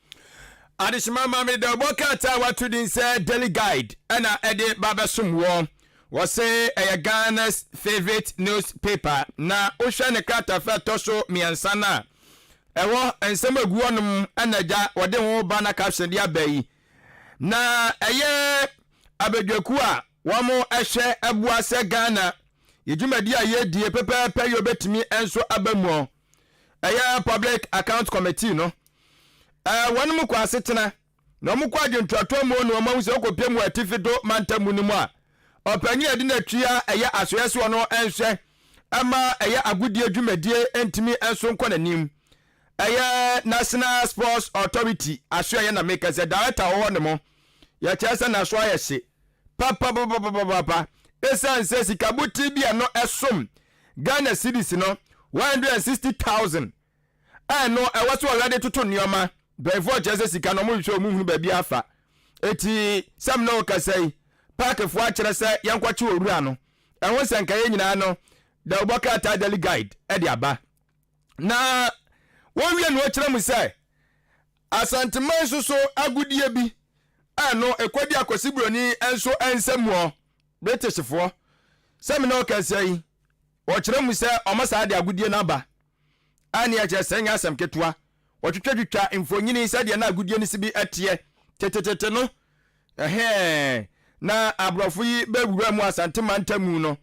adishima mame de bokata watu din say daily guide ana ede babesom wo say Ghana's favorite newspaper na ohwe ne krata fa toso miensa na ewo ensem aguonum anaja wode ho ba na caption dia bayi na abedwaku a womo ehwe abua se Ghana yedwumadi a yedie pepepe yobetimi enso abamu public account committee no wonum kwa setena na omukwa adwentwato mo no omahu se okopia mu atifido mantamu ni mu a opanyi adi na twia asoyese no enhwe ama agudie dwumadie entimi enso nkɔ nanim National Sports Authority asoye na make say director ho ne mo ya chese na so ayese papa esan se sikabuti bia no esom Ghana cedis no 160,000 no ewaso already toto nioma before chese sika no mo hwe mo hunu ba bi afa eti sam no kasai park fo a kire se yankwache owura no ehwo senka ye nyina no da oboka ta daily guide e de aba na won wie no kire mu se asanteman so agudie bi ano ekwadi akosibroni enso ensamuo British fo sam no kasai o kire mu se omasa de agudie na ba ani a kire se nya asam ketua wotwetwetwa infonyini sade na agudie ni sibi etie tetetete no na abrofo yi bewura mu asanteman tamu no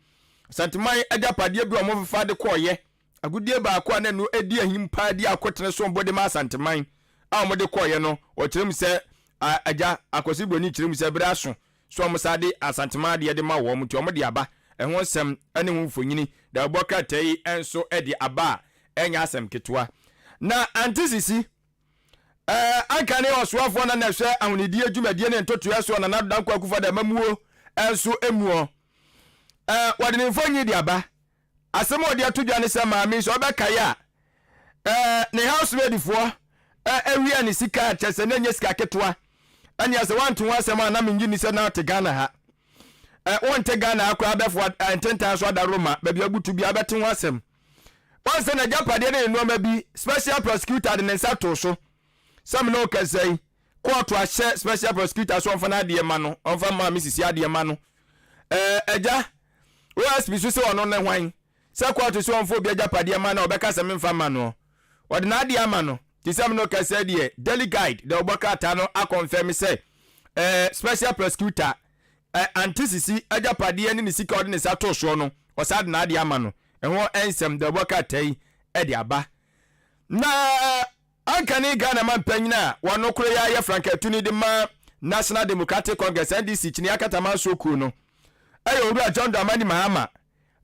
asanteman agapade bi omo fefa de koye agudie ba akwa na no edi ahimpa di akotene so mbode ma asanteman a omo de koye no o kirem se aja akosibroni kirem se bra so omo sade asanteman de ma wo mu ti omo de aba ehwo sem ene hu mfonyini da oboka tai enso ede aba enya asem ketwa na antisisi ankane oswafo na na hwe ahunidi adwumadie ne ntoto yaso na nadan kwa kufa da mamuo enso emuo wade ne mfonyi di aba asem odi atodwa ne se maami so obeka ya ne housemaid fo ewia ne sika chese na nya sika ketwa anya se wanto asem ana mengi ni se na te Ghana ha won te Ghana akwa abefo ententa so da Roma ba bia abutu bia bete ho asem onse na japade ne no ma bi special prosecutor de ne sato so some no can say court wa share special prosecutor so onfa na de ma no onfa ma Mrs. Ade ma no eja OSP so se ono ne hwan se court so onfa obi japade ma na obeka se memfa ma no ode na ade ma no ti some no can say de daily guide de oboka ata no a confirm say special prosecutor antisisi ajapade ne sika ode ne sato so no o sad na ade ma no ehwo ensem de oboka tai e de aba na ankane Ghana man panyina wano kure ya Frank Tuni de ma National Democratic Congress NDC chini akata man soku no ayo owura John Dramani Mahama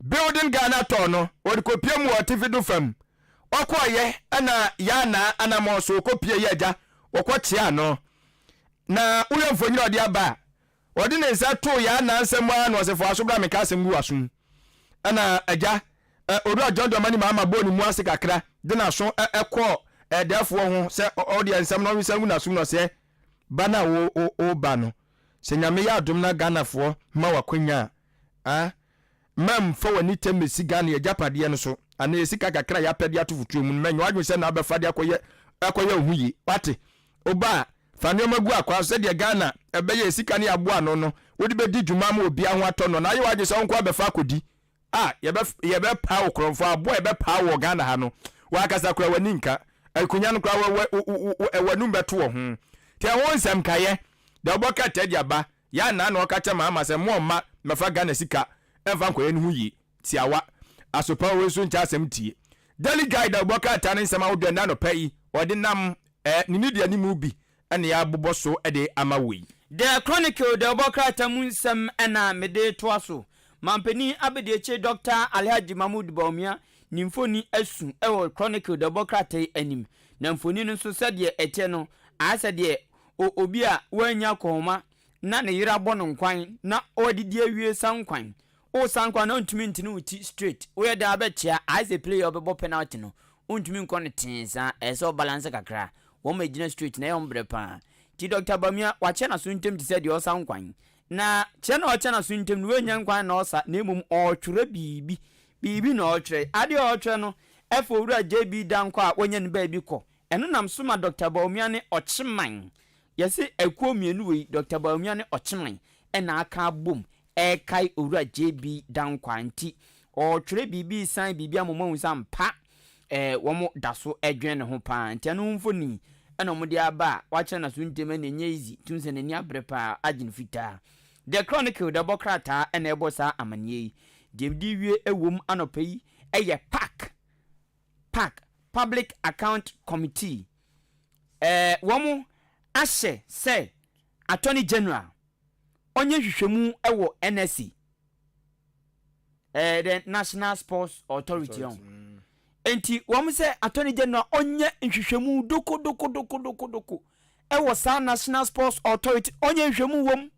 building Ghana to no odi kopie mu otifi do fam okoye ana yana ana mo so kopie yaja okochia no na uyo mfonyira odi aba odi ne nsa to ya na nsem anu osefo asobra mekasem gu asun ana aja owura John Dramani Mahama boni mu ase kakra de na so ekọ therefore ho se audience am no wisam na sum no se bana wo ba no se nyame ya adom na Ghana fo ma wakwanya mam fo wani temesi Ghana ya japade no so ana esika kakra ya pede atofutu mu menyo adwo se na abafade akoye ohuyi wate oba fane magu akwa se de Ghana ebeye esika ne aboa no wodi be di dwuma ma obi aho ato no na ayo adwo se onko abefa akodi yebe pa okromfo aboa yebe pa wo Ghana ha no wakasa kura wani nka akunya no kura wanu beto wo ho te won sam kaye da oboka tedi aba ya na na okacha ma se mo ma mefa Ghana sika emfa nkoye no yi tiawa asopa we so ncha asem tie daily guide da oboka ta ne nsema wo na no pai odi nam ni media ni mu bi ene ya bobo so ede amawi the chronicle da oboka ta mu nsem ena mede to aso mampeni abedieche Dr. Alhaji Mahmoud Baumia nimfoni asu ewo chronicle da bokrate anim na mfoni no so sede ete no asede obi a wanya koma na ne yira bono nkwan na odidi awie sankwan o sankwan na ntumi ntini uti straight we da abechia as a player obebo penalty no ntumi nkon tinsa eso balance kakra wo ma gina straight na yombre pa ti Dr. Baumia wache na so ntem ti sede o sankwan na che na wache na so ntem no wanya nkwan na osa na emum o twere bibi na otwe ade otwe no efo wura JB danko a wonye ne ba bi ko eno nam soma Dr. Baumia ne ocheman yesi ekuo mienu we Dr. Baumia ne ocheman ena aka bom kai wura JB danko anti otwere bibi san bibi amoma nsam pa womo daso edwen ne ho pa anti eno mfoni ena mo de aba wache na so ntema ne nya easy tunse ne ni abrepa agin fita the chronicle the bokrata ena ebosa amanye Debdi wie ewom anopai eye PAC Public Account Committee womu ashe say Attorney General onye hwehwemu ewo NSC the National Sports Authority on enti womu say Attorney General onye hwehwemu doko ewo sa National Sports Authority onye hwehwemu wom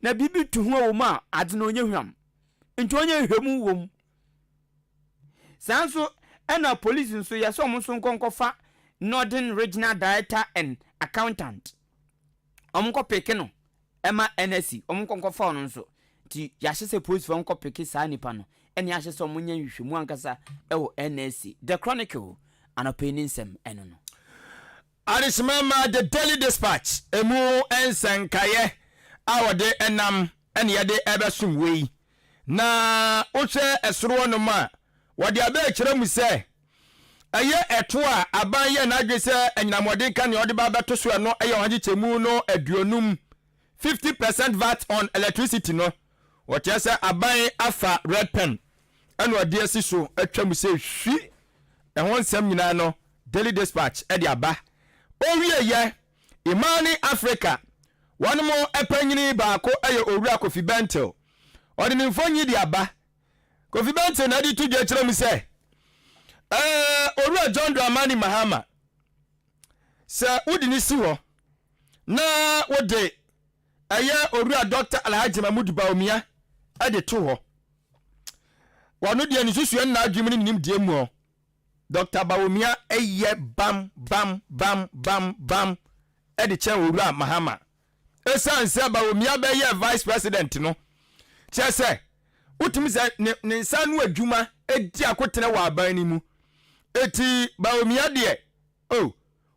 na bibi tuhu wo ma ade na onye hwam ntonye hwemu wom sanso ena police nso ya so mo so nkonkofa Northern Regional Director and Accountant. Omko peke no ema NSC omko fa no nso ti yahye se police for omko peke saa nipa no ene yahye se omunya hwehwemu ankasa ewo NSC. The Chronicle an opinion sem eno no. Arismama the Daily Dispatch emu ensankaye awode enam ene yade ebesum wei na oche esoro no ma wode abe kire mu se eye eto a aban ye na adwe se enyinamode ka ne ode ba beto so no eye wagye chemu no aduonum 50% VAT on electricity no what you say aban afa red pen ene ode asi so atwam se hwi ehon nsem nyina no Daily Dispatch e de aba owie ye imani Africa one mo epanyini baako eye owura Kofi Bentil ode ne mfonyi de aba Kofi Bentil na di tudwe kire mu se owura John Dramani Mahama se udi ni siwo na wode eye owura Dr. Alhaji Mahmoud Bawumia ade to ho wonu de ni susu na adwumi ni nim de mu Dr. Bawumia eye bam ede che owura Mahama esanse Bawumia be ye vice president no che se utimi se ne nsa no adwuma edi akotene wa aban ni mu eti Bawumia de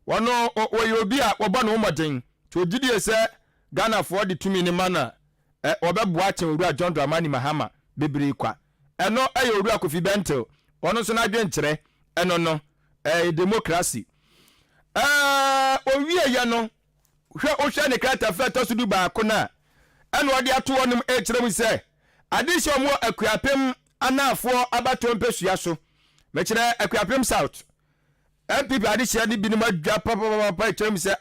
wono oyobi a wobo no moden to gidie se Ghana for the tumi ni mana obeboa che owura John Dramani Mahama bebiri kwa eno ayo owura Kofi Bentil wono so na adwen kire eno no democracy owie ya no hwe ohwe ne krata feto so du ba ko na eno ode ato wonom kire mu se adisho mo akuapem anafo abato mpesua so me kire akuapem south MPP adisho ni binim adwa papa kire mu se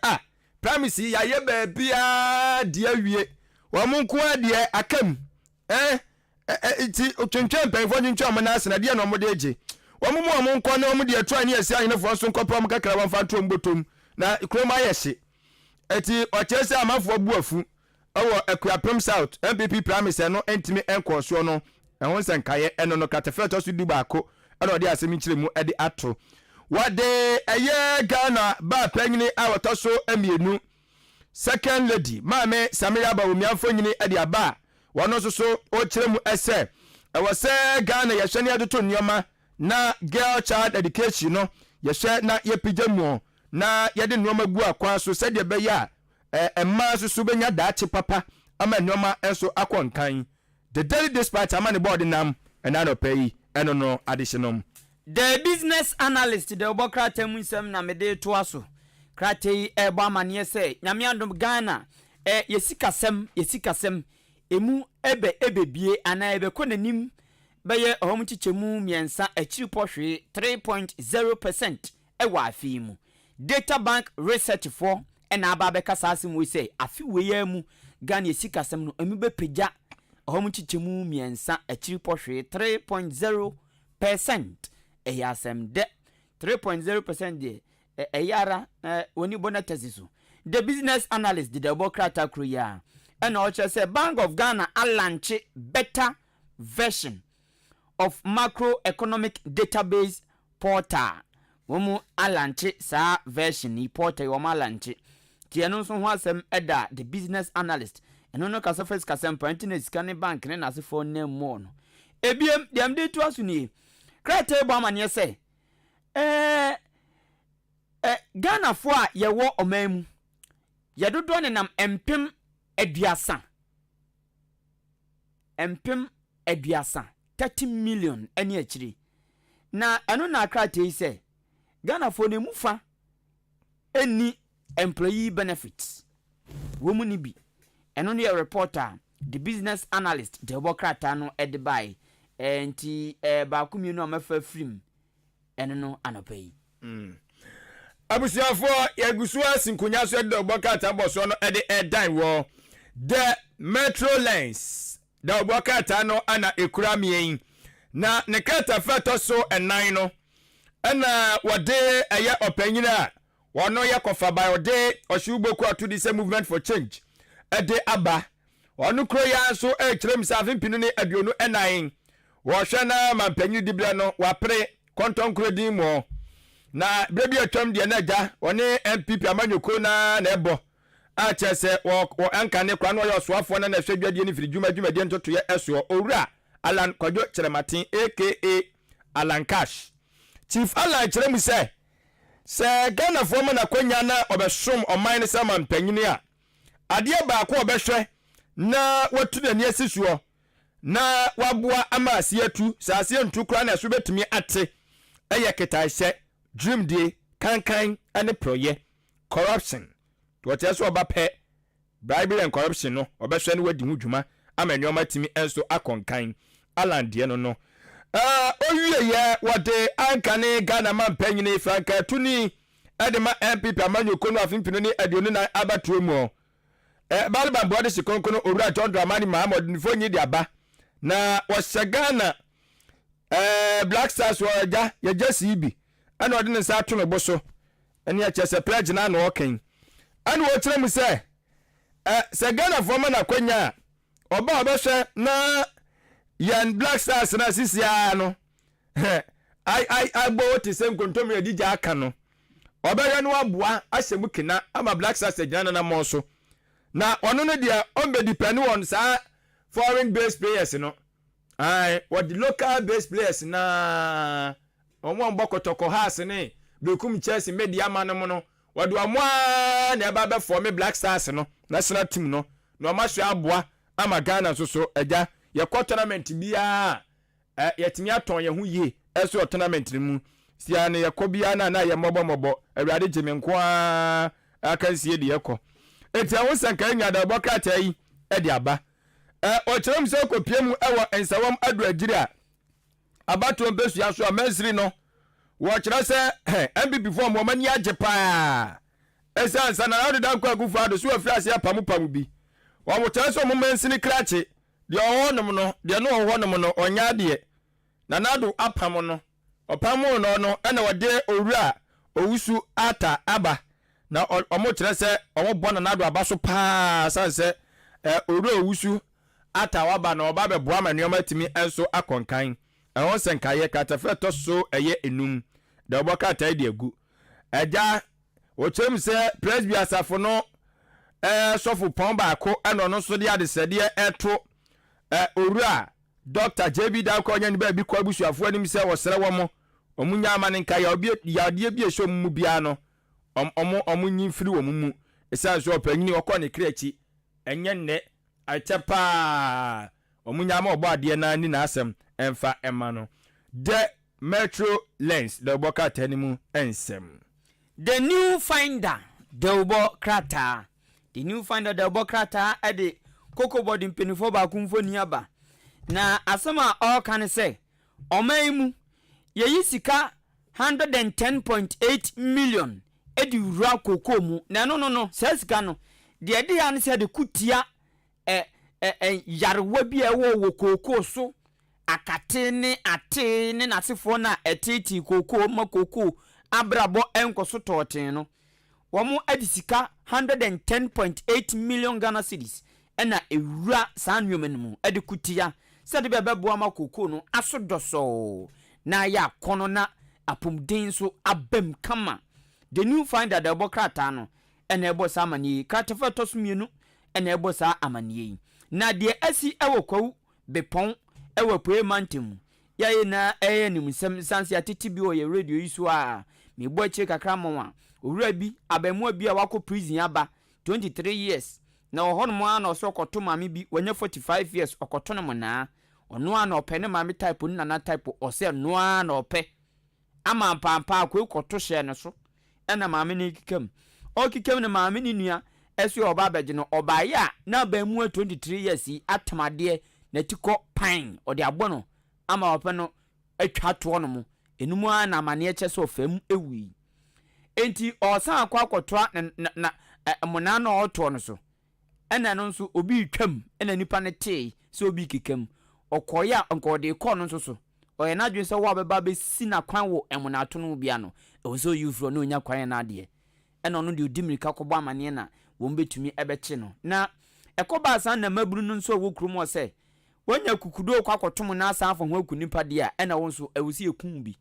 promise ya ye ba bia de awie wo mo nko ade akam ti otwentwen panfo ntwentwen mo na asena de no mo de eje wo mo nko na mo de try ne esi ahenefo so nkopam kakra wo mfa ntom botom na ikroma yehye eti ochese amafo buafu awo akuapem south MPP promise no entimi enko so no ehon senkaye eno no katafeto so du baako eno de asemi kire mu ede ato wade eye Ghana ba panyini awoto so amienu second lady Mame Samira Bawumia mfonyini ede aba wono so o kire mu ese ewo se Ghana ye hwene adoto nioma na girl child education no ye hwe na ye pijamu na ye de nioma gu akwa so se de be ya emma so benya daache papa ama nioma enso akonkan. The Daily Dispatch amane board nam enano pay eno no additional. The business analyst the obokrate munsem na mede to aso krate ebo amane se nyame andom Ghana yesikasem emu ebebie ana ebe konanim beye ohom chichemu miensa achiri pohwe 3.0% ewa afi mu data bank research for ena aba be kasase mu se afi weya mu Ghana yesikasem no emu be peja ohom chichemu miensa achiri pohwe 3.0% eyasem de 3.0% de eyara woni bonatazisu. The business analyst the Democrat Kruya and also say Bank of Ghana launch better version of macroeconomic database portal. Womu launch sa version ni portal woma launch. Ti eno so ho asem eda the business analyst eno no kasa first kasa mpantine scanning bank ne na se phone name mo no. Ebiem dem dey to asu ni. Krete bo amane say Ghana fo a ye wo omamu yedodo ne nam empem aduasa 30 million eni akiri na eno na akrate yi se Ghana fo ne mufa eni employee benefits womu ni bi eno ne reporter the business analyst the bokrata no edby enti ba kumi no mafa film eno no anopai abusiafo yagusua sinkunya so de obokata boso no ede edan wo the metro lines the obokata no ana ekura mien na ne kata feto so enan no ana wode eye opanyina wono ye kofa by wode oshuboku atudi se movement for change ede aba wono kroya so ekirem safin pinu ne aduonu enan wo hwe na mampanyi dibla no wapre konton krodin mo na brebi atwam de na ja one MPP amanyoko na ebo a chese wo anka ne kra no yo soafo na hwe dwade ni firi dwuma de ntoto ye eso owura Alan Kwadwo Cherematin aka Alan Cash Chief Alan Cheremu se Ghana fo ma na kwanya na obesom oman ne sama mpanyini a ade ba ko obehwe na watu na ni asisuo na waboa ama asiatu saase ntu kra na so betumi ate eye ketaise dream day kankan ane proye corruption what else oba pe bribery and corruption no obehwe ne wadi hu dwuma ama nyoma timi enso akonkan Alan de no owie ye wode ankane Ghana man panyini franka tuni edema MPP amanyoko no afimpino ni aduonu na abatuo mu balban bode sikonkono owura John Dramani Mahamud nifo nyi de aba na wasagana Black Stars waja ya jesi bi ana ode ne sa to no boso ene ya chese pledge na no oken ana wo kire mu se Sagana fo ma na kwanya oba obehwe na yan Black Stars na sisia no I gbo ti sem kontom ya dija aka no obehwe no aboa ahyemu kina ama Black Stars agina na mo so na ono no dia on be depend on sa foreign based players no what the local based players na omo mbokotoko has ne bekum Chelsea media man no wadu amwa na eba be form Black Stars no national team no no mahwe aboa ama Ghana so eja ye tournament bia yetimi aton ye hu ye eso tournament mu sia ne ye bia na ye mobo awurade jemenko akansie de yekọ eti awon sanka nya da bokata yi e de aba o kyerem se kopiem ewo ensawam adu agiri a abato mpesu aso amensiri no wo kyerɛ se MPP form wo mani agye pa esa sana na de danko agufu ado so afiri ase apamu bi wo mo kyerɛ se mo mansini krache de ohonom no de no ohonom no onya de na nado apam no opamu no ɛna wode owura owusu ata aba na omo kyerɛ se omo bɔ na nado aba so pa sanse owura owusu ata waba na oba beboa ma nneoma timi enso akonkan ehon senkaye katafe to so eye enum da oboka tai de agu eja wo kyerem se presby asafo no sofu pon ba ko eno no so de adesede eto owura Dr. JB Danko nya ni ba bi ko abusuafo anim se wo sere wo mo omunya ama ne nkai obi yade bi ehwo mu bia no omunyi firi wo mu esa so opanyini okọ ne krechi enye nne achepa omunya ma obo ade na ni na asem emfa ema no the metro lens the boka tanimu ensem the new finder the obo krata ade koko body mpenifo ba kumfo ni aba na asema all can say omaimu yeyi sika 110.8 million edi wura koko mu na no sesika no de de ya ne se de kutia yarwa bi ewo koko so akate ne ate ne nasefo na etiti koko ma koko abrabo enkoso toten no wo mu edi sika 110.8 million Ghana cedis ena ewura sanwom mu edi kutia se de bebo ama koko no asodoso na ya kono na apumden so abem kama the new finder the bokrata no ena ebo sa amani kratefa tosumienu ena ebo sa amani na de asi ewo kwawu bepon ewo poe mantem yaye na eye nim sanse atiti bi o ye radio isu a me bo che kakra monwa owura bi abemu bi a wako prison aba 23 years na ohonmo a na oso koto mame bi wanya 45 years okoto no na ono a na opene mame type nna na type ose no a na ope ama pampa akwe koto hye ne so ena mame ni kikam o kikam ne mame ni nua esu oba abeje no oba ya na ba mu 23 years yi atamade na tiko pan ode agbono ama ope no atwa to no mu enumu a na mane eche so fam ewi enti osan akwa akotwa na mona na oto no so ena no nso obi twam ena nipa ne tee so obi kikam okoya nkode ko no nso so oye na dwen se wo abeba be si na kwan wo emona to no bia no e so yufro no nya kwan na de ena no de odimirika kobọ amane na wo mbetumi ebeche no na ekoba san na maburu no nso wo krum o se wonya kukudo kwa kotom na asa afo ho akunipa de a ena wo nso ewusi ekun bi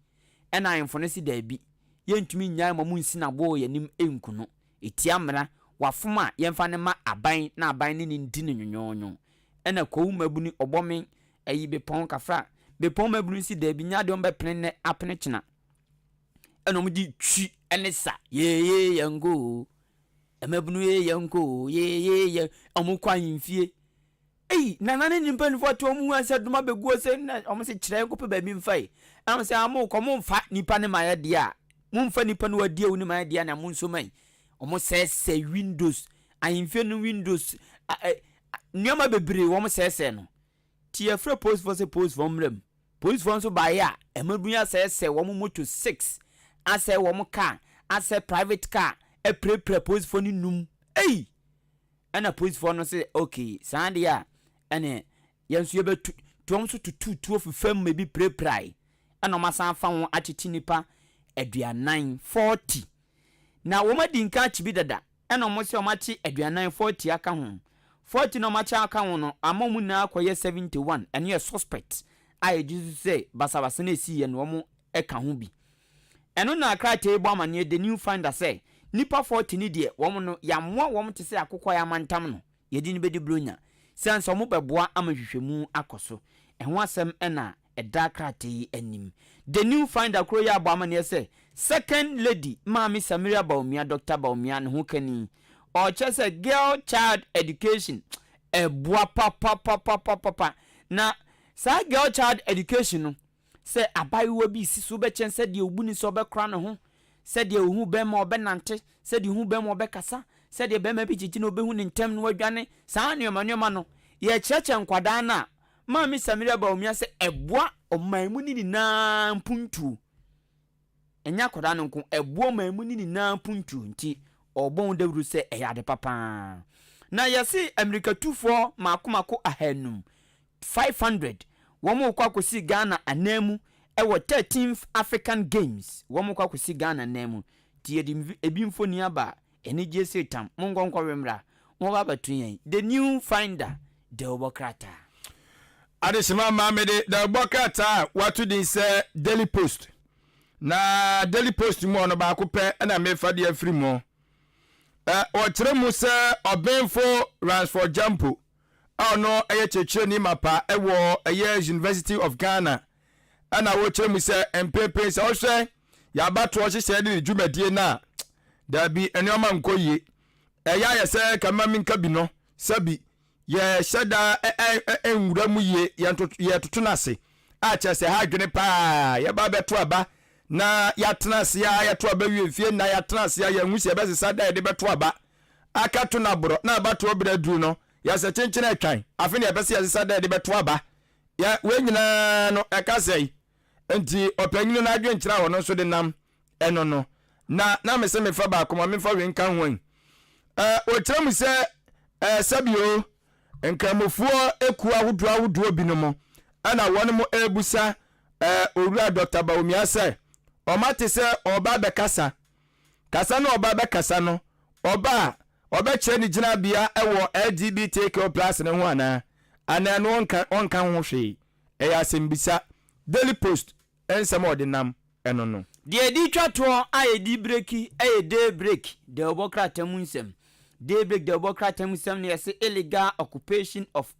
ena ayemfo ne si da bi yɛntumi nyaa ma mu nsi na bo yɛnim enkuno etia mra wafoma yɛmfa ne ma aban na aban ne ndi ne nwonwonwo ɛna kowu mabuni ɔbɔmen ayi bepɔn kafra bepɔn mabuni si da bi nya de ɔmbɛpene ne apene kyena ɛna ɔmdi twi ɛne sa ye yango mabunu ye yango ye ɔmukwa yimfie nana ne nimpa nifo to mu anse duma beguo se na ɔmo se kyerɛ ko pe ba mi mfai am se amo ko mo mfa nipa ne maye dia mo mfa nipa no wadie wo ne maye dia na mo nso mai ɔmo se windows ahimfie no windows nneɛma bebre wɔmo se no tie frɛ post for mrem post for nso ba ya emabunya se wɔmo moto 6 ase wɔmo car ase private car prepare post for ni num ɛna post for no se okay sande ya ɛne yɛnso yɛbɛtu tuom so tutu ofifam ma bi preprai ɛna masan fa ho atete nipa aduanan 40 na wo ma di nka achi bi dada ɛna mo se o ma chi aduanan 40 aka ho 40 no ma cha aka ho no amamu na akoye 71 ɛne yɛ suspect ai Jesus say basabasa na esi yɛ no mo ɛka ho bi ɛno na akrate ebo amane the new finder say nipa 40 ni de wo no yammoa wo te se akokɔ ya mantam no yɛdi ni bedi bronya sense omo beboa amahwehwemu akoso ɛho asɛm ɛna ɛda krate anim the new finder kro ya abo amane say second lady Mami Samiria Baumia Dr. Baumia ne ho kani o chese girl child education eboa papa na sa girl child education no say abayiwa bi siso be chen se de obuni so be kra ne ho se de ohu be ma obenante se de ohu be ma obekasa se de be ma bi gigi no obehu ne ntem no adwane saa nneoma no ye cheche nkwada na Mami Samiria Baumia se eboa omanmu ni na mpuntu enya kwada no nko eboa omanmu ni na mpuntu nti obon dawru se eyade papa na yesi America 24 makomako ahanum 500 womo kwa kosi Ghana anemu ewo 13th African Games womo kwa kosi Ghana anemu tie ebi mfoni aba eni jese tam mongonkwa wemra mo ba batuyen the new finder the obokrata adesima mamede the obokrata watu din se Daily Post na Daily Post mo no ba ko pe na mefa de afri mo o kire mu se obenfo Ransford Jampo no eye chechire ni mapa ewo eye University of Ghana ana wo kire mu se empepe se o hwe ya bato o hye de dwumadie na da bi enioma nkoye eya ye se kama minka bi no sabi ye sheda enwura mu ye ye totonase a che se ha dwene pa ye ba beto aba na ya tenase ya to aba wie fie na ya tenase ya nwusi ebe sesa da de beto aba aka to na bro na aba to obira duru no ya se chenchen atwan afi na ebe se ya sesa da de beto aba ya we nyina no eka sei enti opanyinu na adwen kira wo no so de nam eno no na me se me fa ba koma me fa we nka hwan o kira mu se sabio nkramofuo eku ahodo bi no mo ana won mo ebusa owura Dr. Baumia se o mate se oba be kasa na oba be kasa no oba kire ni gina bia ewo LGBTQ+ ne ho ana no onka ho hwe ya sembisa Daily Post ensem odinam eno no de di twato ayedi breki ayede break de obokrata munsem de break de obokrata munsem ne yese illegal occupation of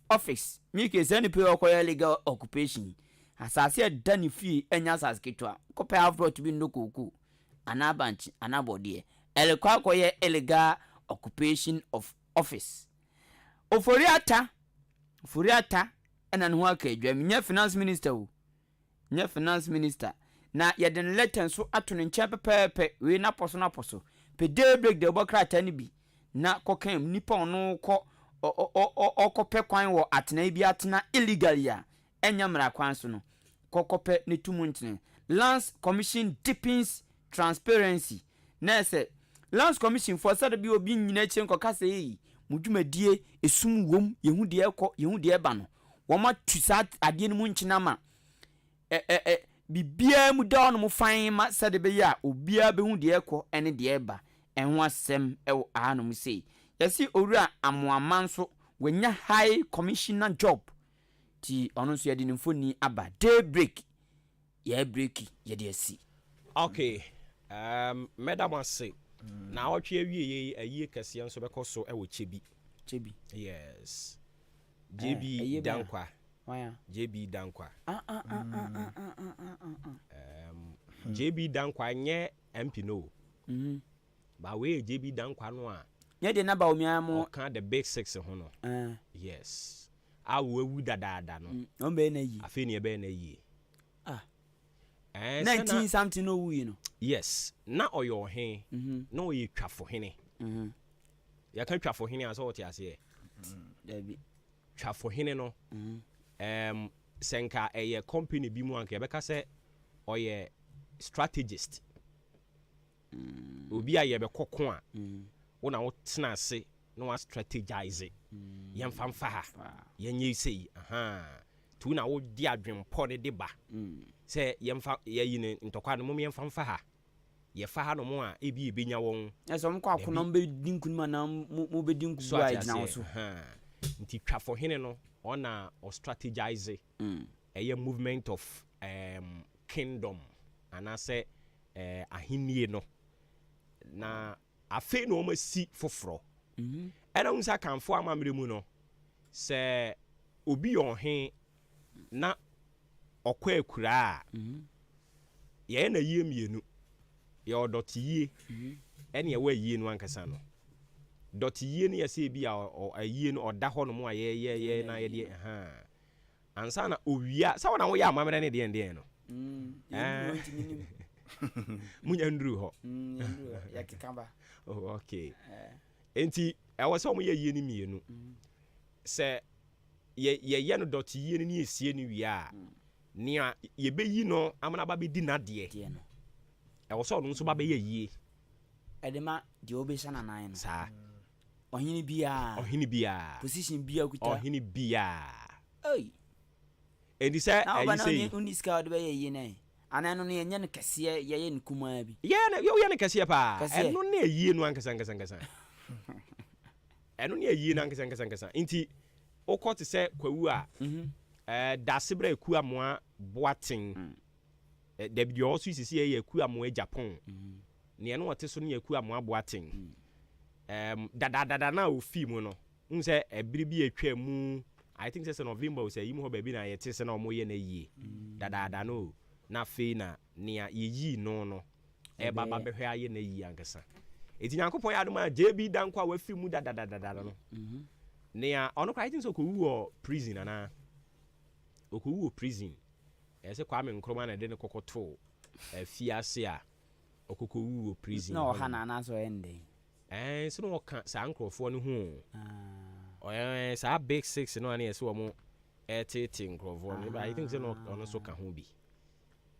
office mi ke zani pe okoya illegal occupation asase dani fi enya asase ketwa kope afro to bi ndokoku anabanchi anabodie elekwa akoye illegal occupation of office oforiata ena no aka adwam nya finance minister na yeden letter so ato ne nche pepepe we na poso pe day break de obokrata ni bi na kokam nipa ono ko okope kwan wo atena bi atena illegal ya enya mra kwan so no kokope ne tumuntin Lands Commission deepens transparency na se Lands Commission for said bi obi nyina chen kokase yi mudwumadie esum wom yehu de ekọ yehu de eba no wo ma tusa ade no mu nkyina ma bibia mu da no mu fan ma said be ya obia be hu de ekọ ene de eba enho asem ewo ano mu sei yesi owura amoaman so wanya high commissioner job ti ono so yade nimfoni aba daybreak ye breaki ye de asi. Okay. Madam say na otwe awie ayi kase nso bekoso e wo chebi. Yes. JB Dankwa. Why? JB Dankwa. JB Dankwa nye MP no. Ba we JB Dankwa no a. Nye de na ba omiamo kan the big 6 ho no. Yes. Awu ewu dadaada no. On be na yi. Afi ne be na yi. 19 something no wu you know. Yes. Na oyo he. Na oyi twafo hene. Ya kan twafo hene aso wote ase. Dabi. Twafo hene no. Senka eye company bi mu anka beka se oye strategist. Obi aye be kokko a. Wona wo tena ase no wa strategize. Yemfa ha. Yenye sei. Tu na wo di adwempo ne de ba. Se yemfa yeyi ne ntokwa no mum yemfa ha. Ye fa ha no mo a ebi ebenya won. Eso mko akono mbe dinkunuma na mo be dinku bua ejina wo so. Nti twafo hene no ona o strategize a movement of kingdom anase ahinie no na afi no ma si foforo era unsa kanfo amamre mu no se obi ohe na okwa akura ye na yie mienu ye odotiye ene ye wa yie no ankasa no dotiye ne yese bi a yie no oda ho no mu a ye na ye de ansa na owia sa wona wo ya amamre ne de no munya ndru ho ya kikamba. Oh, okay. Enti e wo se o mo ye yie ni mienu se ye no dotiye ni esie ni wi a ni a ye be yi no amana ba be di na de no e wo se o no so ba be ye yie edema de obesha na nan no sa ohini bia position bia kuta ohini bia oi edi say ayi say uniska de be ye ne anano ne nya ne kase ye nkuma bi ye ne yo ne kase pa eno ne yie no ankasa eno ne yie no ankasa nti okoti say kwawu a dasebra eku amoa boaten debi also sisi ye eku amoa Japan ne eno wote so ne eku amoa boaten dada na ofi mu no nse ebiribi etwa mu I think say November o say yimu ho ba bi na yete se na omo ye na yie dada no na fe na ne yeyi no e baba behwe aye na yie ankasa eti Nyankopon ya adoma JB Dankwa wa fi mu dada no ne a ono kwa I think so ko wu prison ana okowu prison ese kwa me nkroma na de ne kokoto fiase a okokowu prison no hana na so ende so no ka sa nkrofo no hu sa big 6 no ani ese wo mo etete nkrofo no I think say no ono so ka hu bi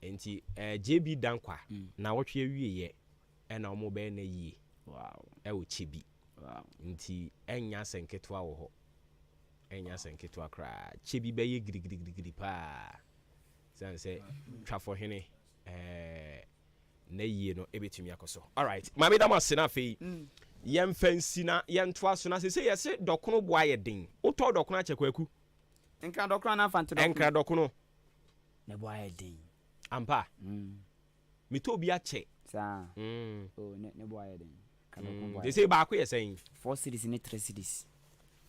enti JB Dankwa na wotwe awie ye na omo be na yie wow e wo chibi wow nti enya senketwa wo ho enya senketwa kra chibi be ye girigirigiri pa sanse twafo hene na yie no ebetumi akoso all right mami da masena fe yem fancy na yem toa so na se yese dokono boa ye den uto dokono achekwaku enka dokono na fante dokono enka dokono na boa ye den ampa mi to bi ache sa oh ne boa ye den ka dokono boa they say ba ko ye sen 4 cities ni 3 cities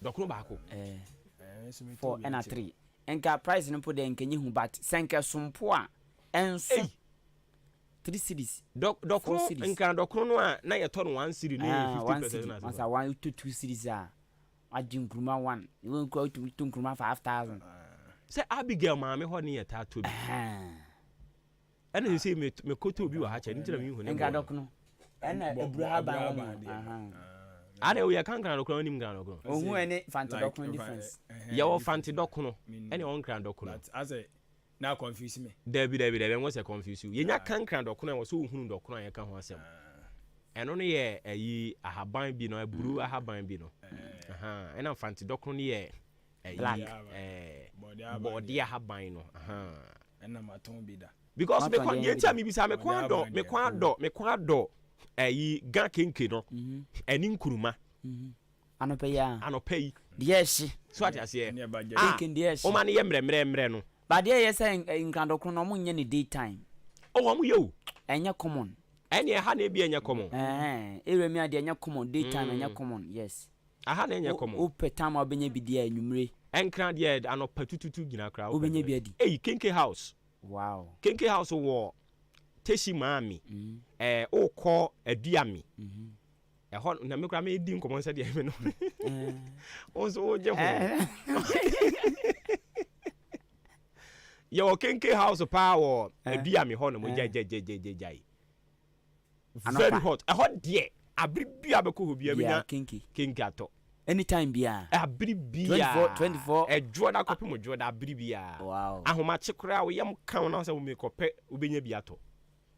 dokono ba ko 4 and 3 enka price no po de enka nyi hu but senka sompo a enso 3 cities dokono enka dokono no a na ye to no 1 city no 50% na so 1 to 2 cities a adi nkruma 1 even go to nkruma 5000 say Abigail maame ho ne ye ta to bi ene say me koto bi wa ha cha ntira mi hu ne enka dokono ena ebura ban ade we kan dokono nim kan dokono ohu ene fanti dokono difference ye wo fanti dokono ene on kan dokono as a na confuse me Debi won se confuse you ye nya kan dokono e wo so hunu dokono ye kan ho asem eno ne ye ayi ahaban bi no eburu ahaban bi no ena fanti dokono ne ye ayi body ahaban no ena maton bi da because me kon ye tia mi bisa me kwa do ayi ga kenke no eni nkuruma anope yi yes yes so ati ase kenke yes o ma ne ye mremre no But there yes in Grand Okrono mo nye ni daytime. Oh amu yo. Enya common. Enya ha na bi enya common. Ere mi ade enya common daytime enya common. Yes. Aha na enya common. O petama obenya bi dia anwumre. Enkran dia anopa tututu gina kra. Obenya bi adi. Kenke house. Wow. Kenke house wo Teshi Mami. O call Aduami. Ehon na me kra me di nkomo nsa dia me no. Onso o je ho. Yo Kenke house power Aduami ho no mo jai. Very hot. Ehon die abribia be ko hobia bi na Kenke ato. Anytime bia. Abribia 24. Edwo da kope mo dwo da abribia. Wow. Ahoma chekra wo yam kan na so mo me kope obenya bi ato.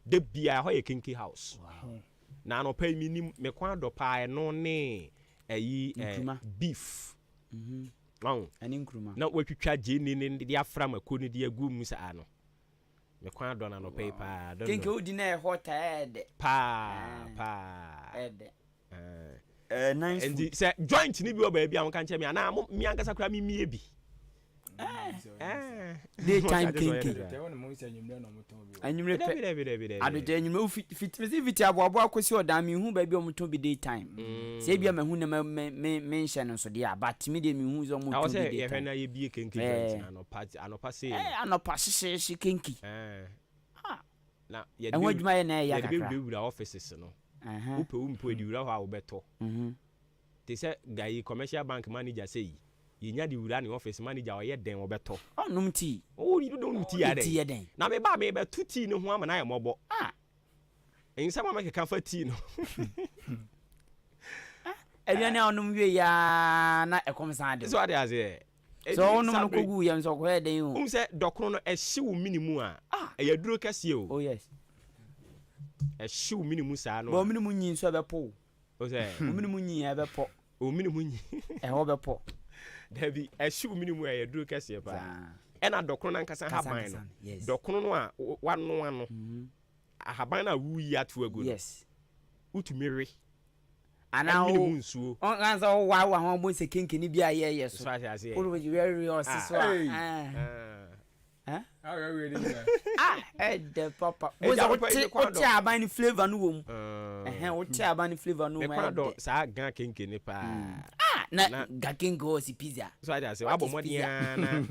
De bia ho ye Kenke house. Wow. Na no pay minim me kwa do pa no ne ayi beef. Ani nkruma. Na watwitwa jeni ne de afra mako ne de agu mu sa no. Me kwa do na no pay pa. Kenke odi na hot head. Pa. Head. Nice. And say joint ni bi o ba bia won kan che me na mi ankasa kra mi mie bi. Daytime Kenke. Anyumre pe. Adoje anyumre fit aboabo akosi odan mi hu ba bi o muton bi daytime. Se bia ma hu na mention no so dia but me de mi hu zo muton bi daytime. Ye hwe na ye bi Kenke joint ano pa se. Anopa hye Kenke. Na ye de. Enwa dwuma ye na ya kakra. Ye be offices no. Upe umpo di wura ho beto. Te se guy commercial bank manager say yenya di wura ni office manager o ye den wo beto. Onum ti. You don't tea ya den. Na me ba me be tu tea no ho ama na ye mobo. Ensa ma make kan fa tea no. Ebiane onum wie ya na ekomsan de. So ade aze. So onum no kogu ye nso ko he den o. Se dokro no ehye wo minimu a. E duro kase o. Oh yes. Ehye minimu sa no. Bo minimu nyi nso be po. O se. O minimu nyi e be po. O minimu nyi. Ho be po. Dabi ehye minimu e duro kase pa. E na dokro na nkasa haban no. Dokro no a wano ahaban na wuyi atu agu no. Yes. Utumere. Ana o nsuo. Onganza o wa ho bo se Kenke ni bia ye so. So ase. O we very so. The papa. What aban flavor no wo mu. What aban flavor no mu. Me kwa sa gan Kenke ni pa. Na Kenke o si pizza. So ase wa bomodian na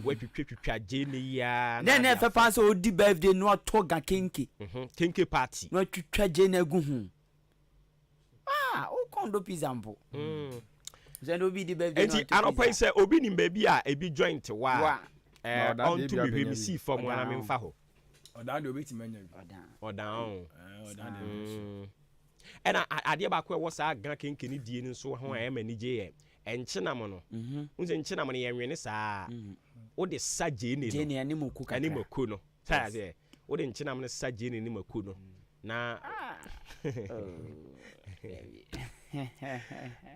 we twitwa jeni ya. Then e fe pa so di birthday no to Kenke. Kenke party. No twitwa jeni agu hu. O kondo pizza mpo. Zendo bi di birthday no. Enti anopa say obi ni baby a ebi joint wa. On to be receive from when I'm in Faho. Odan de obeti manya bi. Odan. And I dear back where was I gan Kenke ni die nso ho am ani je enchenam no. Unse enchenam no ye nwene saa. O de saje ni no. Je ni animu ku ka. Animu ku no. Sa say o de enchenam no saje ni maku no. Na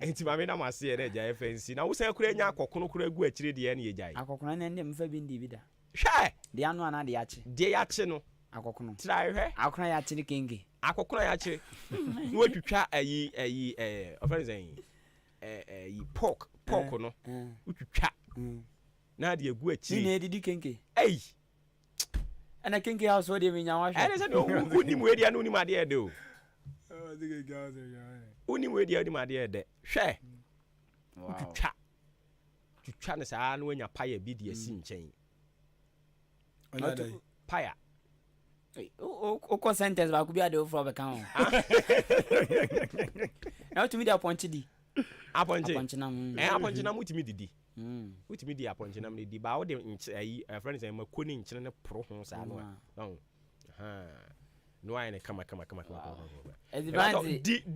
enti ma me na ma se e ja FNC na wo san kura nya akokono kura gu akire de ne ye jai akokono na ndem fa bi ndi bi da hwe de anu ana de yache de yache no akokono try hwe akokono yache ni Kenke akokono yache no atwitwa ayi offense yi pork no utwitwa na de gu akire ni edidi Kenke ana Kenke house wo de mi nya wa hwe ana se no uni mu edia no uni ma de o uni mu edia uni ma de hwe twitwa ne saa no anya paya bi de asi nchen paya o sentence ba ku bi ade o fro be kan o na to mi de aponchi na mutimi didi mutimi di aponchi na di ba o de ayi friends say makoni nchen ne pro ho saa no no I ne kama di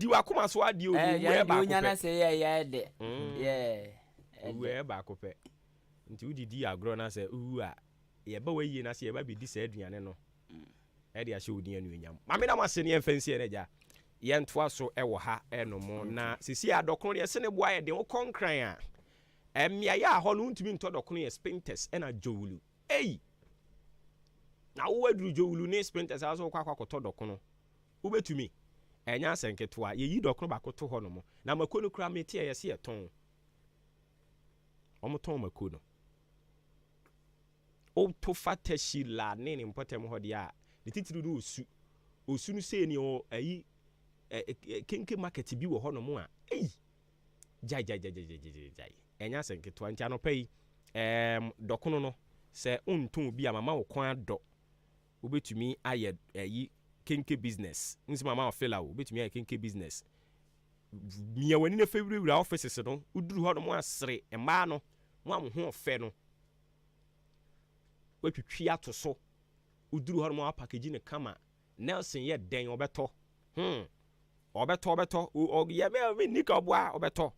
wakoma so ade o we ba ko nya na say ya de we ba ko pe nti udidi agro na say a ye ba we yi na say ye ba bi di sa aduane no e de a show di anu enyam ma me na ma se ne mfansi e ja ye ntoa so e wo ha e no mo na sisi adokon ye se ne boa ye de wo konkran a emia ya ho no ntumi nto dokon ye spinters e na jowulu na wo aduru jowulu ne spinters aso kwa to dokon wo betumi enya asenketo a ye yi dokon ba ko to ho no mo na makono kura meti ye se ye ton omoton makono auto fatashi la ne important ho dia the titiri do osu no say ni o ayi kenke market bi wo ho no mo a jai enya senketo anti anopai dokono no se unton bi amama wo kwan do obetumi aye ayi kenke business nsi mama ofela wo obetumi aye kenke business mia wani na favorite offices no uduru ho no mo asere emma no mo am ho ofe no watwitwi ato so uduru ho no mo package ne kama Nelson ye den obeto obeto o ye be nika boa obeto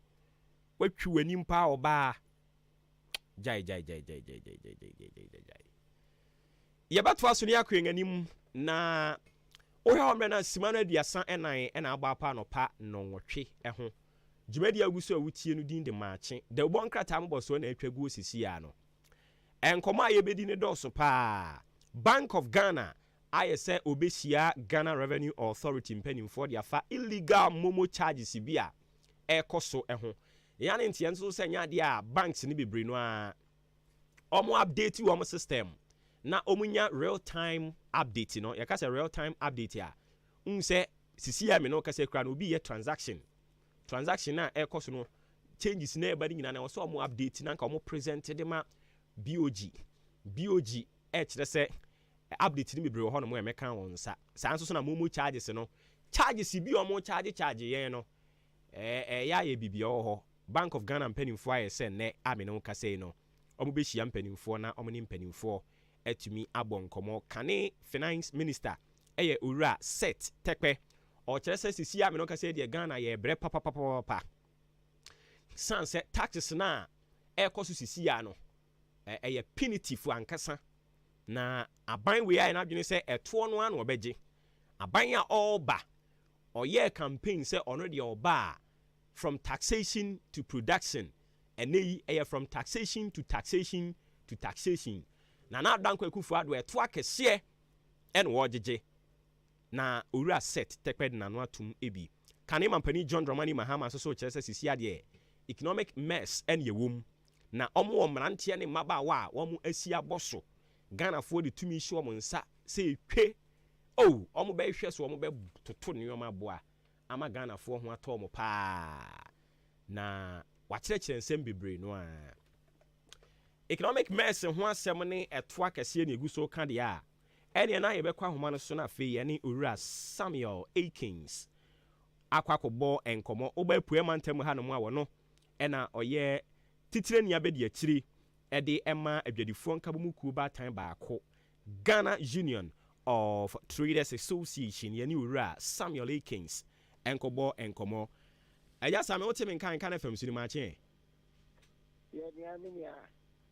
watwi wani mpa oba jai ye beto aso ni akwen anim na o ya omre na simano aduasa enan na agba pa no pa nonwotwe ho jimadi aguso awutie no din de maache de bon krata mboso na atwagu osisi ya no enkomo ayebedi ne doso pa Bank of Ghana ayese obesia Ghana Revenue Authority mpanimfo de afa illegal momo charges bia ekoso ho ya ne ntie nso se nya de a banks ni bebre no a omo update wo system na omunya real time update no ya kase real time update ya unse sisi ya me no kase kra no obi ye transaction na ekoso no changes na eba nyina na wo so omo update na nka omo present de ma BOG kire se update ni bebre ho no mo emeka won sa nso so na momo charges no charges bi omo charge yen no ya ye bibia ho Bank of Ghana mpanimfo aye se ne ame no kase no omo be hia mpanimfo na omo ni mpanimfo atumi abonkomo kane finance minister eye owura set tekpe o kire se sisi ame no kase de Ghana ye bre papa sanse taxes na ekoso sisi ya no eye punitive ankasa na aban we aye na adwene se eto no an obeje aban ya oba oye campaign se ono de oba from taxation to production and from taxation to taxation na danko ekufu ado eto akese en wo jeje na owura set tekped na no atum ebi kanema mpani John Dramani Mahama so kyerese sisi ade economic mess en yewom na omo omrante ne maba wa omo asia boso Ghana for the tumi show omo nsa se etwe omo be hwe so omo be toto neoma boa ama Ghana for ho ato omo pa na wakyerɛkyerɛ nsɛm bebre no a economic mess ho asɛm ne ɛto akɛseɛ ne egu so ka de a ɛne na yɛbɛkɔ ahoma no so na afei yɛne owura Samuel Akins akwakɔbɔ enkomo oba pue mantam ha no mu a wɔno ɛna ɔyɛ titire nia bɛdi akyiri ɛde ɛma adwadifoɔ nkabomukuo baatan baako Ghana Union of Traders Association yɛne owura Samuel Akins enkomo Eja Samuel wote men kan FM sini ma che ye nia minia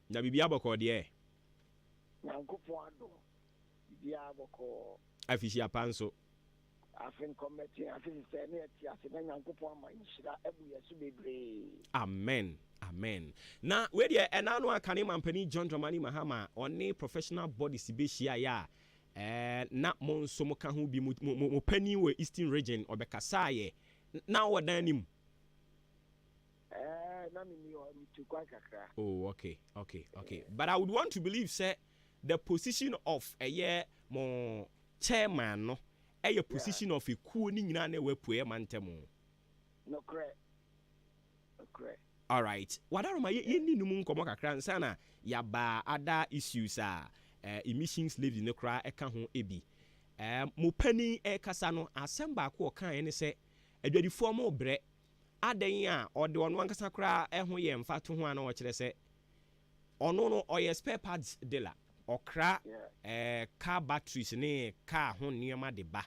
na bibia boko de Nyankopɔn ado bibia boko afishi apanso afin committee afin se ne ati ase na Nyankopɔn amanhyira ebu yesu bebre amen na we de enano akane mampani John Dramani Mahama oni professional bodies be hia ya na monso mo ka ho bi mo pani we Eastern region obekasa ye na wadan nim na me to kwa kakra. Oh, okay. But I would want to believe, sir, the position of a year more chairman, no, a position of a cool nina ne we pue mantemo. No correct. All right. What are my yeni numun komo kakra sana yaba other issues emissions leave no cry eka ho ebi. Mo pani e kasa no asemba ko kan ene se adwadifo mo bre adan a ode ono ankasa kra ho ye mfa to ho ana o kire se ono no oye spare parts dealer okra car batteries ne car ho niema de ba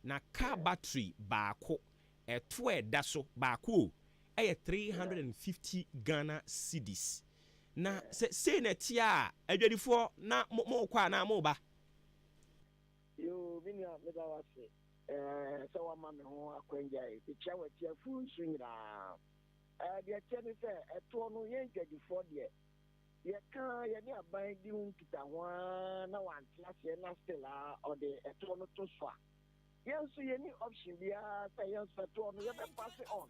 na car battery baako eto eda so baako 350 Ghana cedis na se na tia adwadifo na mo kwa na mo ba yo binia meda wase so wa ma me ho akwanja e ti cha wati afu nsu nyira de che ni se eto no ye dwadifo de ye kan ye ni aban di hun kita ho na wan class na still o de eto no to so ye nso ye ni option bia say ye nso eto no ye be pass on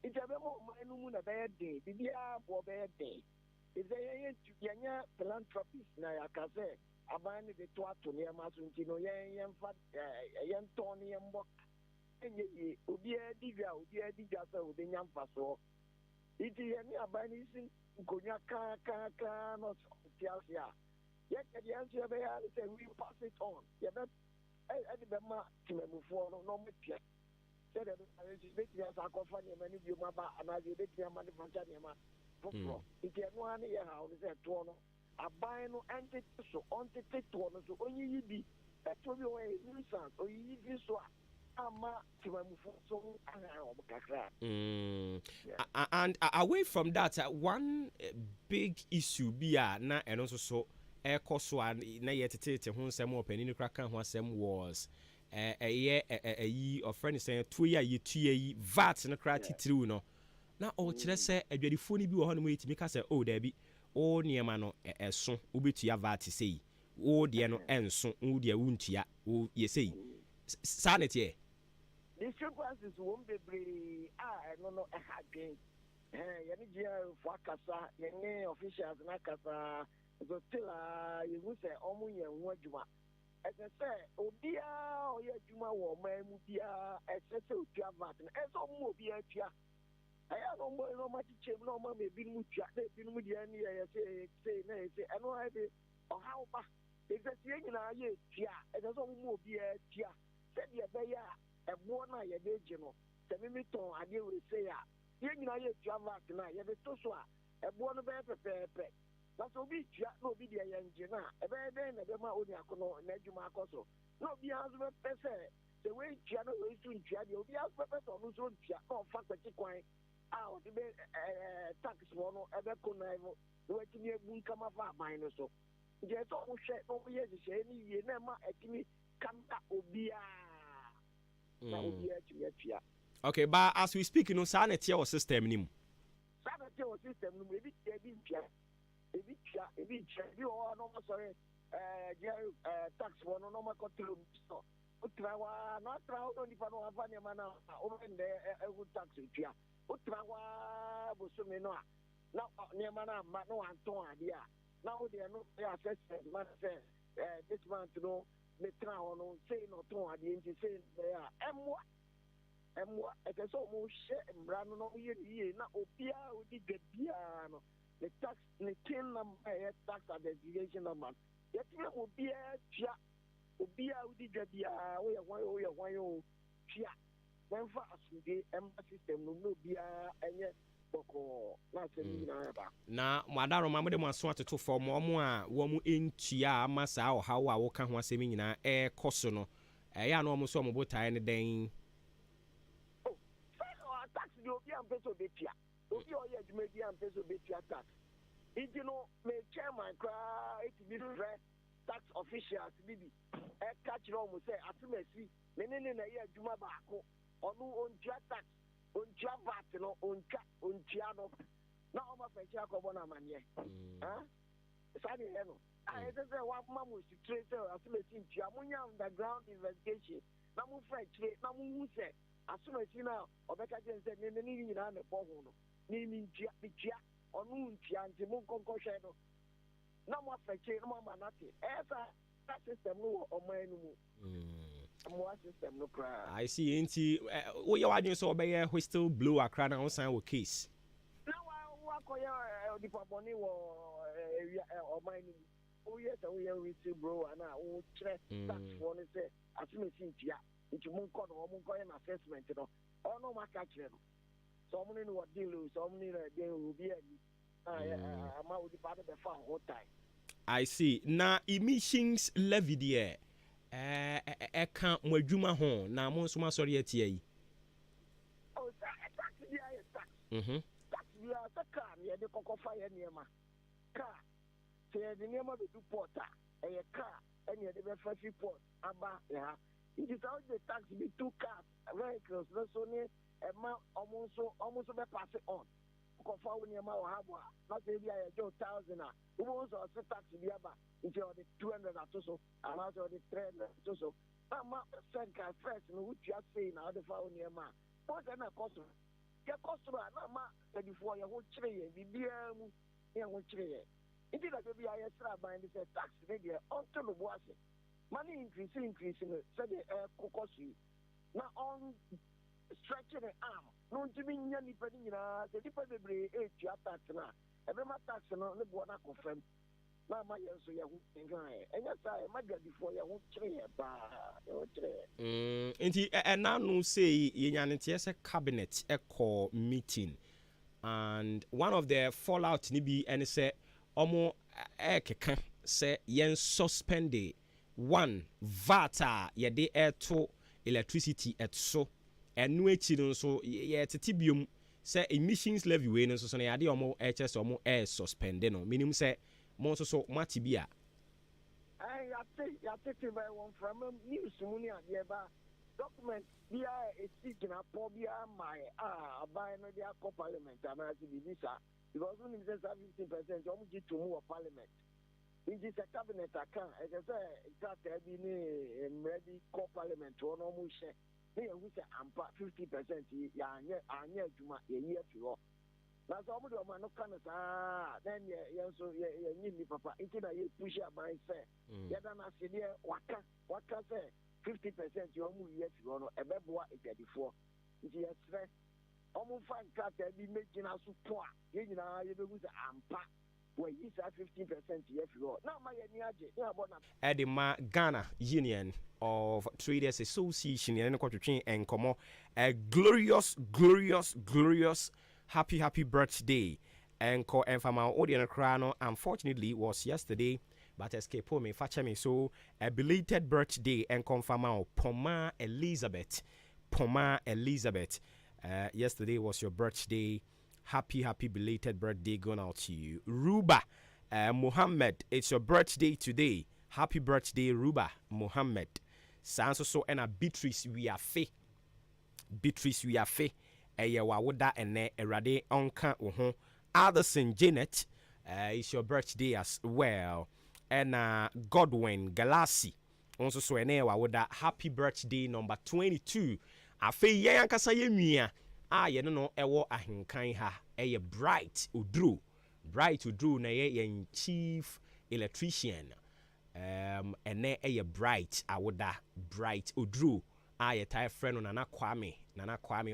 itabe mo manu mu na be de bibia bo be de Is a philanthropist na yakase abani de to ato ne ma so nti no yen fa yen to ne yen bok enye obi adigwa so obi nyamfa so iti yen abani sin konya ka not tiasia yet the answer be ya say we pass it on ya bet e be ma timemufo no metia say the bet ya sa ko fa ne mani bi ma ba anaje bet ya ma ne fancha ne ma foforo iti eno ani ya ha o say to no aban no entity so entity to no so onyi yi bi eto bi o e nuisance o yi bi so ama timemufo so ana o kakra. And away from that, one big issue be na and also so so na yetete ho nsem opani ni kraka ho asem was a friend saying 2 year you 2 year VAT na krati tiriu no na o kire se adwadifo ni bi wo ho no yetimi ka se o da bi o niema no eso obetua VAT sei o de no enso o de wuntua o yesei sanete discrepancies won't be brave. No, again. Yani for kasa, yani officials na kasa. So still, you will say, Omuya Wajuma. As I say, Obia, Oya Juma, or Mamudia, etc. Javat, and as Omobia. I have no much change, no more may be mucha, been with the say, I know I did, or how much. It's a thing in our year, and as Omobia, said the Baya. A bona ya deje no se me ton ade we say ya ye nyina ye tuava na ye be to so a e bo no be pepepe na so bi tua na obi de ye nje na e be den na be ma oni akono na adwuma akoso na obi azu be pese se we tua no we su tua de obi azu be pese no so tua na fa kwati kwan a o de be tax mo no e be ko na evo we timi ebu kama fa ban no so je to mo hwe no ye je ni ye na ma etimi kama obi a. Okay, but as we speak, you know, sanity or system nim. Sanity or system nim. Ebi or no sorry. Tax for no more control. So, Utrawa not proud on the Pano Havana mana over there. Tax pia. Utrawa Busumino. Now near mana no Anton idea. Now they are not assessment. Man say this man to know. The crown on say no to the engine say there and what it is almost share and brand no year na opia with the piano the tax the tin number tax and the deviation number yet will be a chia opia with the dia we are why chia when fast the embassy system no be any na mwadaro mamede mwaso atoto for mo a wo mu entua amasa o hawo a wo ka ho asemi nyina koso no ya na omo so omo botae ne den tax di obi am peso betia obi o ye adwuma bi am peso betia tax no me chairman kra it be tax officials bibi catch no mo say atumasi menene na ye adwuma baako onu ontua tax ontua VAT no ontua no na o ma fe chia ko bona manye sani he no I say wa mamu si trace atumasi ntua munya underground investigation na mu fe chire na mu hu se atumasi na obeka je se ne ni nyina na bo ho no ni ntua bitua onu ntua nti mu konko hwe no na mu fe chire na mu manate esa system no o ma enu mu system no cry. I see nti wo ye wadwen so obeye whistle blow akra na onsan wo case na wa koya dipa boni wo o ma enu o ye so we whistle blow na o kire tax for no say atumesi ntua nti mu nko no mu nko na assessment no ono ma ka kire no so mu ni wo deal so mu ni na dey obi ani ama o dipa be fa whole time. I see na emissions levy there can mwadwuma ho na mo nso masori atia yi tax dia ya tax tax dia ta car ye de kokofa ye niema car se de niema be du porta e car ene de be fa port aba ya it is how the tax be two cars vehicles no so ni e ma omunso be pass on kofa woni ma wo habo na se bia ye jo 1000 a wo so tax bia ba into the 200 atoso and also the 300 atoso ama send car first no what you are saying na the fa woni ma what na cost ya cost na ma 34 ye ho kire ye bibia mu Yeah, which it is like maybe I extra buying this tax maybe until the was money increasing, so the cocosu. Now on stretching the arm, no Jimmy Yanni Pedina, the different debris, tax now. Every tax and only one I confirm. Now my years so you and yes, I might get before you won't trade. And now no say Yanity a cabinet echo meeting. And one of the fallout ni be and say omo keka say yen suspended one vata ye de air to electricity at so and no echi so ye titibium say emissions levy we no so na ya de omo HS omo air suspended no minimum say mo so matibia I think by one from news money at the document bia seeking a pobia my by no dia parliament and as visa because when it says 15% you get to move parliament it is a cabinet account as I say that be ready co parliament or no more share they who say am 50% ya anya adwuma ye fi that's all the man no can then so ni papa into that you push up by say ya dan asede waka say 50% you almost yes you know a beboa e before nti yes fe almost fan card be making us support you know you be say ampa where is that 15% yes you now my ni age ya bona Edema Ghana Union of Traders Association and Kotwetwen enkomo a glorious happy birthday enko enfama odian krano unfortunately was yesterday but escape me facha me so a belated birthday and confirm Poma Elizabeth yesterday was your birthday. Happy belated birthday going out to you. Ruba Muhammad, it's your birthday today. Happy birthday Ruba Muhammad. Sanso so and a Beatrice we are fe eye wawoda ene erade onka wo Addison Janet it's your birthday as well. And Godwin Galassi also so ene wawoda happy birthday number 22. Afe ye yankasa ye nwia ye no ewo ahenkan ha bright udru na ye chief electrician ene bright awoda bright udru ye tie friend nana kwame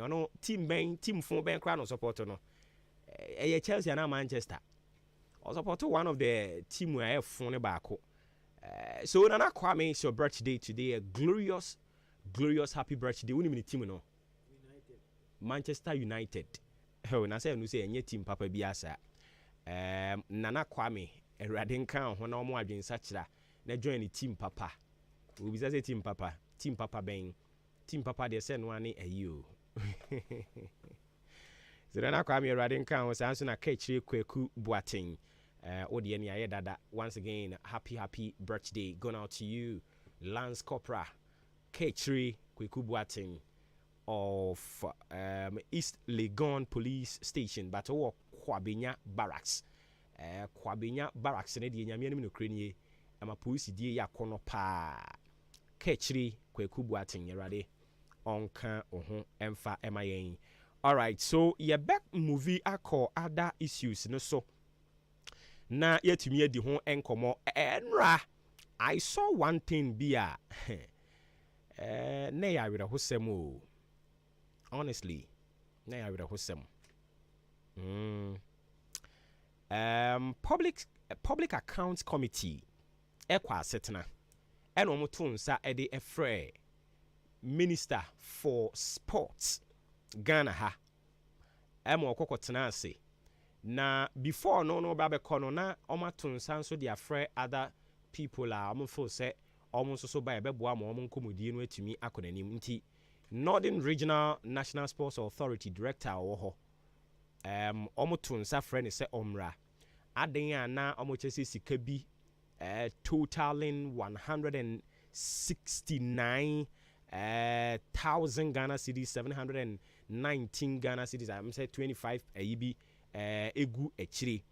ono team fo ben kra no support no Chelsea na Manchester or support one of the team where I phone back. So Nana Kwame, it's your birthday today. A glorious happy birthday. Who name team no? United. Manchester United. Oh, na say no say any team papa biasa. Nana Kwame, a radinkan when omo adwen sachira. Na join the team papa. We be say team papa ben. Team papa they say no ane ayo. So Nana Kwame radinkan was answer na kechire kweku buating. Odieni Ayedada, once again, happy birthday going out to you, Lance Copra, K3 Kwekubuating of East Legon Police Station, but Kwabenya Barracks. Kwabenya Barracks, and the Yamian Ukraine, and my police dear Yakono Pa K3 Kwekubuating, Yarade, Onka, Emfa, MIA. Alright, so your back movie, I call other issues, no so. Na yetumi edi ho enkomo enra I saw one thing be a na ya wira hosem o honestly na ya wira hosem public accounts committee ekwa setena eno moto nsa ede efre minister for sports Ghana ha emo okokotena ase. Na before no babe kono na omatun sanso dia frɛ other people a omfo se omonso so ba ebeboa ma omonkomodi no atumi akonanim nti Northern Regional National Sports Authority director wo ho omotun sa frɛ ne se omra aden a na omochese sika bi totaling 169,000 Ghana cedis, 719 Ghana cedis, I'm say 25 ayibi egu echiri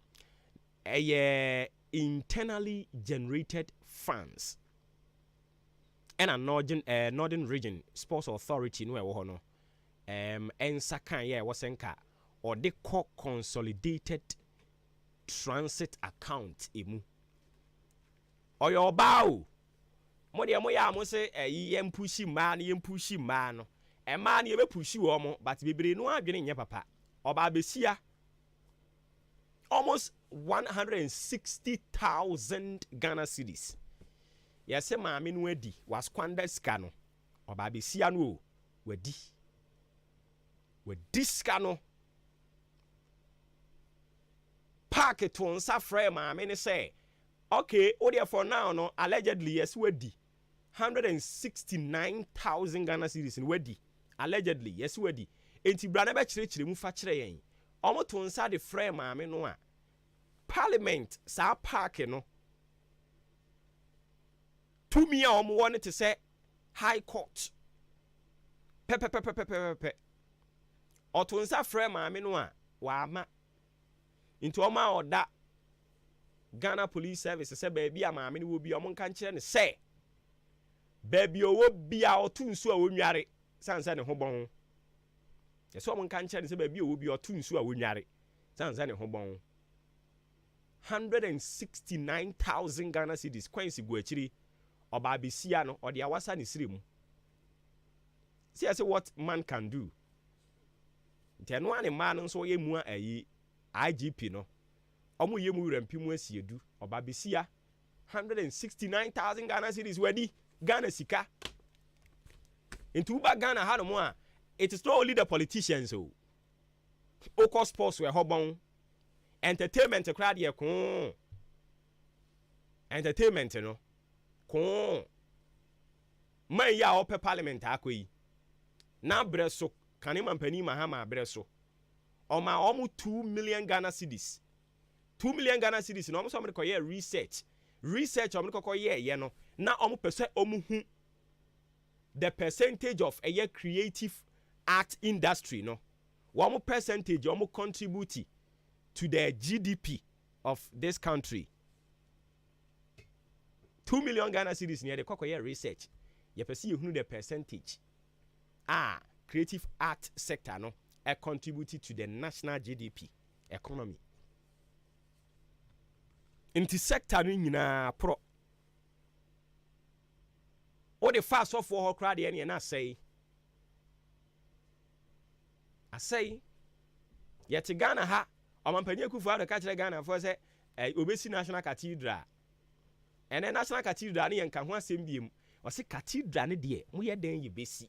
internally generated funds and a northern region sports authority no ewo no ensa kan ye wosenka or they call consolidated transit account emu oyo bawo mo de mo ya mo se yem pushi man yem pushi man no e man ye be pushi wo mo but bebre no adwene nye papa oba besia almost 160,000 Ghana cedis yes maame no adi was squander ska no oba besia no wadi ska no park it on sa frame maame ne say okay o for now no allegedly yes wadi 169,000 Ghana cedis in wadi allegedly yes wadi enti bra na be kire mu fa kire yen omo to nsa de frame maame no a parliament sa park no to me a omo won to say high court pe o to nsa frame maame no a wa ama into oma oda Ghana Police Service say baby a maame no wo bi omo kan kire ne say baby owo bia otu nsu a wonware sansa ne ho bon yeso omo kan kire ne say baby owo bi otu nsu a wonware sansa ne ho bon 169,000 Ghana cedis kwansi go akiri oba besia no ode awasa ne siremu see I say what man can do nteno ane man nso ye mu ayi IGP no omo ye mu rampimu asiedu oba besia 169,000 Ghana cedis wadi Ghana sika into ba Ghana ha no mo a it is not only the politicians o oko sports we hobon entertainment crowd ye ko entertainment no ko man ya ope parliament akoyi na breso kanema mpani mahama breso oma omu 2 million Ghana cedis 2 million Ghana cedis no omu so ko ye research omu ko ye no na omu pese omu hu the percentage of a creative art industry no one percentage omu contribute to the GDP of this country 2 million Ghana cedis near the kokoye research you perceive you the percentage creative art sector no contributed to the national GDP economy into sector no nyina pro o the fast off for crowd here na say yet Ghana ha omampanye kufu ka kire Ghana for say obesi national cathedral and then national cathedral ne yanka ho asem biem o se cathedral ne de mo ye den ye besi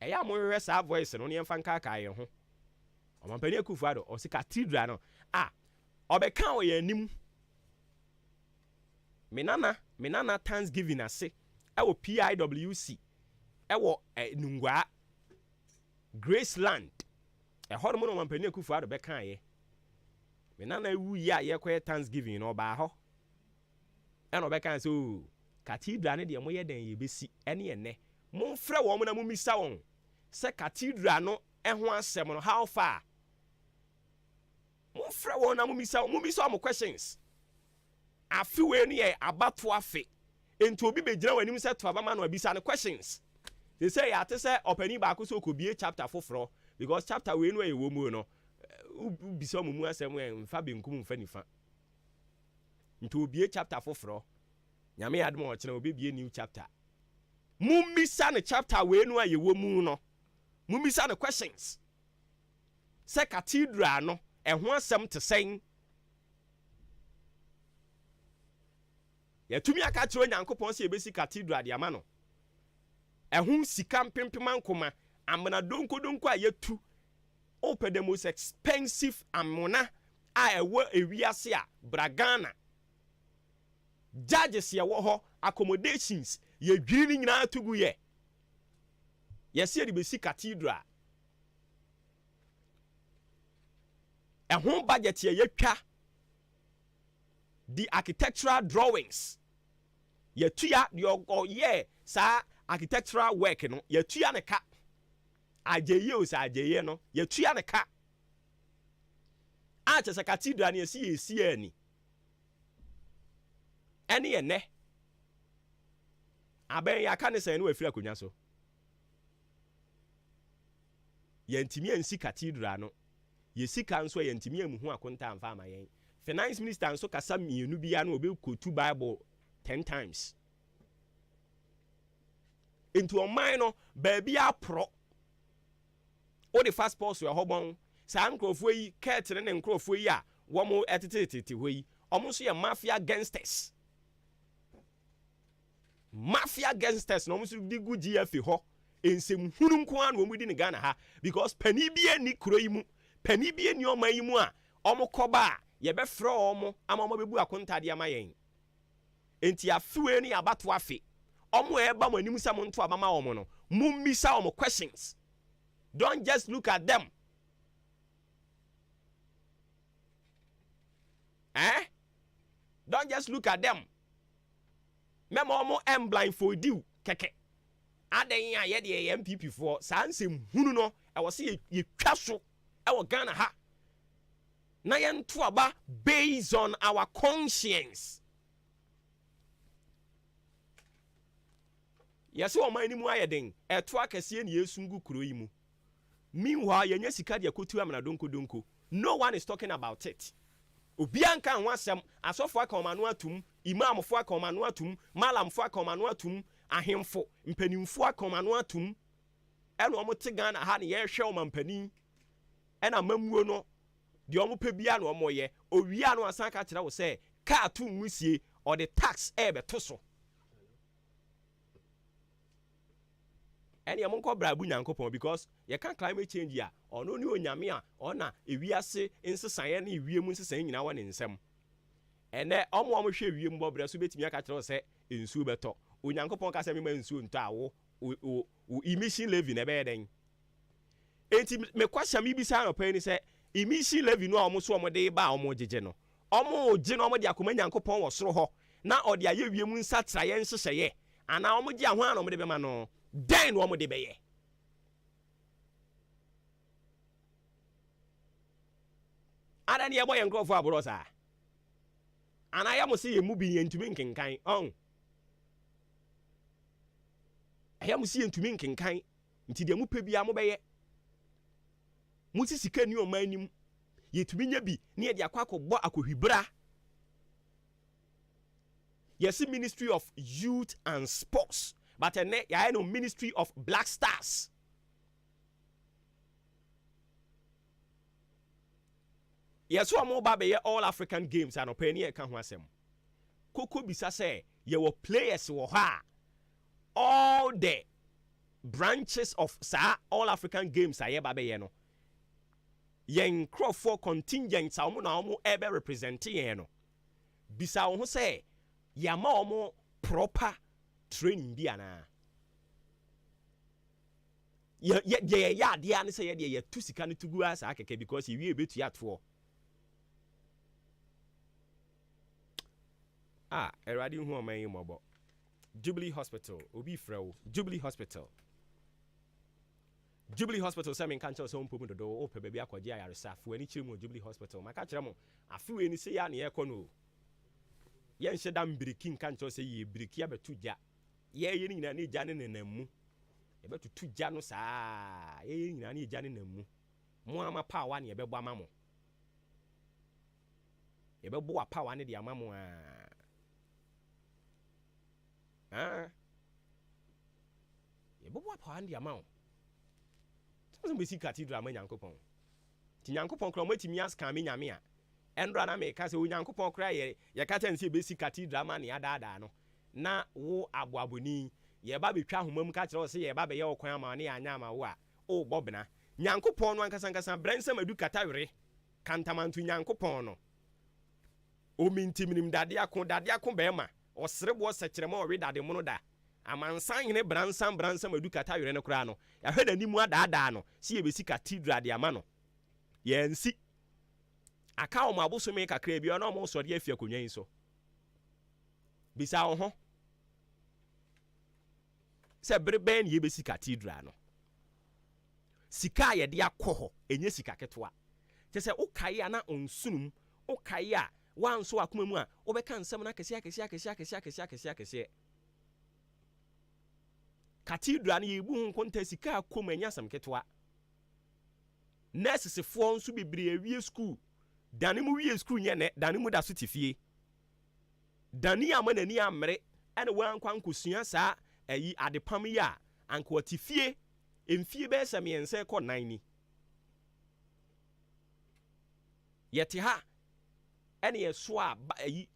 eya mo hwe sa voice no ne yemfa nka ka ye ho omampanye kufu o se cathedral no obeka o ye anim menana Thanksgiving ase ewo PIWC ewo nungwa Graceland hodo mo no mampani akufu ado beka ye menana ewu ya ye kwe Thanksgiving no ba ho eno beka so cathedral ne de mo ye dan ye besi ene ene mo frɛ wo mo na mo misa won se cathedral no ho asɛm no how far mo frɛ wo na mo misa mo questions afi we ne ye abato afi enti obi be gyina wanim se to abama no abisa no questions they say ya te say opani ba ko so kobie chapter foforo because chapter we no e wo mu no ubisa mu asem mfa benkum mfa nifa nti obie chapter foforo nyame adom o kire obie new chapter mummisa ne chapter we no aye wo mu no mummisa ne questions se cathedral no ho asem te sen ya tumi aka kire Nyankopon se ebesi cathedral de ama no ehum sika mpempema nkoma amana donko a yetu open the most expensive amona ewo ewiase a Bragana judges ye wo ho accommodations ye dwiri nyina tugu ye se de besi cathedral ehum budget ye yetwa the architectural drawings yetua ye sa architectural work no yetua ne ka ajeye o sa ajeye no yetua ne ka a chese cathedral ne esi ani ene ye ne aben ya ka ne sen no afira konya so yentimi ansi cathedral no yesika nso yentimi amuhu akonta amfa ama yen finance minister nso kasa mienu bia no obe quote Bible 10 times. Into a minor baby a pro. O the fast pulse we hobon. Sa nkrofo yi curtain ne nkrofo yi a wo mo etetete hoi. Omo so ye mafia gangsters. Mafia gangsters no so di gu GF ho. Ensem hunu nko an wo mu di ne Ghana ha because pani bia ni kuro yi mu. Pani bia ni oman yi mu a omo koba ye be frɛ omo ama omo bebu akontade ama yen. Enti afiwe ni abato afi. Omo eba mo anim sa mo nto abama omo no. Mummisa omo questions. Don't just look at them. Don't just look at them. Memo omo em blindfold you keke. Aden ya ye de MPP for sa nsem hunu no e wo se ye twa so e wo Ghana ha. Na ye nto aba based on our conscience. Yes, o man ni mu ayeden e to akese ne yesungu kuro yi mu. Meanwhile, ye nya sika de akotu amana donko. No one is talking about it. Obianka ho asem asofo aka omanu atum, imamfo aka omanu atum, malamfo aka omanu atum, ahemfo, mpanimfo aka omanu atum. Eno omo te Ghana ha ne ye hwe omampani. Ena mamuo no de omo pe bia no omo ye. Owia no asan ka kire wo se car tu musie or the tax beto so. Eni amon ko brabu nyankopon because ye kan climate change ya ono ni onyame a ona ewiase nsesaye na ewiem nsesaye nyina wa ne nsem ene omo hwe ewiem bobra so betimi aka kire se ensuo beto onyankopon ka se me ma ensuo nto awo o emission levy na be den enti me kwasha mi bisa no pa ni se emission levy no omo so omo de ba omo jeje no omo je no omo de akoma nyankopon wo soro ho na ode aye ewiem nsatraye nsesaye ana omo je aho an omo de be ma no den wo mo de beye ada ne yebo ye nkrofo aboro sa ana ya mo se ye mu bi ye ntumi nkenkan on ya mo se ye ntumi nkenkan nti de mu pe bia mo beye mu ti sika ni o manim ye tumi nya bi ne ye de akwakobo akohwibra. Yes, Ministry of Youth and Sports. But I know Ministry of Black Stars. Yes, so mo ba be all African games and openi e kan ho asem. Koko bisa say ye were players wo ha. All the branches of all African games aye ba be ye no. Yen Crawford contingent sa mo na mo ebe represent ye no. Bisa wo ho say ya ma omo proper training bi ana ya dia ne say ya tu sika ne tugu asa akeke because you betu ya to eradi hu oman yi mobo Jubilee Hospital obi frew Jubilee Hospital say men kan tell so mpo do o pe bia akwaje ayaresa fu ani chire mu Jubilee Hospital maka kire mu afu eni say ya ne ye kono yen shedam biriki kan tell say ye biriki abetu ja ye nyina ne gya ne nenammu e betutu gya no saa ye nyina ne gya ne nenammu mo ama power ne e bebo ama mo e bebo a power ne de ama mo e bebo a power ne de ama mo so be see cathedral ma nyankopon ti nyankopon kro mo timi aska me nyame a endra na me ka se onyankopon kra ye kata nse be see cathedral ma ne adaada no na wo aboaboni ye ba betwa homam ka kire wo se ye ba be ye okwan ama ne anya ama wo a o bobna nyankopon no ankasa brensam adu katawere kantamantu nyankopon no o mintimnim dade akon be ma o serebo sekirema o wedade mu no da amansan hene bransam adu katawere no kra no ya hweda ni mu adaada no se ye be si cathedral de ama no ye nsi aka o mabosome kakra bi ona mo sori afia konwan so bisa wo ho se breben ye be si cathedral no sika ye de akoho enye sika ketwa te se ukai ana onsunum ukai a wanso akoma mu a obeka nsem na kese cathedral ne yebu hu konta sika akoma enya sam ketwa nurses fo nso bibire awie school dane mu wie school nye ne dane mu da so tifie dane amana ni amre ene wan kwan kosua saa ayi adepam ya anko tifie emfie be sɛ miense kɔ 9 ni yɛte ha ene yɛso a ayi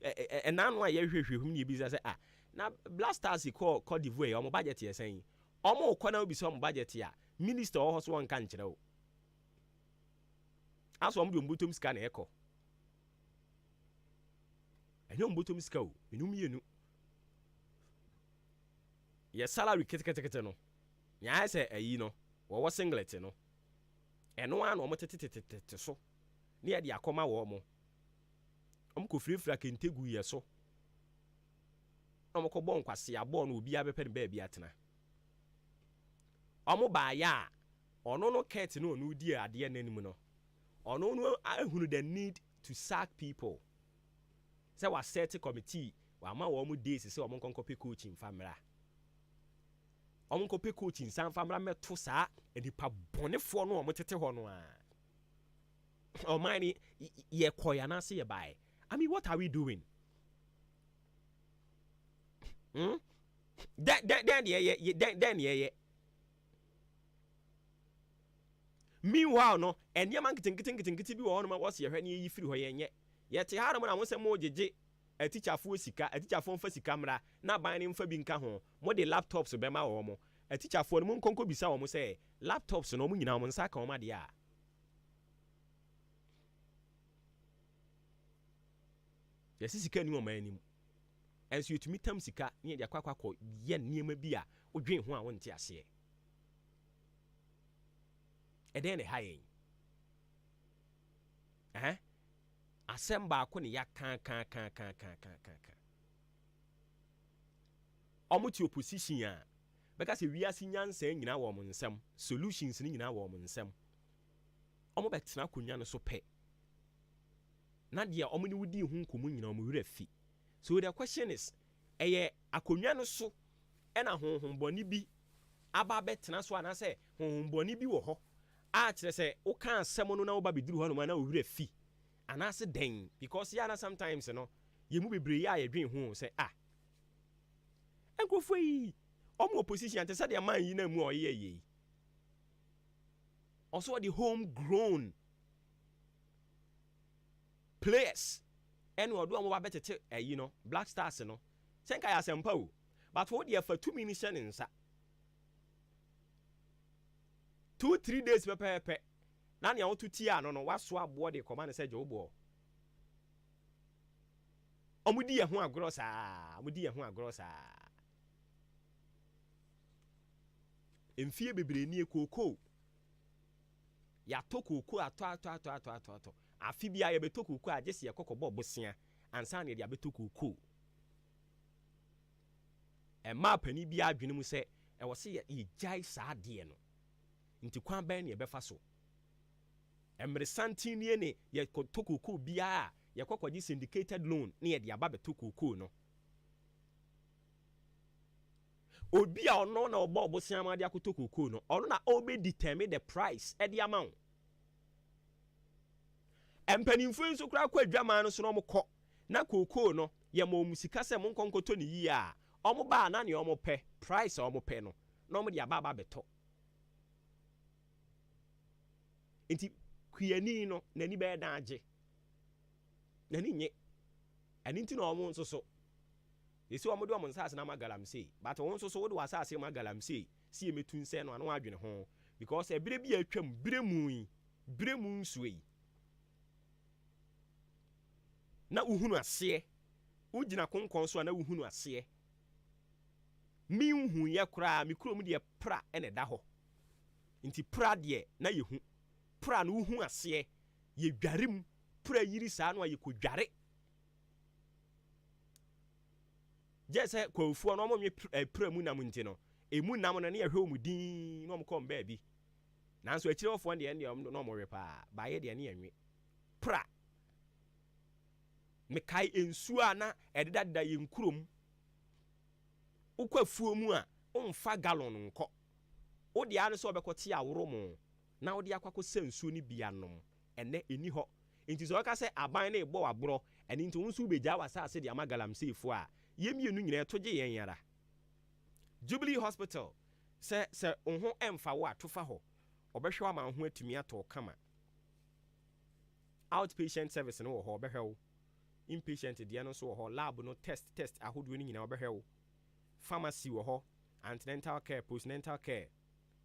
enano a yɛhwehwɛ hum ne bi sɛ na blasters kɔ Cote d'Ivoire ɔmo budget yɛ sɛn ɔmo kɔ na obi sɛ ɔmo budget ya minister ɔhɔ so wɔnka nkyerɛ wo aso ɔmo de mbotom sika na ɛkɔ ɛnyɛ mbotom sika o enum yenu yɛ salary ketekete no nyaa sɛ ayi no wɔwɔ singlet no ɛno a na ɔmo tetetetete so ne yɛ de akɔma wɔ ɔmo kɔ firifira kentegu yɛ so ɔmo kɔ bɔ nkwase abɔ no obi abɛpɛ ne baabi atena ɔmo baaya a ɔno no ket no ɔno di adeɛ n'anim no ɔno no ahunu the need to sack people sɛ wa set committee wa ma wɔ ɔmo days sɛ ɔmo nkɔnkɔ pe coaching famra ɔmo nkɔ pe coaching san famra mɛto saa nipa bɔnefoɔ no ɔmo tete hɔ no a ɔman ni yɛ kɔya na se yɛ bae I mean, what are we doing? Then yeah. Meanwhile, no, and your man getting be one of us, your honey, you feel yet. Yet, I don't want to say more JJ, a teacher for Sika, a teacher for Fussy camera, not buying him for being cajon, more the laptops of Bema Omo, a teacher for the moon conco be so almost say, laptops no moon, on Saka, my dear. Yes, is can you man as you to meet them sika near the aqua yen near mebia or drink one won't ya say. And then a high assemble koni ya can. Almost your position ya because we are seeing saying in our woman some solutions in our woman some. Almost bet na kunyano so pay. Na dia omuni wudi hu nkomu nyina omu refi so the question is akonwa no so na honhomboni bi aba betena so ana se honhomboni bi wo ho a kire se wo kan asem no na wo ba beduru ho no na wo refi ana se den because ya na sometimes no ye mu bebre ya ye dwen hu se enkofo yi omu opposition ante se de man yi na mu oyeye also the homegrown players and we do am betete Black Stars no senka ya sempa o but what dey for 2 minutes in sa 2-3 days pepe na ne awon tutia no waso abo de command say jobo omudi ye ho agoro sa emfie bebre ni ekoko ya to koko ato afi bia ye beto koko agese ye kokobọ bosia ansa na ye beto koko e map ni bia adwene mu se e wo se ye jai saa de no nti kwan ban ne ye befa so emre santini ne ye to koko bia ye kokoji syndicated loan ne ye de aba beto koko no obi a ono na obo bosia ma de akoto koko no ono na obe determine the price e de amount empanimfo nso kura kwa adwaman no so no mokɔ na koko no ye ma omusika sɛ mo nkonkoto ne yi a ɔmo ba na ne ɔmo pɛ price a ɔmo pɛ no na ɔmo de aba beto enti kuani no nani bɛ da age nani nye ani nti na ɔmo nso so yesi ɔmo de ɔmo nsase na magalam sei but ɔmo nso so wo de wasase magalam sei si emetun sɛ no ano adwene ho because ebire bi atwam bire mu nsuei na uhunu ase ugina konkon so na uhunu ase mi hu ye kura mi krom de pra ene da ho nti pra de na ye hu pra na uhu ase ye dwarem pra yiri saa no ye ko dware je se kwafu no mo me pra mu nam nti no emu nam no na ye hwe omudin no mo kom ba bi nanso akirefo de ne no mo repa ba ye de ne yenwe pra me kai ensu ana ededada ye nkurom ukwafuo mu a omfa gallon nko wo de ane so obekote aworo mu na wo de akwakọ sensuo ni bia nom ene eni ho nti so aka say aban na ebo abro eni nti unsu beja wasase de amagalamsey fo a yemienu nyina toje yen yara Jubilee Hospital se onho emfa wo atofa ho obehwe wa ma ho atumi ato kama outpatient service no wo ho obehwe wo inpatient de no so wo ho lab no test ahodo ni nyina obehwe wo pharmacy wo ho antenatal care postnatal care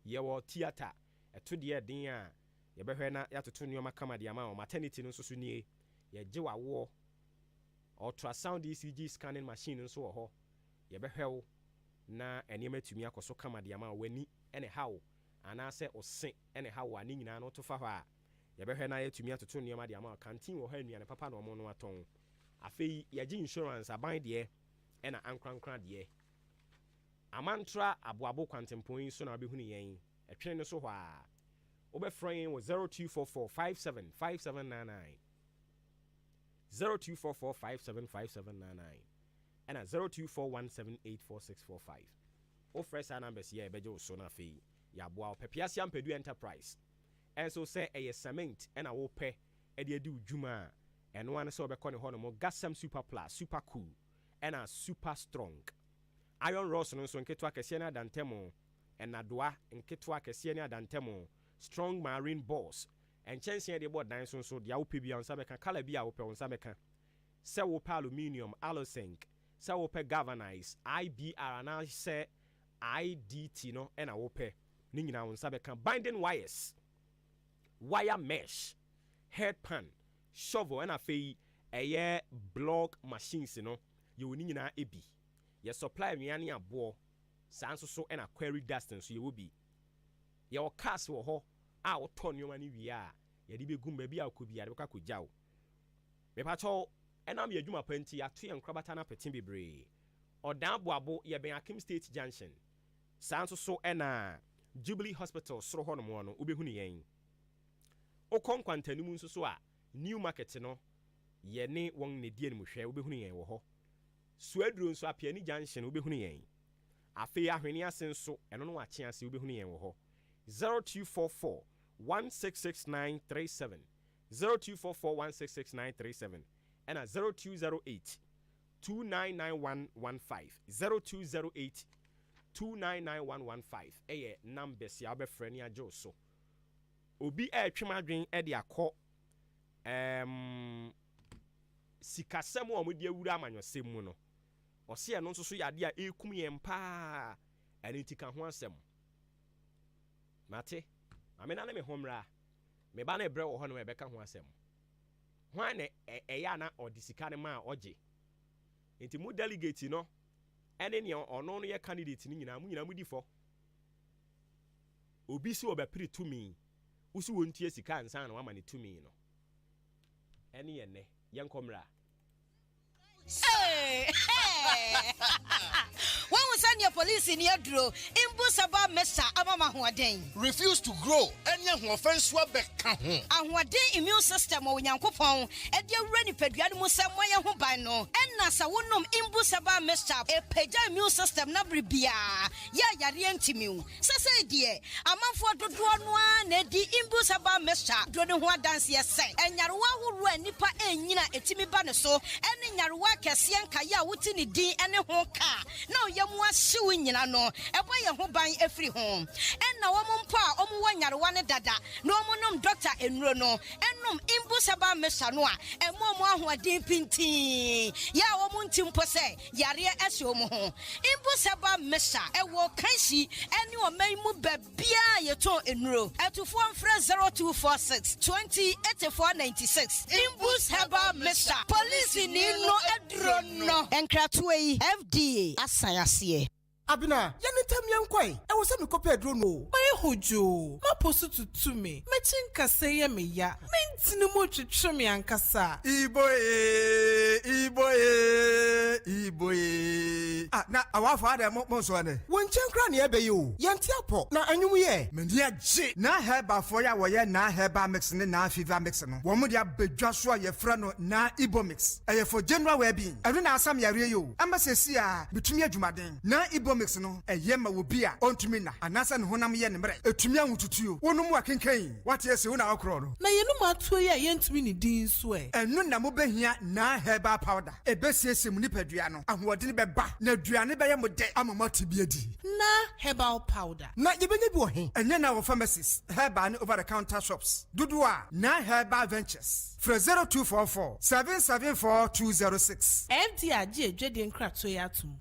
yewo theater eto de den a yebehwe na yatoto nioma kama de ama maternity no so nie ye gye wawo ultrasound ECG scanning machine nso wo ho yebehwe wo na enema tumi akoso kama de ama wani ene hawo anase ose ene hawo ani nyina no to fa ho a yebehwe na yatumi atoto nioma de ama canteen wo ha anuane papa na omo no aton afei yagye insurance aban de ena ankrankra de amantra aboabo kwantempon so na obehunu yen etwene no so ho a obefrɔn wo 0244575799 0244575799 and 0241784645 o fresh numbers here ebeje wo so na fe ya boa pepiasia ampedu enterprise enso say eye cement and wo pe e de adi udwuma eno an so obekɔ ne ho no mo gasam super plus super cool and a super strong iron rods no so nketo akese na dantemo enadoa nketo akese na dantemo strong marine balls and chense de board dan so dia wo pe bia onsa beka kala bia wo pe onsa beka se wo pe aluminium alosync se wo pe galvanize IBR na se IDT no e na wo pe ni nyina onsa beka binding wires wire mesh head pan shovel and afei eye block machines no ye woni nyina ebi ye supply nwiane abo sanso so e na quarry distance ye wo bi ye o cast wo ho a wo to nneoma ni wi a ye de begum ba bi a ko bi a de ka ko jaw me pa cho enam ye adwuma panti ato ye nkrabata na petin bebre odan boabo ye ben Akim State Junction sanso so e na Jubilee Hospital soro ho no mo no obehunu yen o konkwantani mu nso so a new market no ye ne won ne die ne mu hwe obehunu yen wo ho suaduro nso apiani junction obehunu yen afi ahwene asenso eno no ache ase obehunu yen wo ho 0244166937 0244166937 and 0208 299115 0208 eye numbers ya be frani ajo so obi twemadwen e de akọ sikasem o modi awura amanyosem mu no ose e no nso so yade a ekum ye mpa anitika ho asem mate amena na me homra me ba na ebre wo ho no ebeka ho asem hwan na eya na odisika ne ma oje enti mu delegate no ene ne ono no ye candidate ni nyina mu di fo obi si obepiri tumi usi wontie sika ansan na wama ne tumi no ene ye ne ye nkomra hey when we send your police in your dro imbusaba mesa amama hoden refuse to grow any offense wa beka ho ahoden immune system o nyankopon e de awura ni padua no musem moye ho ban no enna sa wonom imbusaba mesa e pagya immune system na bribia ya yare antimiu sese die amanfo dodo no a na di imbusaba mesa do ne ho adanse ese enyarewa horo anipa enyina etimi ba ne so ene nyarewa kese nka ya wuti ni din ene ho ka na oyemu ahyew nyina no ebo ye ho ban efiri ho enna wo mpo a omu wanyarewa ne dada na omunum doctor enuro no enum imbusaba mesa no a emo ahoden pintin ya wo mu ntimpo se yare ahye omu ho imbusaba mesa ewo kanshi ene o maimu babia yeto enuro etufo mfre 0246 208496 imbusaba mesa police ni no edro no enkratwe FDA asayase Abina, yanitam yankwai. E wo se me kopi adro no. Oye hojo. Ma posu tutu me. Me chinka se ye me ya. Mentini mo twetwe me ankasa. Iboye. na awafo ada mo so ane won chenkra ne ebe yo yente apo na anwum ye meni agye na heba fo ya wo ye na heba mix ne na fever mix no wo mo dia bedwa so a ye fra no na ibomix eye for general well-being eno na asam yare yo ambasesi a bitumi adwumaden na ibomix no eye ma wo bi a ontumi na anasa ne honam ye ne mere etumi anwututuo wonum wakenkan wate ese wo na akro no na yenum atuo ye yentumi ni din so eno na mo behia na heba powder ebesiese mu nipadua no ahode ne beba na aduane be ye mo de amamati bi adi na herbal powder na yebenya bi wo he enye na wo pharmacies herbal ne over the counter shops dudua na herbal ventures for 0244 774206 FDAG edwede nkrato ya atum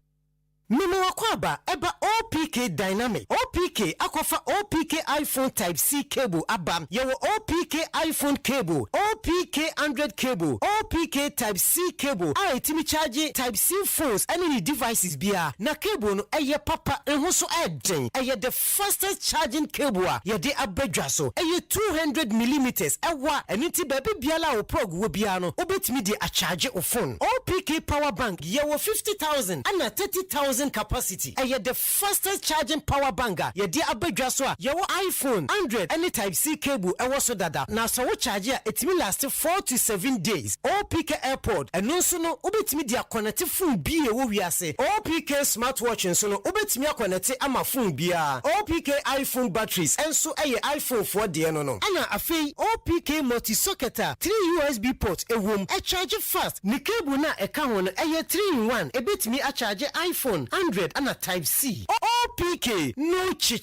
Mimi wakwaba eba OPK Dynamic OPK akofa OPK iPhone Type C cable abam yewo OPK iPhone cable OPK 100 cable OPK Type C cable a etimi charge Type C phones any devices bia na cable no eye papa enho so eden eye the fastest charging cable a ye de abadwa so eye 200mm ewa eniti baby biala o plug wo bia no obetimi de a charge o phone OPK power bank yewo 50,000 and 30,000 capacity. The fastest charging power banker. Ye di abedwa so a your iPhone 100 any Type C cable e so dada. Na so wo charge it will last 4 to 7 days. OPK airport and no so no obetimi dia connect phone bi e wo wiase. OPK smartwatch and so no obetimi connect ama phone bia. OPK iPhone batteries and so iPhone 4 de no no. Ana afei OPK multi socket 3 USB port e wom e charge fast. Ni cable na e ka ho no 3 in 1 e betimi a charge iPhone 100 and a Type C. OPK no chi.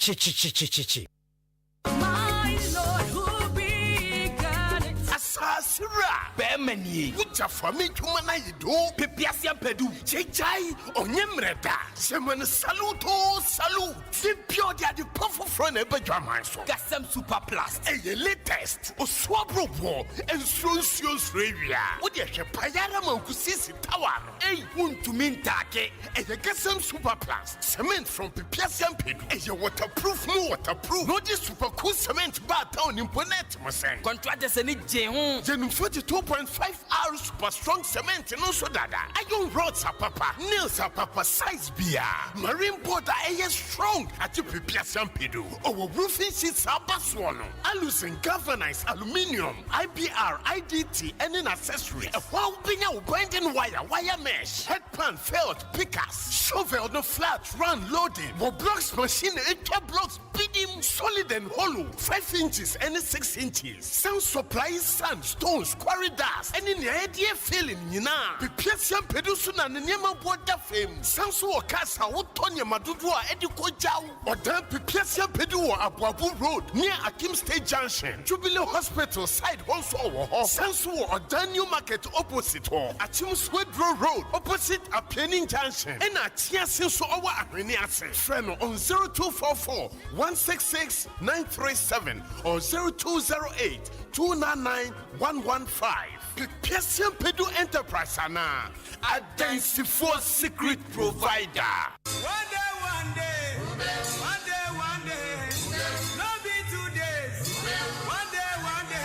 My Lord, who began it? Asasira, Bemani, which are for me to Manaido, Pipiasia Pedu, Chechai, Onyemreda, Semen Saluto, Salute, Simpio, the Puffo from a Bajaman, Gassam Super Plus, a latest, or Swabro War, and Sosios Ravia. What you shall Payara Mokusis Tower, a wound to Mintake, and the Gassam Super Plus, cement from Pipiasia Pedu, and your waterproof, no waterproof, not just super cool cement bar town in Ponet, Masan. Contractors and it, Jehon, 42.5 hours super strong cement, and also dada. Iron rods are papa, nails are papa, size beer, marine border, strong at your Pipiasia Pedu, or roofing sheets are baswano, alucin galvanized aluminium, IBR, IDT, and an accessory. A while being out binding wire mesh, headpan, felt, pickers, shovel, no flat, run, loading, or blocks machine, blocks, bidding, solid and hollow, 5 inches and 6 inches. Sound supplies, sand, stones, quarry dust, and in the idea feeling, Pipiasia Pedusuna and Yama Water Fame, Sansu Casa, Otonia Madudua, Edico Jau, or Dan Pipiasia Pedua, Abuabu Road, near Akim State Junction, Jubilee Hospital, side also, Sansu or Daniel Market opposite, or Achim Swedro Road, opposite a Penning Junction, and a Tia Senso Awa Areniase, friend on 0244 166 937 or 0208 299 115. Pipiasia Pedu Enterprise Ana, a density for secret provider. One day, no be 2 days. One day, only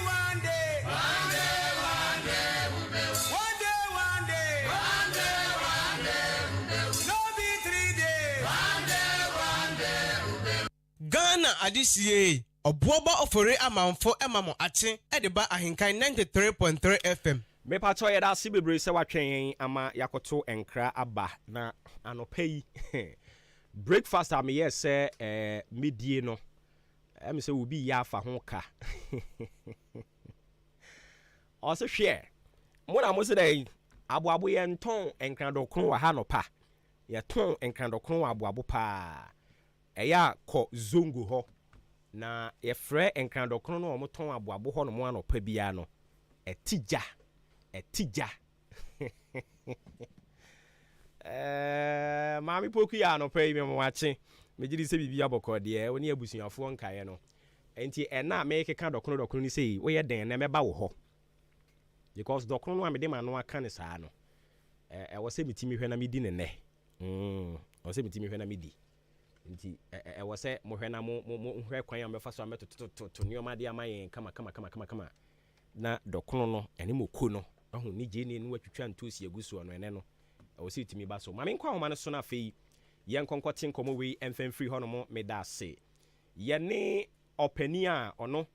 one day. One day, no be 3 days. Ghana adisiye Obuoba ofore amanfo emamo ache edeba ahenkan 93.3 FM. Me pato ye da si bebre se watwen ama yakoto enkra aba na anopai breakfast am ye se medie no em se obi ya fa ho ka o se hwe mo na mo se dai aboabo ye nton enkra dokron wa ha no pa ye ton enkra dokron wa aboabo pa eya ko zongo ho na ye frɛ enkra dokron no mo ton aboabo ho no mo anopa bia no etija mami poku ya no pay me wache me gidi se bibia bokɔ de woni abusuafo nkae no enti ɛna me keka dokron ni sei wo ye den na meba wo hɔ because dokron no amede ma no aka ne saa no ɛwɔ sɛ mitimi hwɛ na medi ne nɛ ɛwɔ sɛ mitimi hwɛ na medi enti ɛwɔ sɛ mo hwɛ na mo hwɛ kwan ya mefa so ametototo nioma de amayen kama na dokron no ene moku no ahu ni je ne no atwitwa ntosi agusu no ene no ɛwɔ sɛ tumi ba so ma me nkwa homa no so no afei yɛn kɔnkɔte nkɔmmɔ wei ɛmfɛn firi hɔ no mo meda ase yɛne ɔpani a ɔno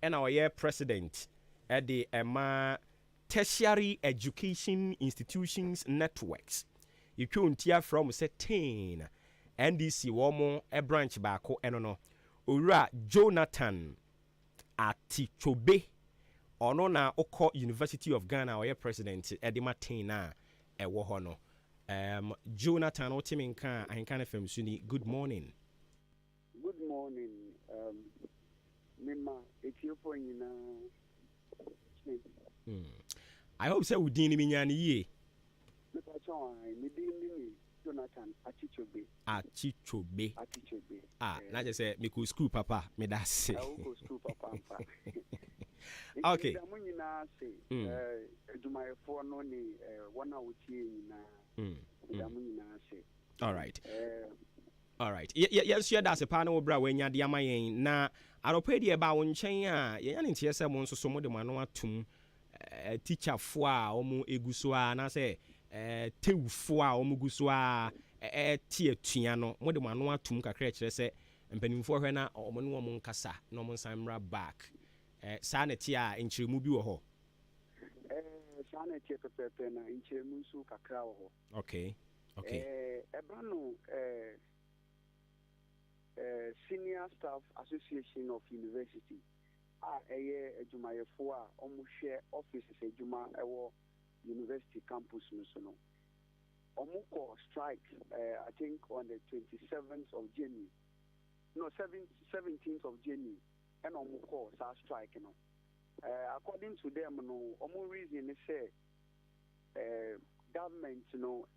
ɛna ɔyɛ president ɛde ɛma tertiary education institutions networks yɛtwa ntia from sɛ 10 ndc wɔn branch baako ɛno no owura Jonathan Atichobe ɔno na ɔkɔ University of Ghana ɔyɛ president ɛde ma 10 a ɛwɔ hɔ no Jonathan Otimi nka Ahenkan FM so ni good morning. Good morning. Mema etiofo nyina. I hope say we din mi nya ne yie. Mepa chon mi din ni Jonathan Atichobe. Atichobe. Ah, na je say me go school papa, me da say. I go school papa mfa. Okay. Mo nyina say adwumayefo no ni wona wotie nyina. Mo nyina say. All right. All right. Yes, yeah, that's a panel bra when ya dia mayen na aropedi e ba wo nchen a ye ne ntie se mo nso so mo de mano atum teacher fo a omo eguso a na se tewufo a omo guso a tie atua no mo de mano atum kakra kire se mpanimfo hwe na omo no mo nkasa na omo nsamra back sa na tie a nchiremu bi wo ho sa na tie pepepe na nchiremu su kakra wo ho. Okay. Ebano Senior Staff Association of University adwumayefo a omuhwe offices adwuma ewo university campus no omuko strike I think on the 27th of January 17th of January and omuko sa strike no according to them no omu reason is say government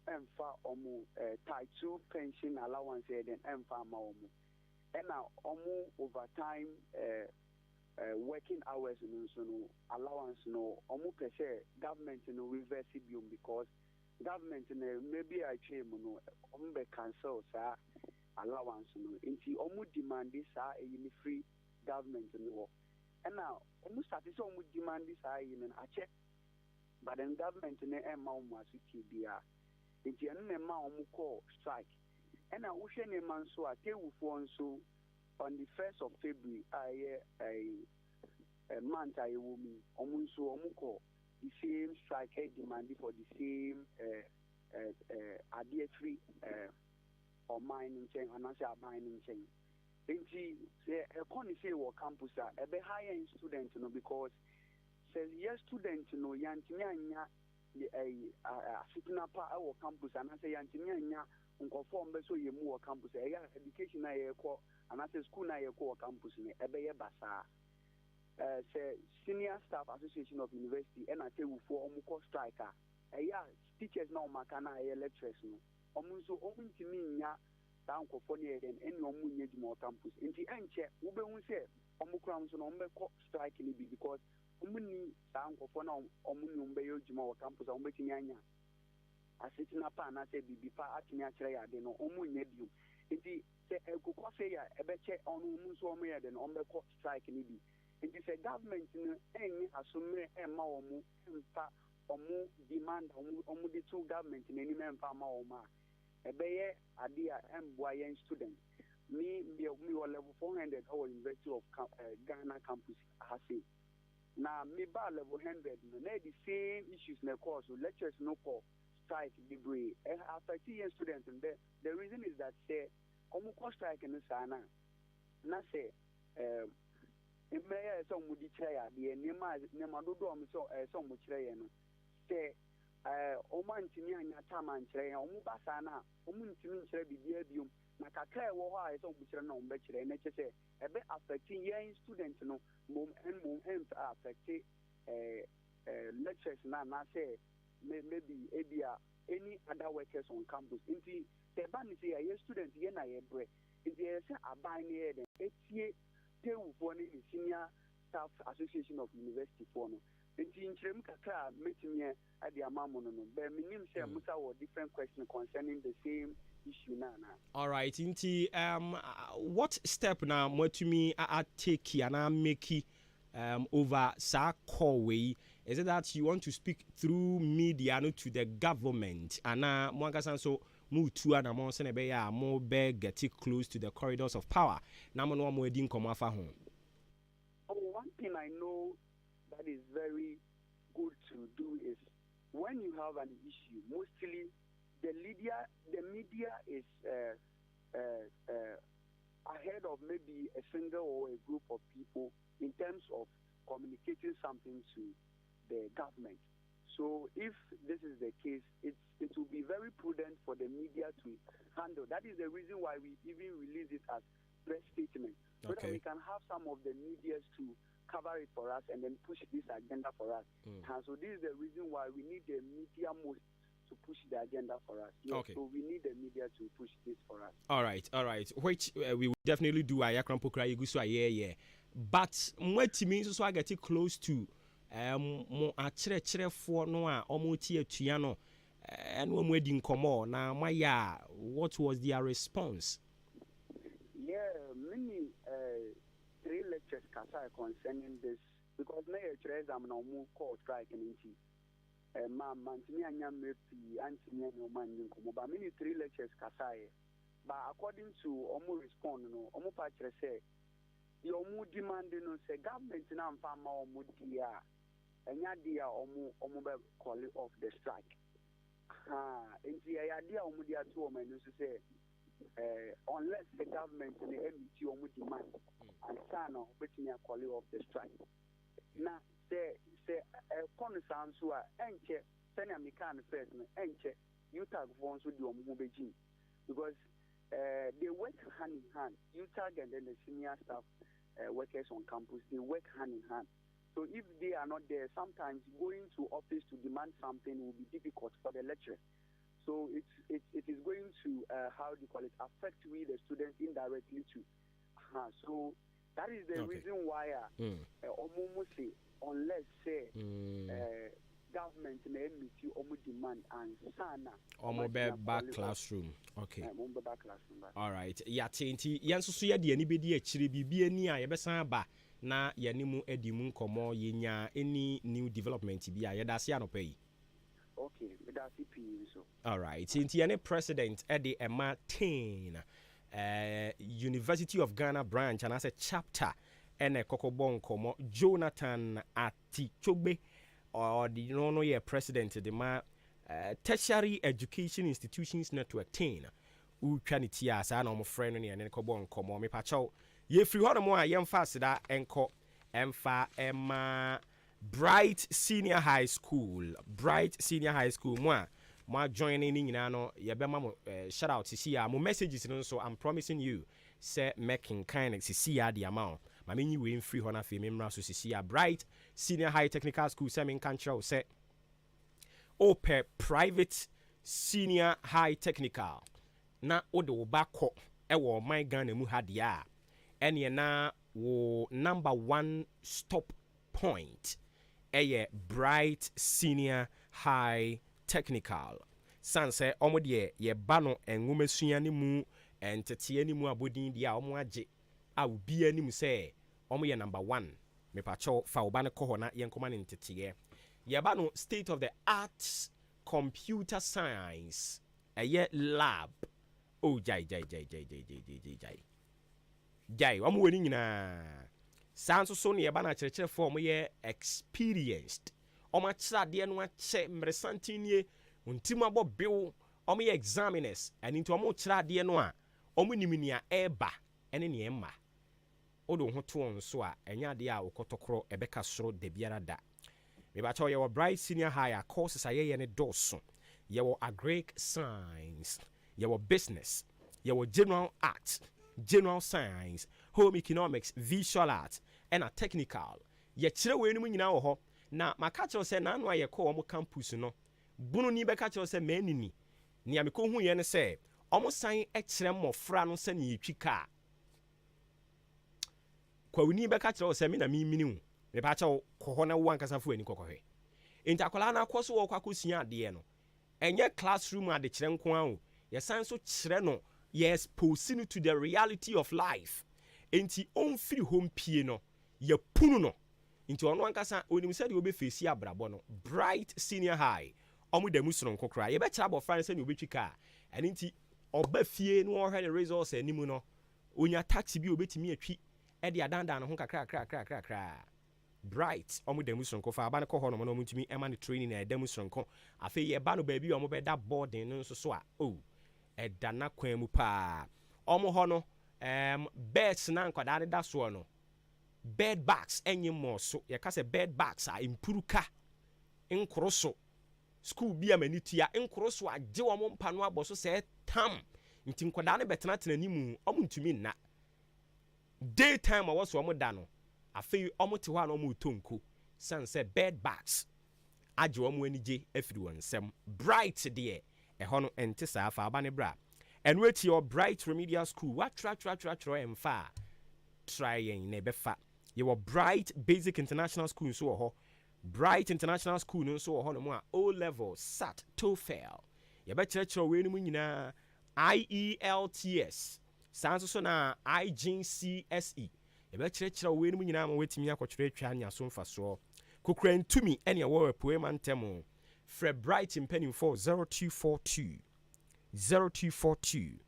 emfa omu type 2 pension allowance then emfa ma omu and now omu overtime working hours no allowance no omu pese government reverse biom because government maybe I change no omu be cancel sa allowance no inti omu demand this free government no and now omu start say omu demand this I check. But then government ne emma umasuti bia nti eno ne ma omuko strike and na wo hwe ne man so atewufo nso on the 1st of February a month ayewo mi omunso omuko the same strike demand for the same free or mining chain and say mining chain nti say ekoni say wo campus a ebe higher student no because says yes student no yantimi anya asituna pa our campus and say yantimi anya nkofo mbe so yemu wo campus education na yeko and say school na yeko campus ne ebe ye basa say Senior Staff Association of University and I say for omuko striker teachers na omaka na lecturers no omunso omuntimi nya ta nkofo ne den eni omunye djuma campus nti enche wo be hu say omukram so no mbeko strike ni because umuni sankofo na omuni umbeyo juma wa campus umbetimi anya asitina pa na se bibi pa atimi akire ya de no omunye biu nti se ekukọ se ya ebeche onu umunso omu ya de no ombeko strike ni bi nti se government no enyi asomre emma omu empa omu demand omu di two government na ni mempa ma omu a ebeye ade a emboa yen student me level 400 our University of Ghana campus hase na me ba level 100 no na the same issues na course so lectures no call strike degree affect young students and the reason is that say omu course strike no sana na say emeye so mu di kire ya de nema dodo am so so mu kire ye no say omu antimi anya tama nkire ya omu ba sana omu ntimi nkire bibia biom na kakra e wo ho a so mu kire na omu ba kire na che say ebe affecting young students no mom affect lectures na say maybe any other workers on campus nti the ban say a student ye na ye bre nti ye say aban ne ye den etie tewu for the Senior Staff Association of University for no nti nkrem kakra metimie ade amamu no but minim say musa were different questions concerning the same issue na. All right, inti what step na mwatumi a take and make over sa call way Is it that you want to speak through media no to the government? And now, so move to an amount send a more beg get it close to the corridors of power. Now, no more didn't come off home. One thing I know that is very good to do is when you have an issue, mostly the media is ahead of maybe a single or a group of people in terms of communicating something to the government. So if this is the case, it will be very prudent for the media to handle. That is the reason why we even release it as press statement, so that we can have some of the medias to cover it for us and then push this agenda for us. And so this is the reason why we need the media most to push the agenda for us. Yes, okay. So we need the media to push this for us. All right. Which we will definitely do. But what means so I get it close to mo achere for no a omuti atua no and when we didn't come on now what was their response? Yeah, many 3 lectures concerning this because na exam na mo call strike nti mantini anya mepi antini anya man nkomo ba many 3 lectures kasaye but according to omo respond no omo pa kire say the omo demand no say government na mfa ma omo dia enya dia omo be call off the strike nti ya dia omo dia to omo no say unless the government and the MET omo demand and sana between call off the strike na say concern so enche send American first no enche UTAG phones with the omo beji because they work hand in hand. UTAG and then the senior staff workers on campus, they work hand in hand. So if they are not there, sometimes going to office to demand something will be difficult for the lecturers. So it is going to affect we the students indirectly too. So that is the reason why say unless say government may meet you demand and sana back classroom. Okay. All right. Ya tenti yanso so ya de ani bedi akire bibia ni a yebesan ba na yanimu edimu nkomo yenya any new development bi a yedase anopa yi. Okay, medase pi so. All right. Tenti yane president Ede Emma 10 University of Ghana branch and as a chapter ene kokobon nkomo Jonathan Atichogbe or the no year president the ma tertiary education institutions network 10 utwaniti asa na omo friend no ne kobon komo me pacho ye free ho mo a yemfa seda enko emfa ema Bright Senior High School mo a ma joining ni nyina no ye be ma mo shout out sisi ya mo messages no so I'm promising you say making kind sisi ya the amount ma menyi we free ho na fe me mra so sisi ya Bright Senior High Technical School say men control say ope private senior high technical na ode wo bako e wo my Ghana mu ha dia ene na wo number 1 stop point eye Bright Senior High Technical sanse omo de ye ba no enwomesua ni mu entete ani mu abodin dia omo age a obi ani mu say omo ye number 1 me pacho fa oba ne koho na yenkoma ne ntete ye ba no state of the art computer science eye lab jai omo wani nyina sanso so ne ye ba na cherechere form ye experienced omo kira de no ache mresantinie untim abo bill omo ye examiners and into omo kira de no a omo niminia eba ene ne emma odo ho to nso a enya de a okotokoro ebeka soro de biara da me ba chawo ye wo Bright Senior High courses aye ne doso ye wo agric science ye wo business ye wo general art general science home economics visual art and a technical ye kire we enu nyina wo ho na maka chawo se na anu aye ko omo campus no bunu ni beka chawo se manini ni ameko hu ye ne se omo san e kire mmofra no se ne yetwika kwa wini beka chawo se me na mimini hu me pa chawo ko na wo ankasa fu ani kokohwe intakola na akoso wo kwakosia ade no enye classroom ade kire nko a o ye san so kire no yes posing to the reality of life enti on free home pie no ye punu no into ono ankasa onim said you be face abrabo no Bright Senior High omu da musron kokra ye be kira bo friend say you be twika and nti oba fie no ohwe the resource animu no onya taxi bi obetimi atwi e de adandan ho kakra Bright omu da musron ko fa aba ne ko ho no no mutumi e man training e da musron ko afi ye ba no ba bi omu be da boarding no so so a e da na kwan mu pa omu ho no beds na nkwada da so no bed bags enye mo so ye ka se bed bags a impuruka nkroso school bi amanitua nkroso agye wo mo mpa no aboso se tam nti nkwada ne betena tena nimu omo ntumi nna daytime awoso omo da no afei omo te ho na omo tonko san se bed bags agye wo mo anije afiri wonsem Bright de e ho no ente sa afa aba ne bra eno eti your Bright Remedial School what tra emfa try yen ne befa your Bright Basic International School so ho Bright International School no so ho no mo a O level SAT TOEFL ye be kire we no nyina IELTS sanso so na IGCSE ye be kire we no nyina ma wetimi akotwere twa anya so mfa so kokura ntumi ene wo poema ntemo Fred Bright impending for 0242 07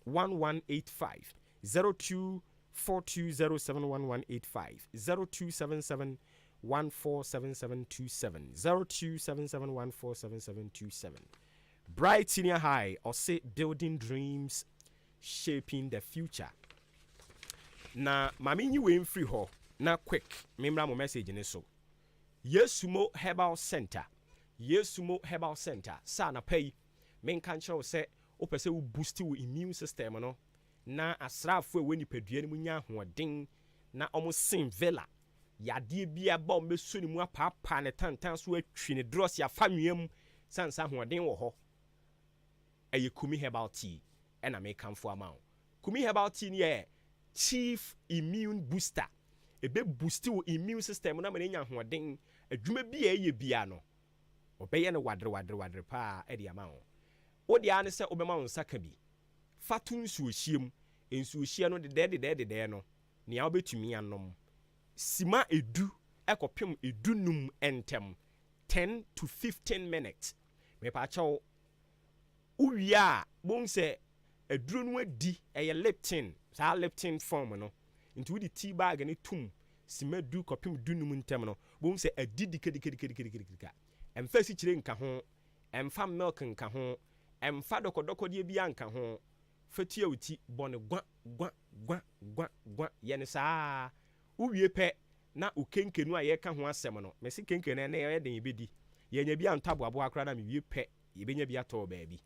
1185 0242071185 0277 147727 0277147727 Bright Senior High or say building dreams shaping the future. Na mami nyi we mfiri ho na quick memra mo message ne so Yesumo Herbal Center sa na pay men kan show say opese wo boost wo immune system no na asrafo we nipadua ni munya hoden na omo sin vela yade bia ba o meso ni mu apapa ne tantan so atwi ne dross ya famwam sansa hoden wo ho eye Kumi Herbal Tea na me kamfo ama Kumi Herbal Tea ni chief immune booster ebe boost wo immune system na me nya hoden adwuma bia eye bia no obeye no wadre pa e de ama wo odi ane se obema wo nsaka bi fatun suohiem ensuohie no de no ne obetumi anom sima edu ekopem edunum entem 10 to 15 minutes me pa chawo uwia bon se eduru no adi eye leptin sa leptin form no into the tea bag ne tum sima du kopem dunum entem no bon se adidi kedika emfa si kire nka ho emfa milk nka ho emfa dokodoko de bia nka ho fatia uti bone gwa yene saa uwie pe na ukenkenu a ye ka ho asem no mesi kenkenu na ye den ibedi yenya bia ntabo abo akra na me wie pe yebenya bia to baabi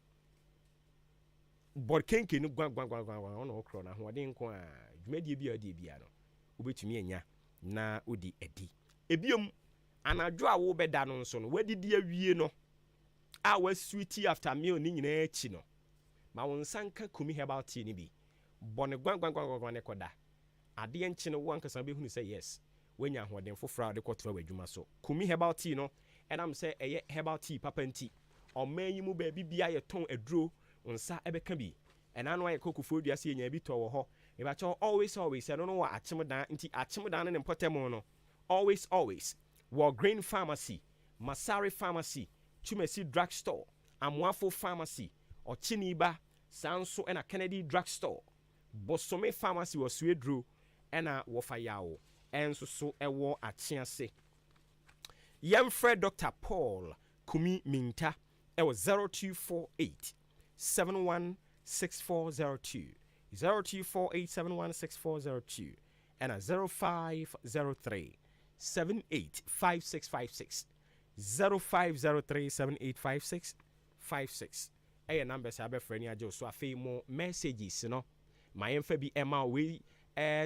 bor kenkenu gwa ono okro na ho de nko a dwumadi bia de bia no ubetumi enya na odi edi ebiom anadwo a wo beda no nso no wadidi awie no a wa sweetie after meal ni nyina echi no ma won sanka Kumi Herbal Tea ni bi bone gwan ne koda ade enchi no wo ankasa be hunu say yes wenya hoden fofra de kotra wadwuma so Kumi Herbal Tea no enam say eye Herbal Tea papa nti omanyi mu ba bibia ye ton aduro nsa ebeka bi enano aye kokofo dua se nya bi to wo ho e ba cho always no wa achimdan nti achimdan ne potemo no always War Green Pharmacy, Masari Pharmacy, Chumesi Drugstore, Amwafo Pharmacy, Ochiniba, Sanso and a Kennedy Drugstore, Bosome Pharmacy was Swedru, and a Wofayao, and so a war at Chiase. Young Fred Dr. Paul Kumi Minta, it was 0248 716402, 0248 716402, and a 0503. 785656 0503785656 eye numbers abe frani ajo so afei mo messages no my emfa bi ema we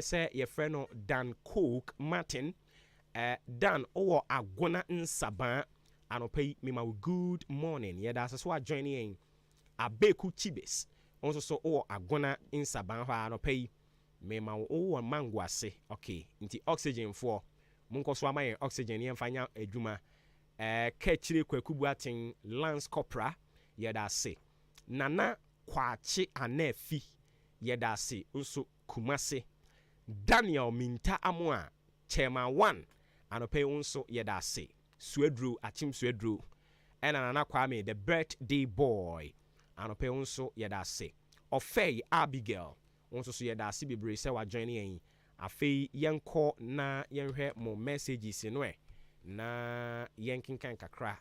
say your friend no Dan Cook Martin Dan owo agona nsaban anopai me ma good morning ye da so join in abeku chibes onso so owo agona nsaban ha anopai me ma owo mangwase okay nti oxygen for munkoso amaye oxygen ye mfanya adwuma kachire kwakubu aten Lance Copra yeda se nana kwache anafi yeda se nso Kumase Daniel Minta Amoa Chairman 1 anope unso yeda se Swedru Achim Swedru ena Nana Kwame the birthday boy anope unso yeda se Ofei Abigail unso so yeda se bebre se wa join yen afei yenko na yenhwe mo messages no na yenkinkan kakra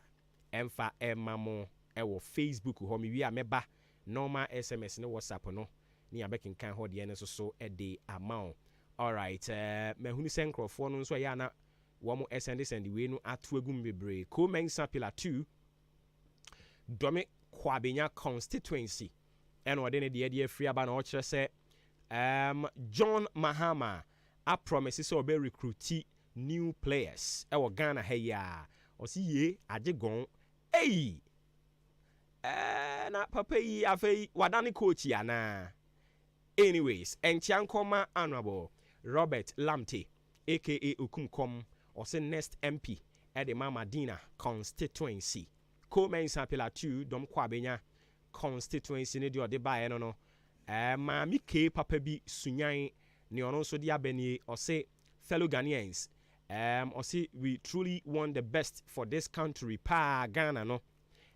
emfa emamo ewo Facebook ho mi wi a meba normal SMS ne WhatsApp no ni abekinkan ho de ne so e de amount. All right, mahunu senkrofo no nso ya na wo mo send we no atu agum bebre ko mensa pillar 2 dome kwabenya constituency and what de de free aba na o kire se John Mahama a promise so be recruit new players e wo Ghana ha ya o si ye ajegon ei na papa yi afei wadane coach ya na. Anyways, Enchiankoma Honorable Robert Lamte, aka Okumkom, or say next MP at the Mamadina constituency. Co-mensa pillar 2, Dom Kwabenya constituency, ne dio de ba no. Mami ke papa bi sunyan ne ono so dia beni or say fellow Ghanaians. Or say we truly want the best for this country pa Ghana no.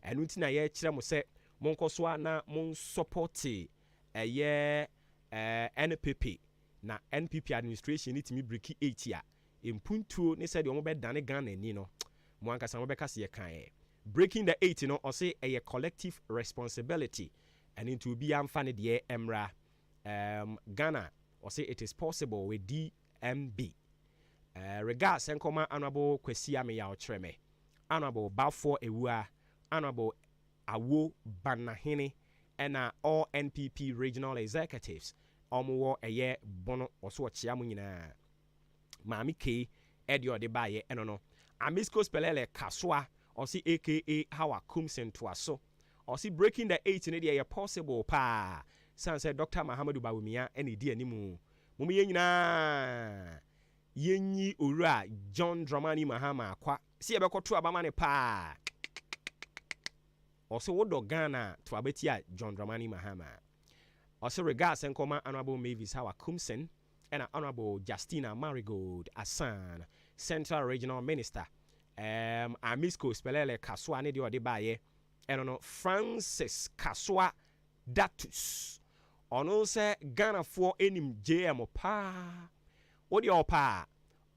And unti na ye kire mo say monko so na mon support NPP na NPP administration it me breaki 8 ya impuntuo ne said omo be dane Ghana ni no mo anka sam be kase ye kan breaking the 8 no or say a collective responsibility and into be amfane de emra Ghana or say it is possible with DMB regards enkoma honorable Kwesi Ameya Ochreme honorable Balfour Ewua honorable Awo Banahene and all NPP regional executives omo eye bono oso chiamu nyina Mami K edio de baye eno Amisco Spelele Kaswa or see aka Hawa Kumsen to aso or see breaking the 8 in the possible pa Sanse Dr. Mahamadou Bawumia any dia nimu mumi nyina yenyi ora John Dramani Mahama kwa si ebekoto abamane pa also wodo Ghana to abetia John Dramani Mahama. Also regards and Koma Honorable Mavis Hawa Kumsen and Honorable Justina Marigold Asan, Central Regional Minister. Amisco Spelele Kaswa ne de baye and Francis Kaswa Datus. Ono se Ghana for enim JM pa. Odi opa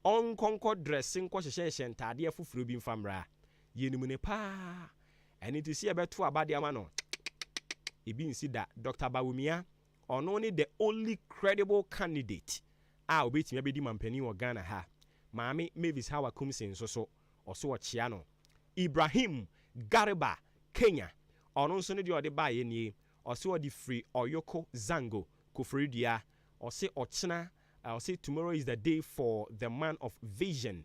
on concord dressing kwa sheshen tade afufuru bi mfamra. Yenimune pa. And it is here about 2 abadi amano. Ibi nsi da Dr. Bawumia or only the only credible candidate. Ah, wait me be di mampeni or Ghana ha. Mami Mavis Hawa Kumsin so also Chiano. Ibrahim Gariba Kenya. Or no sonny the buy any or so the free or Yoko Zango Kufridia or say Ochina. I'll say tomorrow is the day for the man of vision.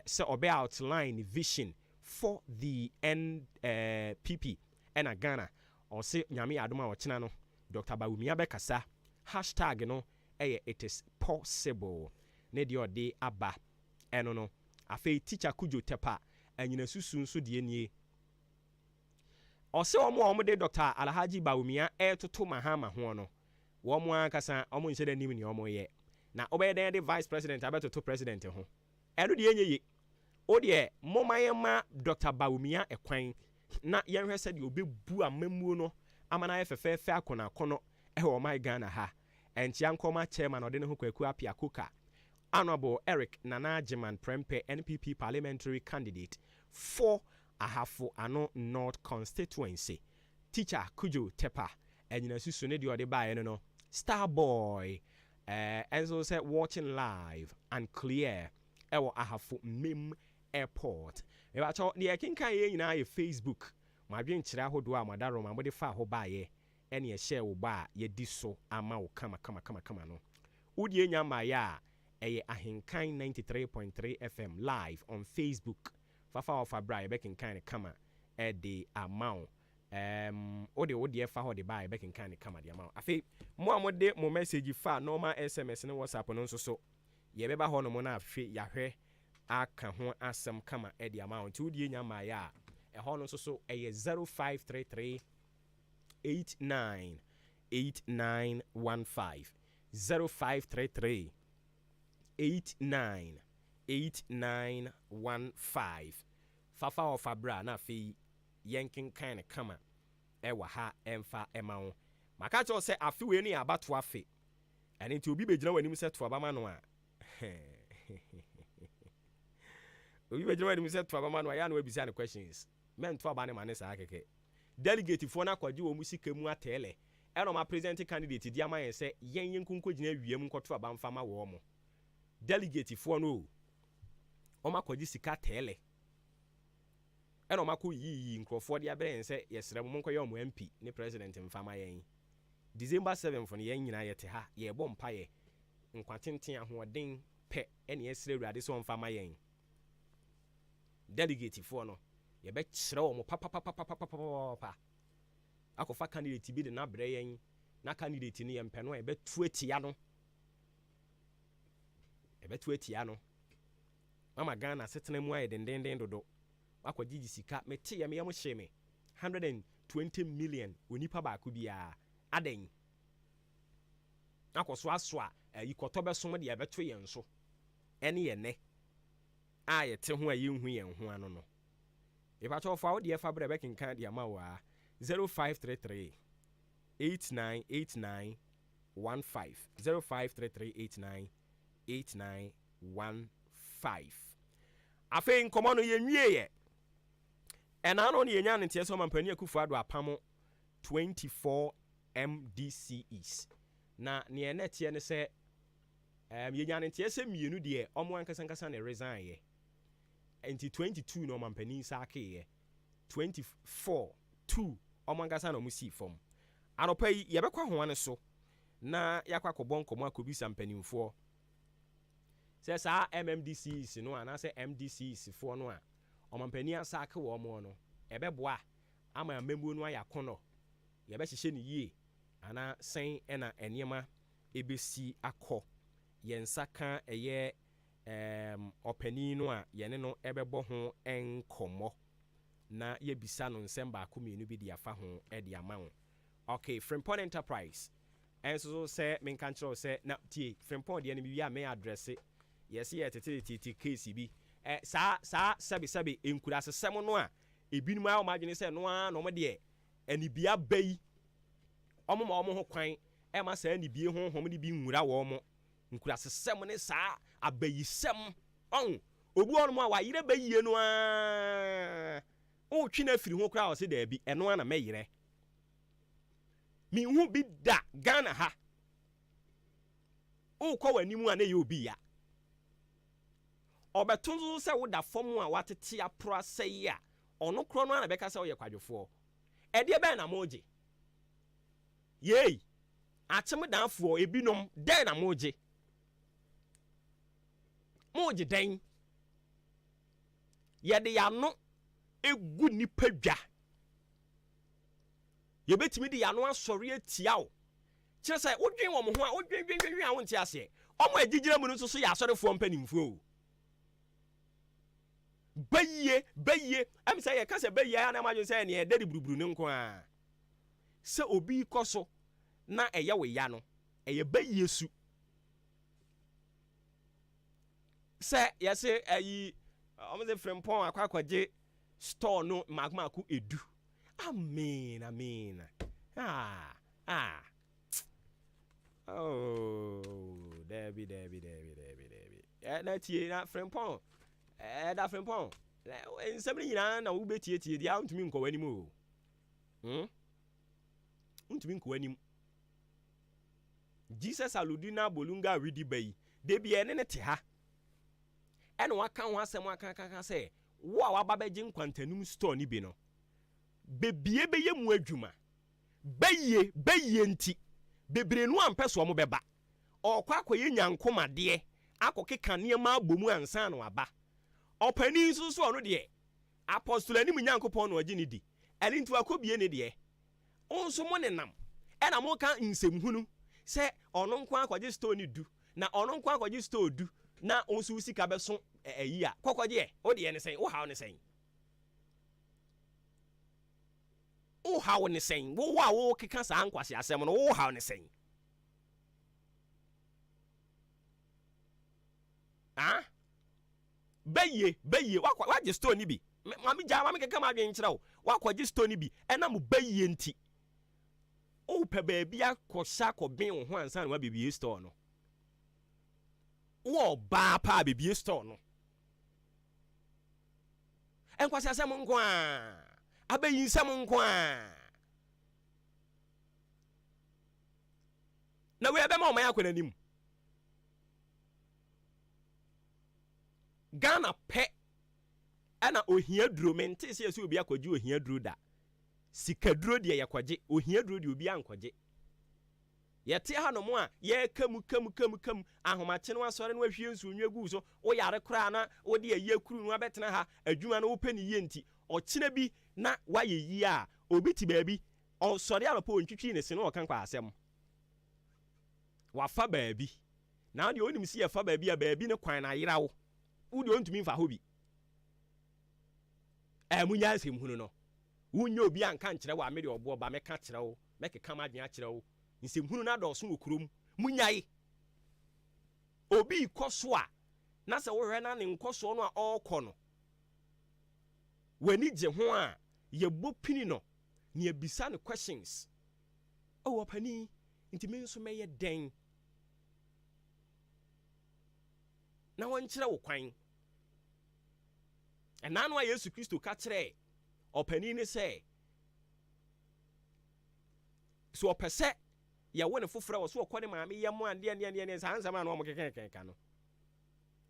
So obey outline vision for the NPP and Ghana or say Nyami Aduma Ochina no Dr. Bawumia Bekasa hashtag no it is possible need your day aba eno no afi teacher kujo tepa anyina susu so de nie o se omo de Dr. Alhaji Bawumia toto mahama ho no wo mo akasa omo nhyɛ danim ni omo ye na obey the vice president abeto to president ho eno de enye o de momayema Dr. Bawumia ekwan na yenhwe se de obebu amamuo no amana efefefe akona kono ewo my Ghana ha Enchiankoma chairman ode ne ho kwaku apia koka Honorable Eric Nana Jiman Prempe NPP parliamentary candidate for Ahafo Ano North constituency teacher Kujo Tepa enyina susu ne de ode bae no Starboy Enzo said watching live and clear ewo Ahafo Mim airport e ba cho de kinkan ye nyina ye Facebook ma dwen kire ahodo a madaro ma mode fa ho bae ene ye share wo ba ye di so ama wo kama no wodi nyama ya eye Ahenkan 93.3 FM live on Facebook fafa of abra be kinkan kama e de amount wodi fa ho de ba be kinkan kama de amount afi mo amode mo message fa normal SMS ne WhatsApp no nso so ye be ba ho no mo na afi ya hwe aka ho asem kama e de amount wodi nyama ya e ho no nso so eye 0533 898915 0533 8915 fafa of Fabra na fi yankin kind of kama ewa ha emfa ema maka cho se afi we ni abato afi ene nti obi begyina wani se to abama no a obi begyina wani se to abama no a ya na wabisa ne questions men to abane mane sa akeke delegate fo na kwaje wo musika mu atele eno ma present candidate di amaye se yen kunko gina wiem nkoto abamfa ma wo mo delegate fo no o ma kwaje sika tele eno ma ko yi nkrofo de abere se yesere mo nko ye o MP ne president mfama yen December 7 for yen nyina yete ha ye bo mpaye nkwatenten ahoden pe ene yesere urade so mfama yen delegate fo no ye be kyere wo mo papa akofa candidate bi de na bre yen na candidate ni yempe no ye be tuatia no mama Ghana setena mu aye dendenden dodo akwaji sika mete ye me yam hye me 120 million onipa ba ko bia aden akoso aso a yikoto besom de ye beto ye nso ene ye ne a ye te ho a ye hu ye ho ano no if I told for the Fabre back in Candy Amawa 0533 898915 0533 898915 I think come on ye and I know the Yan and Tieso Mampania Kufado Apamo 24 MDCEs na near net yen say Yan and Tiesem you know dear Omwan Kasankasan resign ye. Enti 22 no mampani sake ye 24 2 omangasa no musi fom anopa yi ye bekwa ho ane so na yakwa kobon komo akobisa mpanimfo se sa MMDCs no ana se MDCs fo no a omampani asake wo mo no ebeboa ama membu no ayakono ye be hihye ne yie ana sen ena enema ebesi akọ yensaka eye opani no a yene no ebebo ho enkomo na yebisa no nsemba ko mienu bi dia fa ho e dia mawo okay Frimpong Enterprise enso se menka nkyerɛ se na tie Frimpong de ne bi a me address yes ye tete case bi sa sabi enkura sesem no a ebinum a o madwene se no a no mo de anibia bayi omo ma omo ho kwan e ma sa anibie ho hom de bi nwura wo mo nkura sesem ne sa abayisem on obu onu a wayire bayie no a o twi na firi ho kura o se da bi eno na meyire mi hu bi da Ghana ha o kwa wani mu a na ye obi ya obetunzu se wo da fom a watete apro asai a ono kro no na beka se wo ye kwadwofo e de be na moje yei atem danfo ebinom de na moje den yede ya no egu nipa dwa ye betimi de ya no asori atia wo kire se wodwen wo mo ho a wodwen a wonte ase omo agigira mu no so ya asorefo mpanimfo baye am say ye kase baye ya na ma say ne edari buruburu ne nko a se obi koso na eye we ya no eye baye su se yese ayi omo Frimpong akwakwaje store no magmaku edu amen oh Debbie na tie na Frimpong da Frimpong nsabri nyina na wo betie dia ntumi nkọ wani mu ntumi nkọ wani Jesus aludina bolunga ridi bayi de bia ne te ha ene waka ho asem aka se wo a waba beje nkwantanum store ni bi no bebie beye mu adwuma beye nti bebre no ampeso mo beba okwa akoye nyankomade akokeka ne ma abomu ansa na waba opani susu ono de apostle ani munyankopon no agini di eni ntu akobie ne de onso mo ne nam ena mo ka nsemhunu se ono nko akwaje store ni du na ono nko akwaje store du na onso usika beso ayi a kokwaje o de ne sen wo hawo ne sen wo hawo ne sen wo wa wo keka sa ankwase asem no wo hawo ne sen beye wa je store ni bi mami ja mami keka ma dwen kyerɛ wo wa kwaje store ni bi ɛna mo beye nti o pe baabi akɔsa kɔben wo ho ansa na wa bebie store no wo ba pa bebie store no enkwasi asɛm nko a abayi nsɛm nko a na we ebe ma o man akɔ nanim Ghana pe ana ohia duro mente se ese obi akwaje ohia duro da sika duro de yakwaje ohia duro de obi ankwaje yete ha no mo a ye kam ahomache no asore no ahwie nsu onwa gu so wo yare kra na wo de ayi akuru no abetena ha adwuma no wo pani ye nti okina bi na waye yi a obi ti baabi o sore alopo ontwitwi ne se no kan kwa asem wafa baabi na de onim si yafa baabi a baabi ne kwan na yira wo wudi ontumi mfa hobi munya nsem hunu no wunya obi anka nkyerɛ wa me de obo ba meka kyerɛ wo mekeka ma adwen akyerɛ wo nsem hunu na dɔso okurom munyai obi koso a na sɛ wo hwɛ na ne nkoso no a ɔkɔ no wani gye ho a yɛbɔ pini no ne abisa ne questions pani ntimi nso mɛyɛ den na wɔnkyerɛ wo kwan ɛna no a Yesu Kristo ka kyerɛ ɔpani ne sɛ so ɔpɛsɛ yɛwo ne foforo wɔ so ɔkɔ ne maame yɛ mo ande saa nsɛm a no ɔmokeka no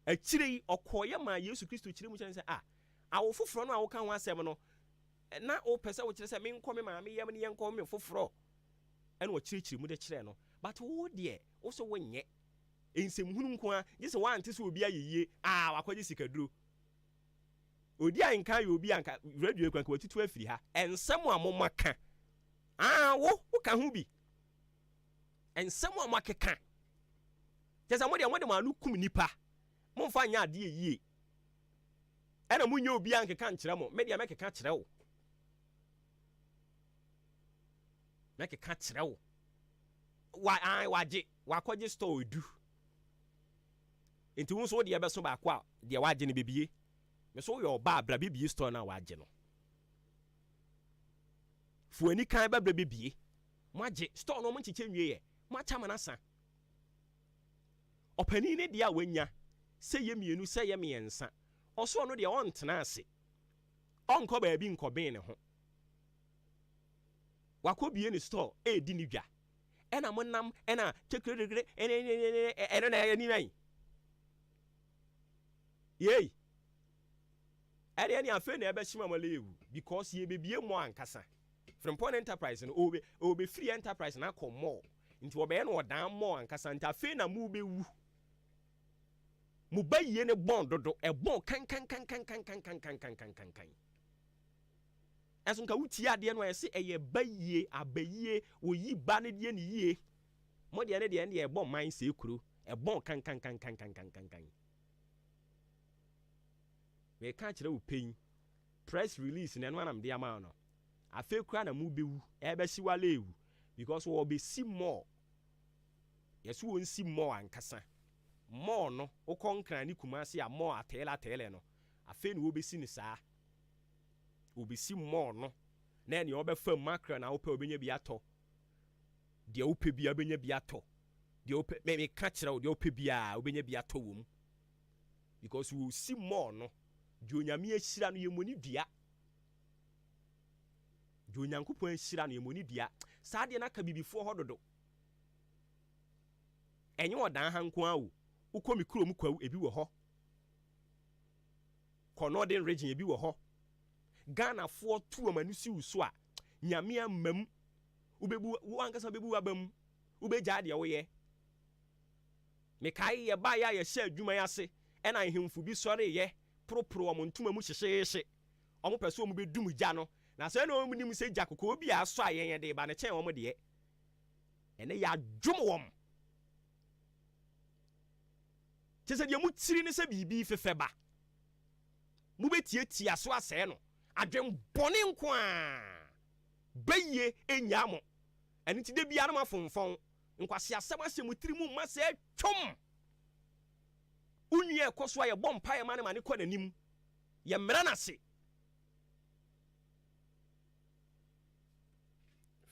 akyire yi ɔkɔyɛ ma Yesu Kristo kyerɛ mu kyerɛ sɛ awo foforo no a woka ho asɛm no na ɔpɛsɛ wo kyerɛ sɛ menkɔ me maame yɛ ne yɛnkɔ me foforo ɛna ɔkyerɛkyerɛ mu de kyerɛ no but wo deɛ wo so wonyɛ ensem hunu nko a gye sɛ wante sɛ obi ayeye wakɔgye sikaduro odi anka yɛ obi anka radio kwanka watitu afiri ha ensɛm a momaka wo ka ho bi ensɛm a makeka gye sɛ mo de mo anu kum nipa momfa nya ade yie ɛna munya obi ankeka nkyerɛ mo me de mekeka kyerɛ wo mekeka kyerɛ wo waje wakɔgye store odu enti wo so de yɛbɛso baako a de waje ne bebie me so yɛ ɔba abra bebie store na waje no fuani kan ba bra bebie mo agye store no mo nkyekye nwie yɛ mo acha manasa ɔpani ne de a wanya sɛ yɛ mienu sɛ yɛ miensa ɔso no de ɔntena ase ɔnkɔ baabi nkɔben ne ho wakɔ bie ne store di ne dwa ɛna mo nam ɛna chekredegre ɛno na yɛ ni nan yei ɛde ne afa na ɛbɛhyema mo lewu because ye bebie mo ankasa from point enterprise no obe free enterprise na kɔ mall nti obɛyɛ no ɔdan mall ankasa nti afa na mo bewu mo bayie ne bond dodo ɛbon kan ɛso nka wuti ade no ɛse ɛyɛ bayie abayie oyi ba ne de ne yie mo de ne de ɛbon man se kuro ɛbon kan we ka kyerɛ wo pen press release na no anam de ama no afa kura na mu bewu ɛbɛsi wale ewu because wo be si more yeso won si more ankasa more no ukonkran ni kumase a more atele no afa ni wo be si ni saa obesi more no na ne obefa makra na ope obenya bi ato de ope bi obenya bi ato de ope me ka kire wo de ope bi a obenya bi ato wo mu because we see more no de onyame ahira no yemoni dua de onyankopon ahira no yemoni dua saa de na ka bibifo hododo enye odan hanko a wo ukomi kuro mu kwawu ebi wo ho Northern region ebi wo ho Ghana for two amanu si uso a nyame amam ubebu wankasa bebu abam ubeja de wo ye me kai ye ba ya ye hye adwuma ya se ena hemfu bi sore ye propro omontuma mu hyehyeehye omo pese omo bedum gya no na se na omo nim se gya kokko obi aso ayen de ba ne chen omo de ene ya dwom wom tese de mu tiri ne se bibi fefe ba mu betie aso asɛ no adwem bɔne nko a baye enya mo ɛne ti de bia na mafonfon nkwase asɛm asɛm tiri mu ma sɛ twom unye koso ye bom pa ye mane mane ko nanim ye mmra na se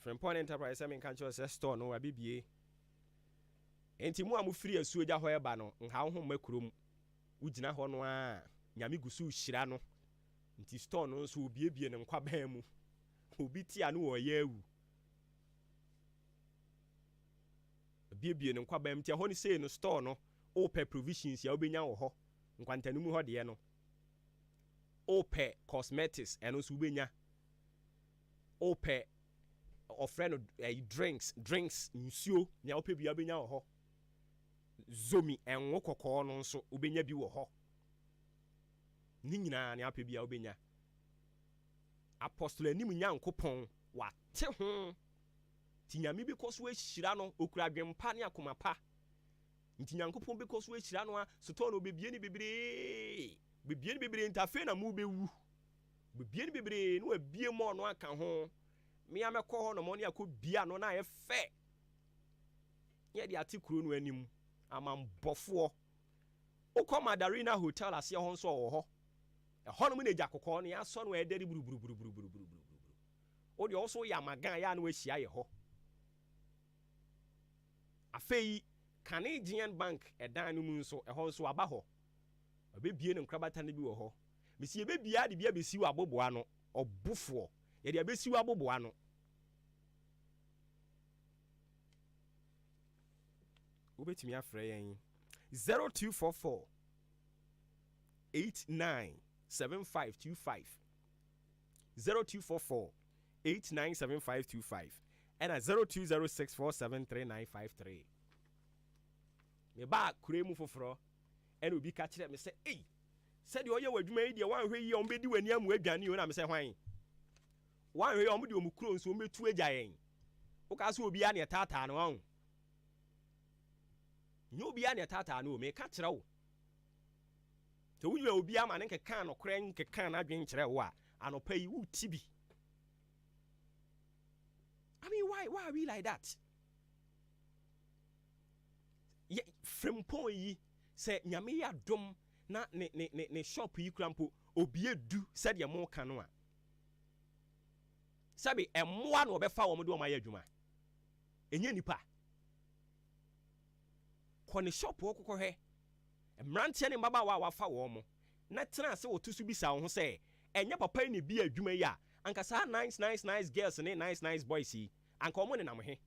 Frimpon Enterprise I mean can just store no abibie enti mu am free asuo gya ho e ba no nha ho makurom ugina ho no a nyame gusu hyira no nti store no so obiebie ne nkwa ban mu obi ti anu wo ye awu obiebie ne nkwa ban mu ti ho ni say no store no ope provisions ya obenya wo ho nkwantanu mu ho de no ope cosmetics eno so obenya ope ofreno drinks nsuo nya ope bia obenya wo ho zomi enwo kokko no nso obenya bi wo ho ni nyina ne ape bia obenya apostle anim nyankopon wate ho tinyame bi koso ahyira no okura dwempa ne akoma pa nti nyankopon bi koso ahyira no a soto no bebie ni bebre ntafe na mu bewu bebie ni bebre no abie mo no aka ho me amekọ ho no mo ne akobia no na ye fe ye de atikuro no anim amambofo ukoma Darina Hotel ase ho nso wo ho ho no mu neja kokọ no ya so no e deri buruburu o de also ya magan ya no ahia ye ho afei Canadian Bank edan no mu nso ho nso aba ho obebie ne nkrabata ne bi wo ho mesi ebebia de bia besi wo aboboa no obufo ye de abesi wo aboboa no ubetimi afre yen 0244 897525 0244 897525 and at 0206473953 me ba kuremu foforo ene obi ka kire me say said oye wadwuma yi de wan hwe yi on bedi wani amu adwane o na me say hwan wan hwe on de omukuro nso o metu agya yen o ka so obi a ne tata no wan nyo obi a ne tata no me ka kire wo to wunywe obi ama ne keka no kra nkeka na adwen kire wo a anopa yi wo tibi. I mean, why are we like that? Yeah, from point say nyame ya dom na ne shop yi krampo obie du said ya mo kanu a sabi emmoa na obefa wo mo de o ma ya adwuma enye nipa ko ne shop wo kokko he emrante ne mbaba wa wafa wo mo na tena se wo tusu bisa wo ho se enye papa ni bi adwuma yi a anka sa nice girls ne nice boys yi anka omo ne nam he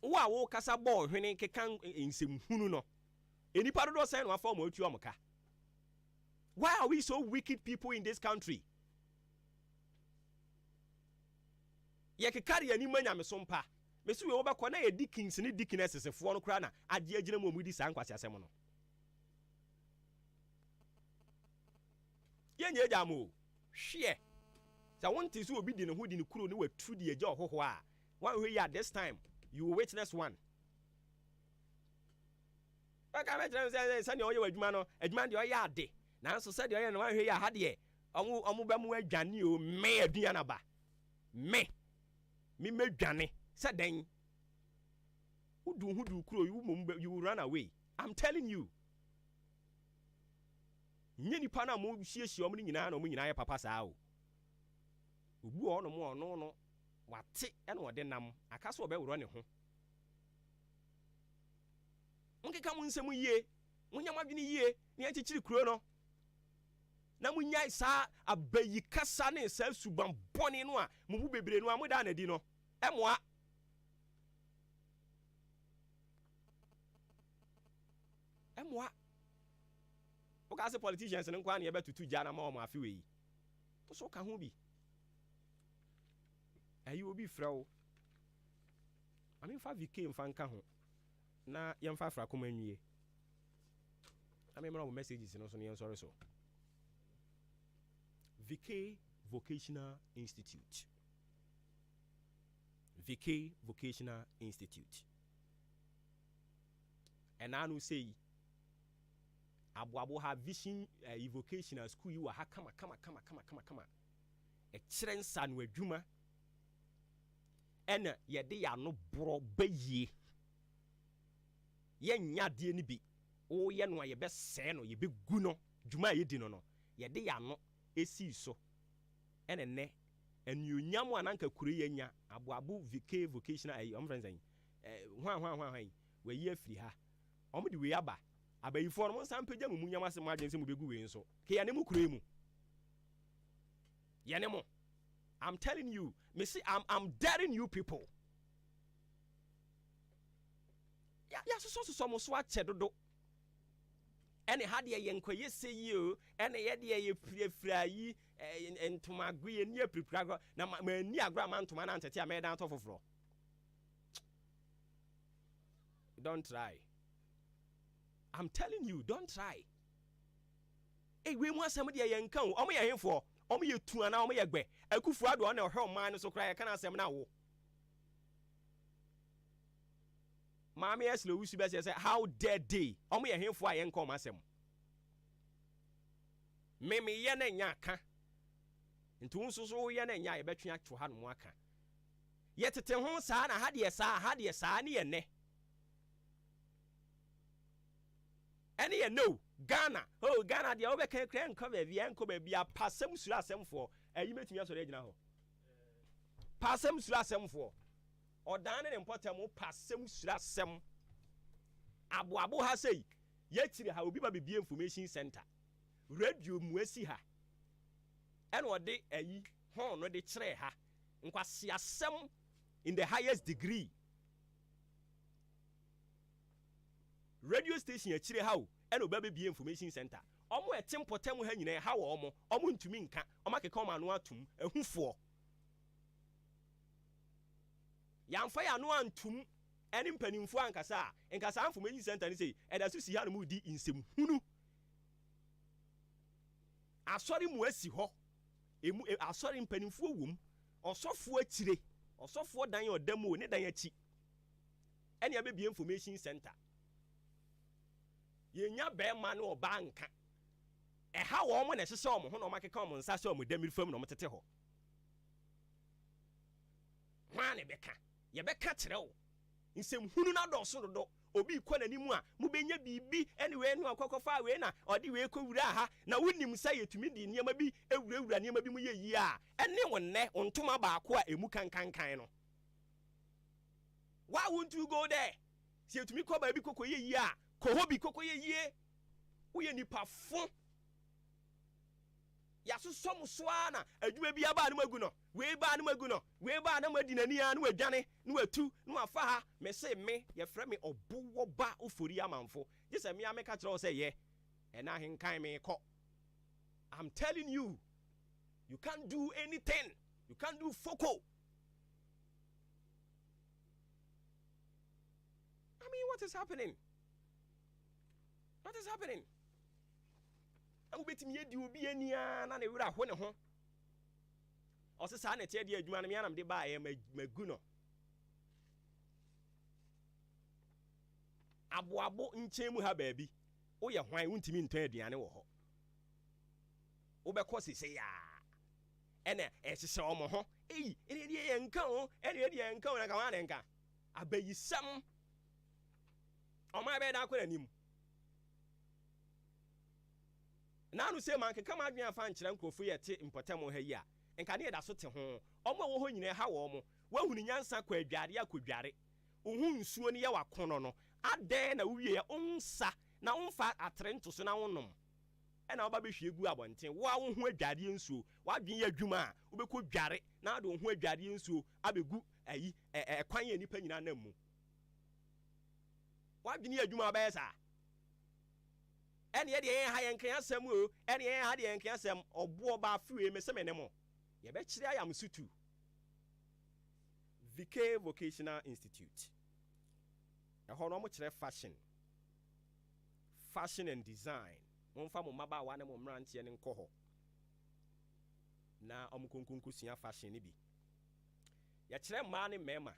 wo kasa ball hwene kekan ensem hunu no enipa do say no afa omo atu amka. Why are we so wicked people in this country? Ye kekari ani manya me so mpa me so we wo be ko na ye dickins ne dickinesses fo no kra na age agina mo mudi sa nkwase asem no ye nye jamo hwe sa wonti so obi di ne ho di ne kuro ne watu di eja ohoho a one way at this time you will witness one. Aka me tell say na oye wadwuma no adwuma de oye ade na so say de oye no one way ha de omu ba mu adwane o me aduan aba me medwane say den udu hudu kuro you will run away. I'm telling you. Nyeni pa na mo hiesie omo nyina na omo nyina ye papa saa o obu ono mo ono no wate ene ode nam akaso obe woro ne ho nkeka mu nsem yie munya madwene yie ne achichiri kuro no na munya saa abayi kasa ne saa suban bone no a mubu bebre no amoda na di no emoa Because politicians and kwani ebe tutu jana ma o afi we to so ka ho bi ayi obi frɛw ami fa VK mfa nka ho na yemfa fra koma nwie ami mra mo messages no so ne sorry so VK Vocational Institute and I know say Abu have vision vocational school you are kama e kyerɛ nsa no adwuma ɛna yɛde ya no boro bayie yɛnya deɛ ni bi woyɛ no a yɛbɛsɛe no yɛbɛgu no dwuma a yɛdi no no yɛde yɛano ɛsii so ɛne nnɛ anuonyam a nanka kure yɛnya aboabo VK vocational ayi ɔmo friends ayi hwan wɔyi afiri ha ɔmo de wei aba abayifoɔ no mo nsa mpagya mu nyam asɛm adwen sɛ mo bɛgu wei nso ke yɛne mo kure mu yɛne mo I'm telling you me see I'm daring you people ya so mo so akyɛ dodo ɛne ha deɛ yɛnkɔ yɛsɛ yi o ɛne yɛdeɛ yɛfirafira yi ntomago yɛ ni apiripira na mani agorɔ ama ntoma no antete a mɛdan tɔ foforɔ. Don't try. I'm telling you, don't try. Hey, we want somebody yɛnka o ɔmo yɛ henfoɔ ɔmo yɛ tu ana ɔmo yɛ gbɛ akufo ado ɔna ɔhwɛ ɔman no so koraa yɛka na asɛm na wo Mami Eslo Wusu Bese say, how dare they? Omo ye henfo a yenko masem. Me ye na nya ka. Nti unso so ye na nya ye betwe atwo ha no aka. Ye tete ho saa na ha de saa ne ye ne. Ene ye no Ghana. Oh Ghana de obeka kra enko ba bia pasem sura asemfo. Ayi metumi aso de gina ho. Pasem sura asemfo. Odane ne importamu pasem sura sem aboabo ha sei yetire ha obi ba bebie information center radio mu asi ha ene ode ayi hon no de kire ha nkwase asem in the highest degree radio station akire ha o ene oba bebie information center omo etimpotamu ha nyina ha wo omo ntumi nka omakeka omo anu atum ehufo yamfa ya no antum eni mpanimfo ankasa nkasa information center ni sei eda so si ha no mu di insem hunu asori mu asi ho emu asori mpanimfo wom osofo akire osofo dan odam o ne dan achi eni abebie information center yenya be ma ne oba nka ha wo mo na hye wo mo ho no makeka wo mo nsa se wo mo damir fam no mo tete ho hwa ne beka ye beka kire wo nsem hunu na do so dodo obi kɔ n'animu a mo benya bibi anyway no akɔkɔfa we na ɔde we kɔwura ha na wonim sɛ yetumi di nneɛma bi ewurawura nneɛma bi mu yɛ yi a ɛne wonne ontoma baako a emu kankankan no why won't you go there si yetumi kɔ ba bi kɔkɔ yɛ yi a kɔhɔ bi kɔkɔ yɛ yie woyɛ nipa fo yasosom soa na adwuma bi aba no magu no we ba no magu no we ba na madinani a no wadwane no watu no afa ha me se me ye frɛ me obowo ba ofori amanfo je se me ameka kyerɛ sɛ ye ɛna henkan me kɔ. I'm telling you, you can't do anything, you can't do foco. I mean, what is happening? What is happening? Ubetimi edi obi ania na ne wura ho ne ho osesa na tie de adwuma na me anam de ba ye magu no aboabo nchemu ha baabi wo ye hwan wuntimi ntan aduane wo ho wo be kɔ sese ya ene ehyehyɛ omo ho ene de ye nka ho ene de ye nka ho na ka wan nka abayisam ɔma be da akɔ nanim na anu se man keka ma adwen afa nkyerɛ nkrofo yɛ te impotamo ha yi a nka ne da so te ho ɔmo wo ho nyina ha wo mo wahunu nyansa kɔ adware akodware ohun nsuo ne yɛ wakono no adɛn na wuwie onsa na onfa atrento so na wonom ɛna oba behwie gu abɔnten wo a wo ho adware nsuo wadwen yɛ adwuma a wobɛkɔ dware na ade wo ho adware nsuo abegu ayi kwan yɛ nipa nyina na mu wadwen yɛ adwuma bɛyɛ saa ene ye de ha ye nkan asem o ene ye ha de ye nkan asem obo ba afiwe me se me ne mo ye be kire ayam sutu VK Vocational Institute ho no mo kire fashion and design mo mfa mo maba wa ne mo mrante ne nko ho na omkonkonko sua fashion ni bi ye kire ma ne mema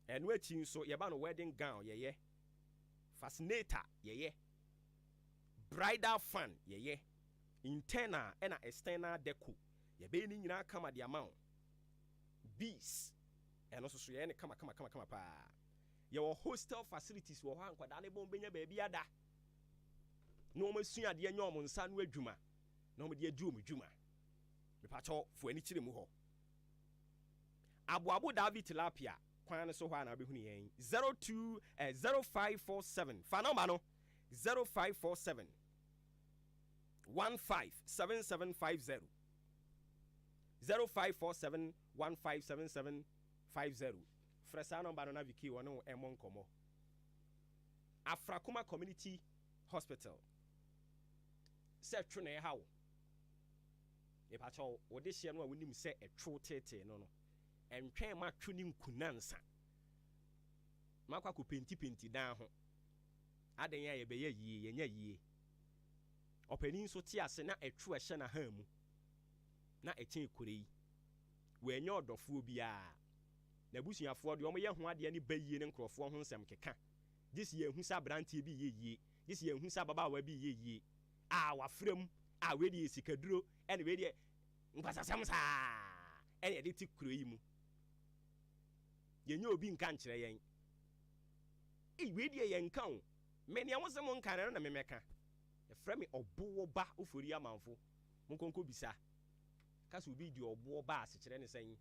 eno achi nso ye ba no wedding gown ye fascinator ye bridal fan ye internal and external deco ye be ni nyina kama de amount bees and also so ye ne kama pa Your hostel facilities wɔ hɔ ankwadaa ne bɔn benya baabi ada. Na wɔn asua adeɛ nyɛ wɔn nsa no adwuma. Na wɔn de adi wɔn adwuma. Mepacho fo ani kyerɛ mu hɔ. Abu David tilapia kwan so hɔ na bɛhunu yɛn 0547 fa number no 0547 157750 0547 157750 fresa number no na viki wono emon komo Afrakuma Community Hospital se twu na ha wo e pa cho wo de hye no a wonim se etwo tete no entwen ma twu ni nkunansa makwa ko penti dan ho aden ya ye be ye yie ye nya yie opani so ti ase na etwo ehye na ha mu na echen ekure yi we enya odofo bia na busuafo de omo ye ho ade ne bayie ne nkrofo ho nsem keka this ye hu sa brantie bi ye yie this ye hu sa baba wa bi ye yie a wafrem a we de sikaduro ene we de nkwasasam sa ene de ti kuro yi mu ye nya obi nka nkyere yen we de ye nka o me ne awosem nka na memeka e frame obo ba ofori amanfo monkonko bisa kaso bi di obo ba ase kyere ne sen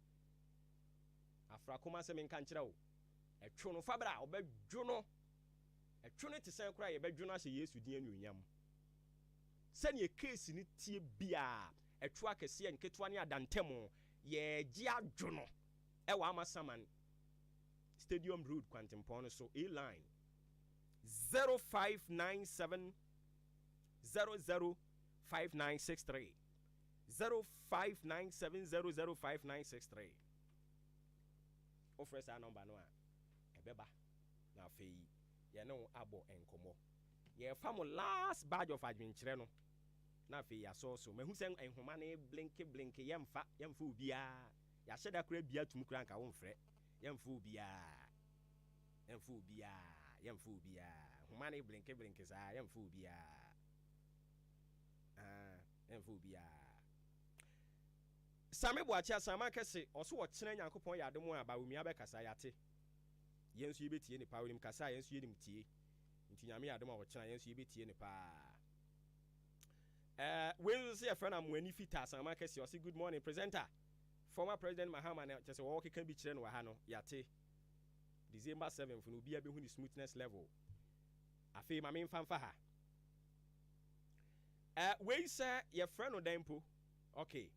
Afrakuma se menka nkyere o etwo no fabra obedwo no etwo no te sen kura ye bedwo no ahye Yesu din anuonyam sane ye case ni tie bia etwo akese nketo ne adantemo ye gi adwo no e wa amasaman Stadium Road Kwantimpon so A line 0597 005963 0597005963 offer sa number no a ebeba na afei ye no abo enkomo ye fam last badge of adwenkyere no na afei ya so mehu sen enhoma ne blink yemfa obia ya hyeda kura bia tum kura nka wo mfre yemfa obia homa ne blink sa yemfa obia yemfa obia Same boachi asama kese oso wo kyena Nyankopon ya adom a ba wumi abekasa yate yensu yebetie ne pa wonim kasa yensu yenim tie nti nyame ya adom a wo kyena yensu yebetie ne pa wenzu se friend am wani fita asama kese osi good morning presenter former president Mahama na chese wo keka bi kyerɛ no wa ha no yate December 7th no bia be hu ni smoothness level afi ma me mfa ha we say your friend no dempo okay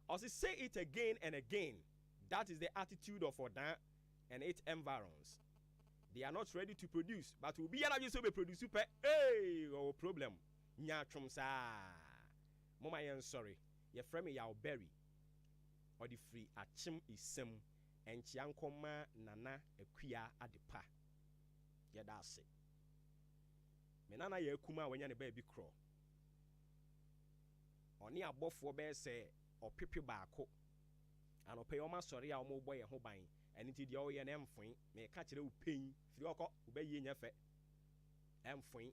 also say it again and again. That is the attitude of Odan and its environs. They are not ready to produce, but will be allowed to produce super. Hey, oh problem. Nya sa. Mama yen sorry. Your friend me yaw berry. Or the free achim isem and chiankoma nana equia adepa. Yeah, that's it. Menana ye kuma when yana baby crow. Oni abofo be say or pipi baako ano pay oma sorry a omo boy ho ban eni ti de o ye na mfon me ka kire wo pen firi okọ wo ba ye nya fe mfon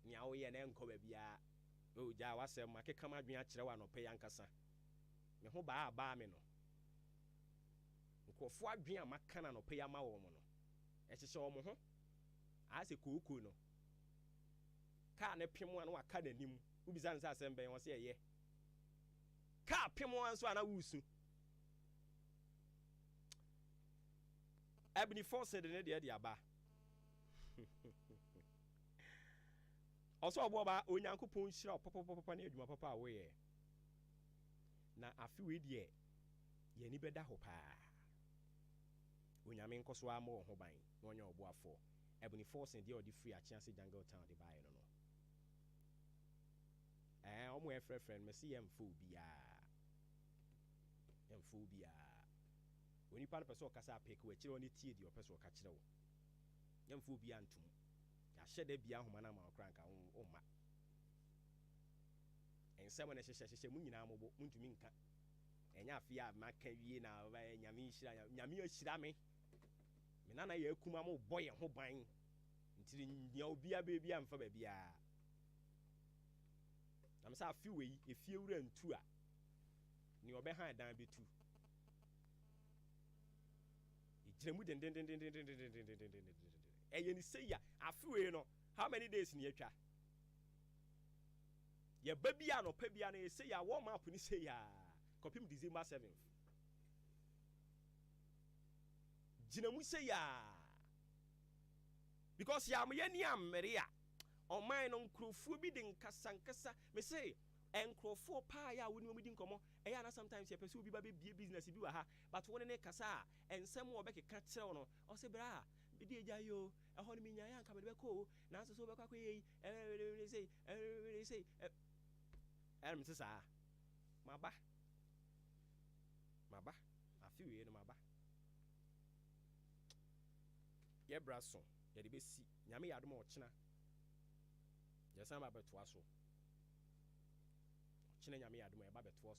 nya wo ye na enko ba bia o ja wasem makeka madwen a kire wa no pay yankasa me ho ba me no nkofo adwen a maka na no pay ama wo mo no e hyehye wo mo ho a se kooko no ka ne pemo an waka nanim ubizan sa asem ben wo se ye ka pemo an so ana wusu Ebony force de ne de aba also obo ba onyankopon hira papa na adwuma papa a wo ye na afi we de ye ni beda ho pa onyame nkoso ama ho ban na onya obo afọ Ebony force de odi free a chance jungle town de buy no omo e friend me see yemfo bia oni pa no person kasa pick we kire oni tie di o person ka kire wo yemfo bia ntum ya hyede bia homa na ma okranka wo ma ensem na hyehye mu nyina mobo muntumi nka enya afia maka wie na nyame hira nyame ahira me nana ya akuma mo boye ho ban ntiri nya obia bia mfa ba bia am sa afi we efie wura ntu a ni obe han dan betu gyina mu den ɛyɛ ni say ya afiwe no how many days ni atwa ye babia no pa bia na say ya warm up ni say ya kopim December 7th gyina mu say ya because ya me ni amere ya ɔman no nkrofo bi de nkasankasa me say enkrofo pa ya woni mu di nkomo ɛya na sometimes ye pese obi ba be business bi wa ha but woni ne kasa ensem wo be keka kyerɛ no ɔse bra bidi agya yo ɛhɔ no minya ya nka me be ko na so so be kwa kɔ say ɛm se saa maba afi we no maba ye bra so ye de be si nyame ya adom ɔkyena ye san ba betoa so ɔkyena nyame ya adom ye ba betoa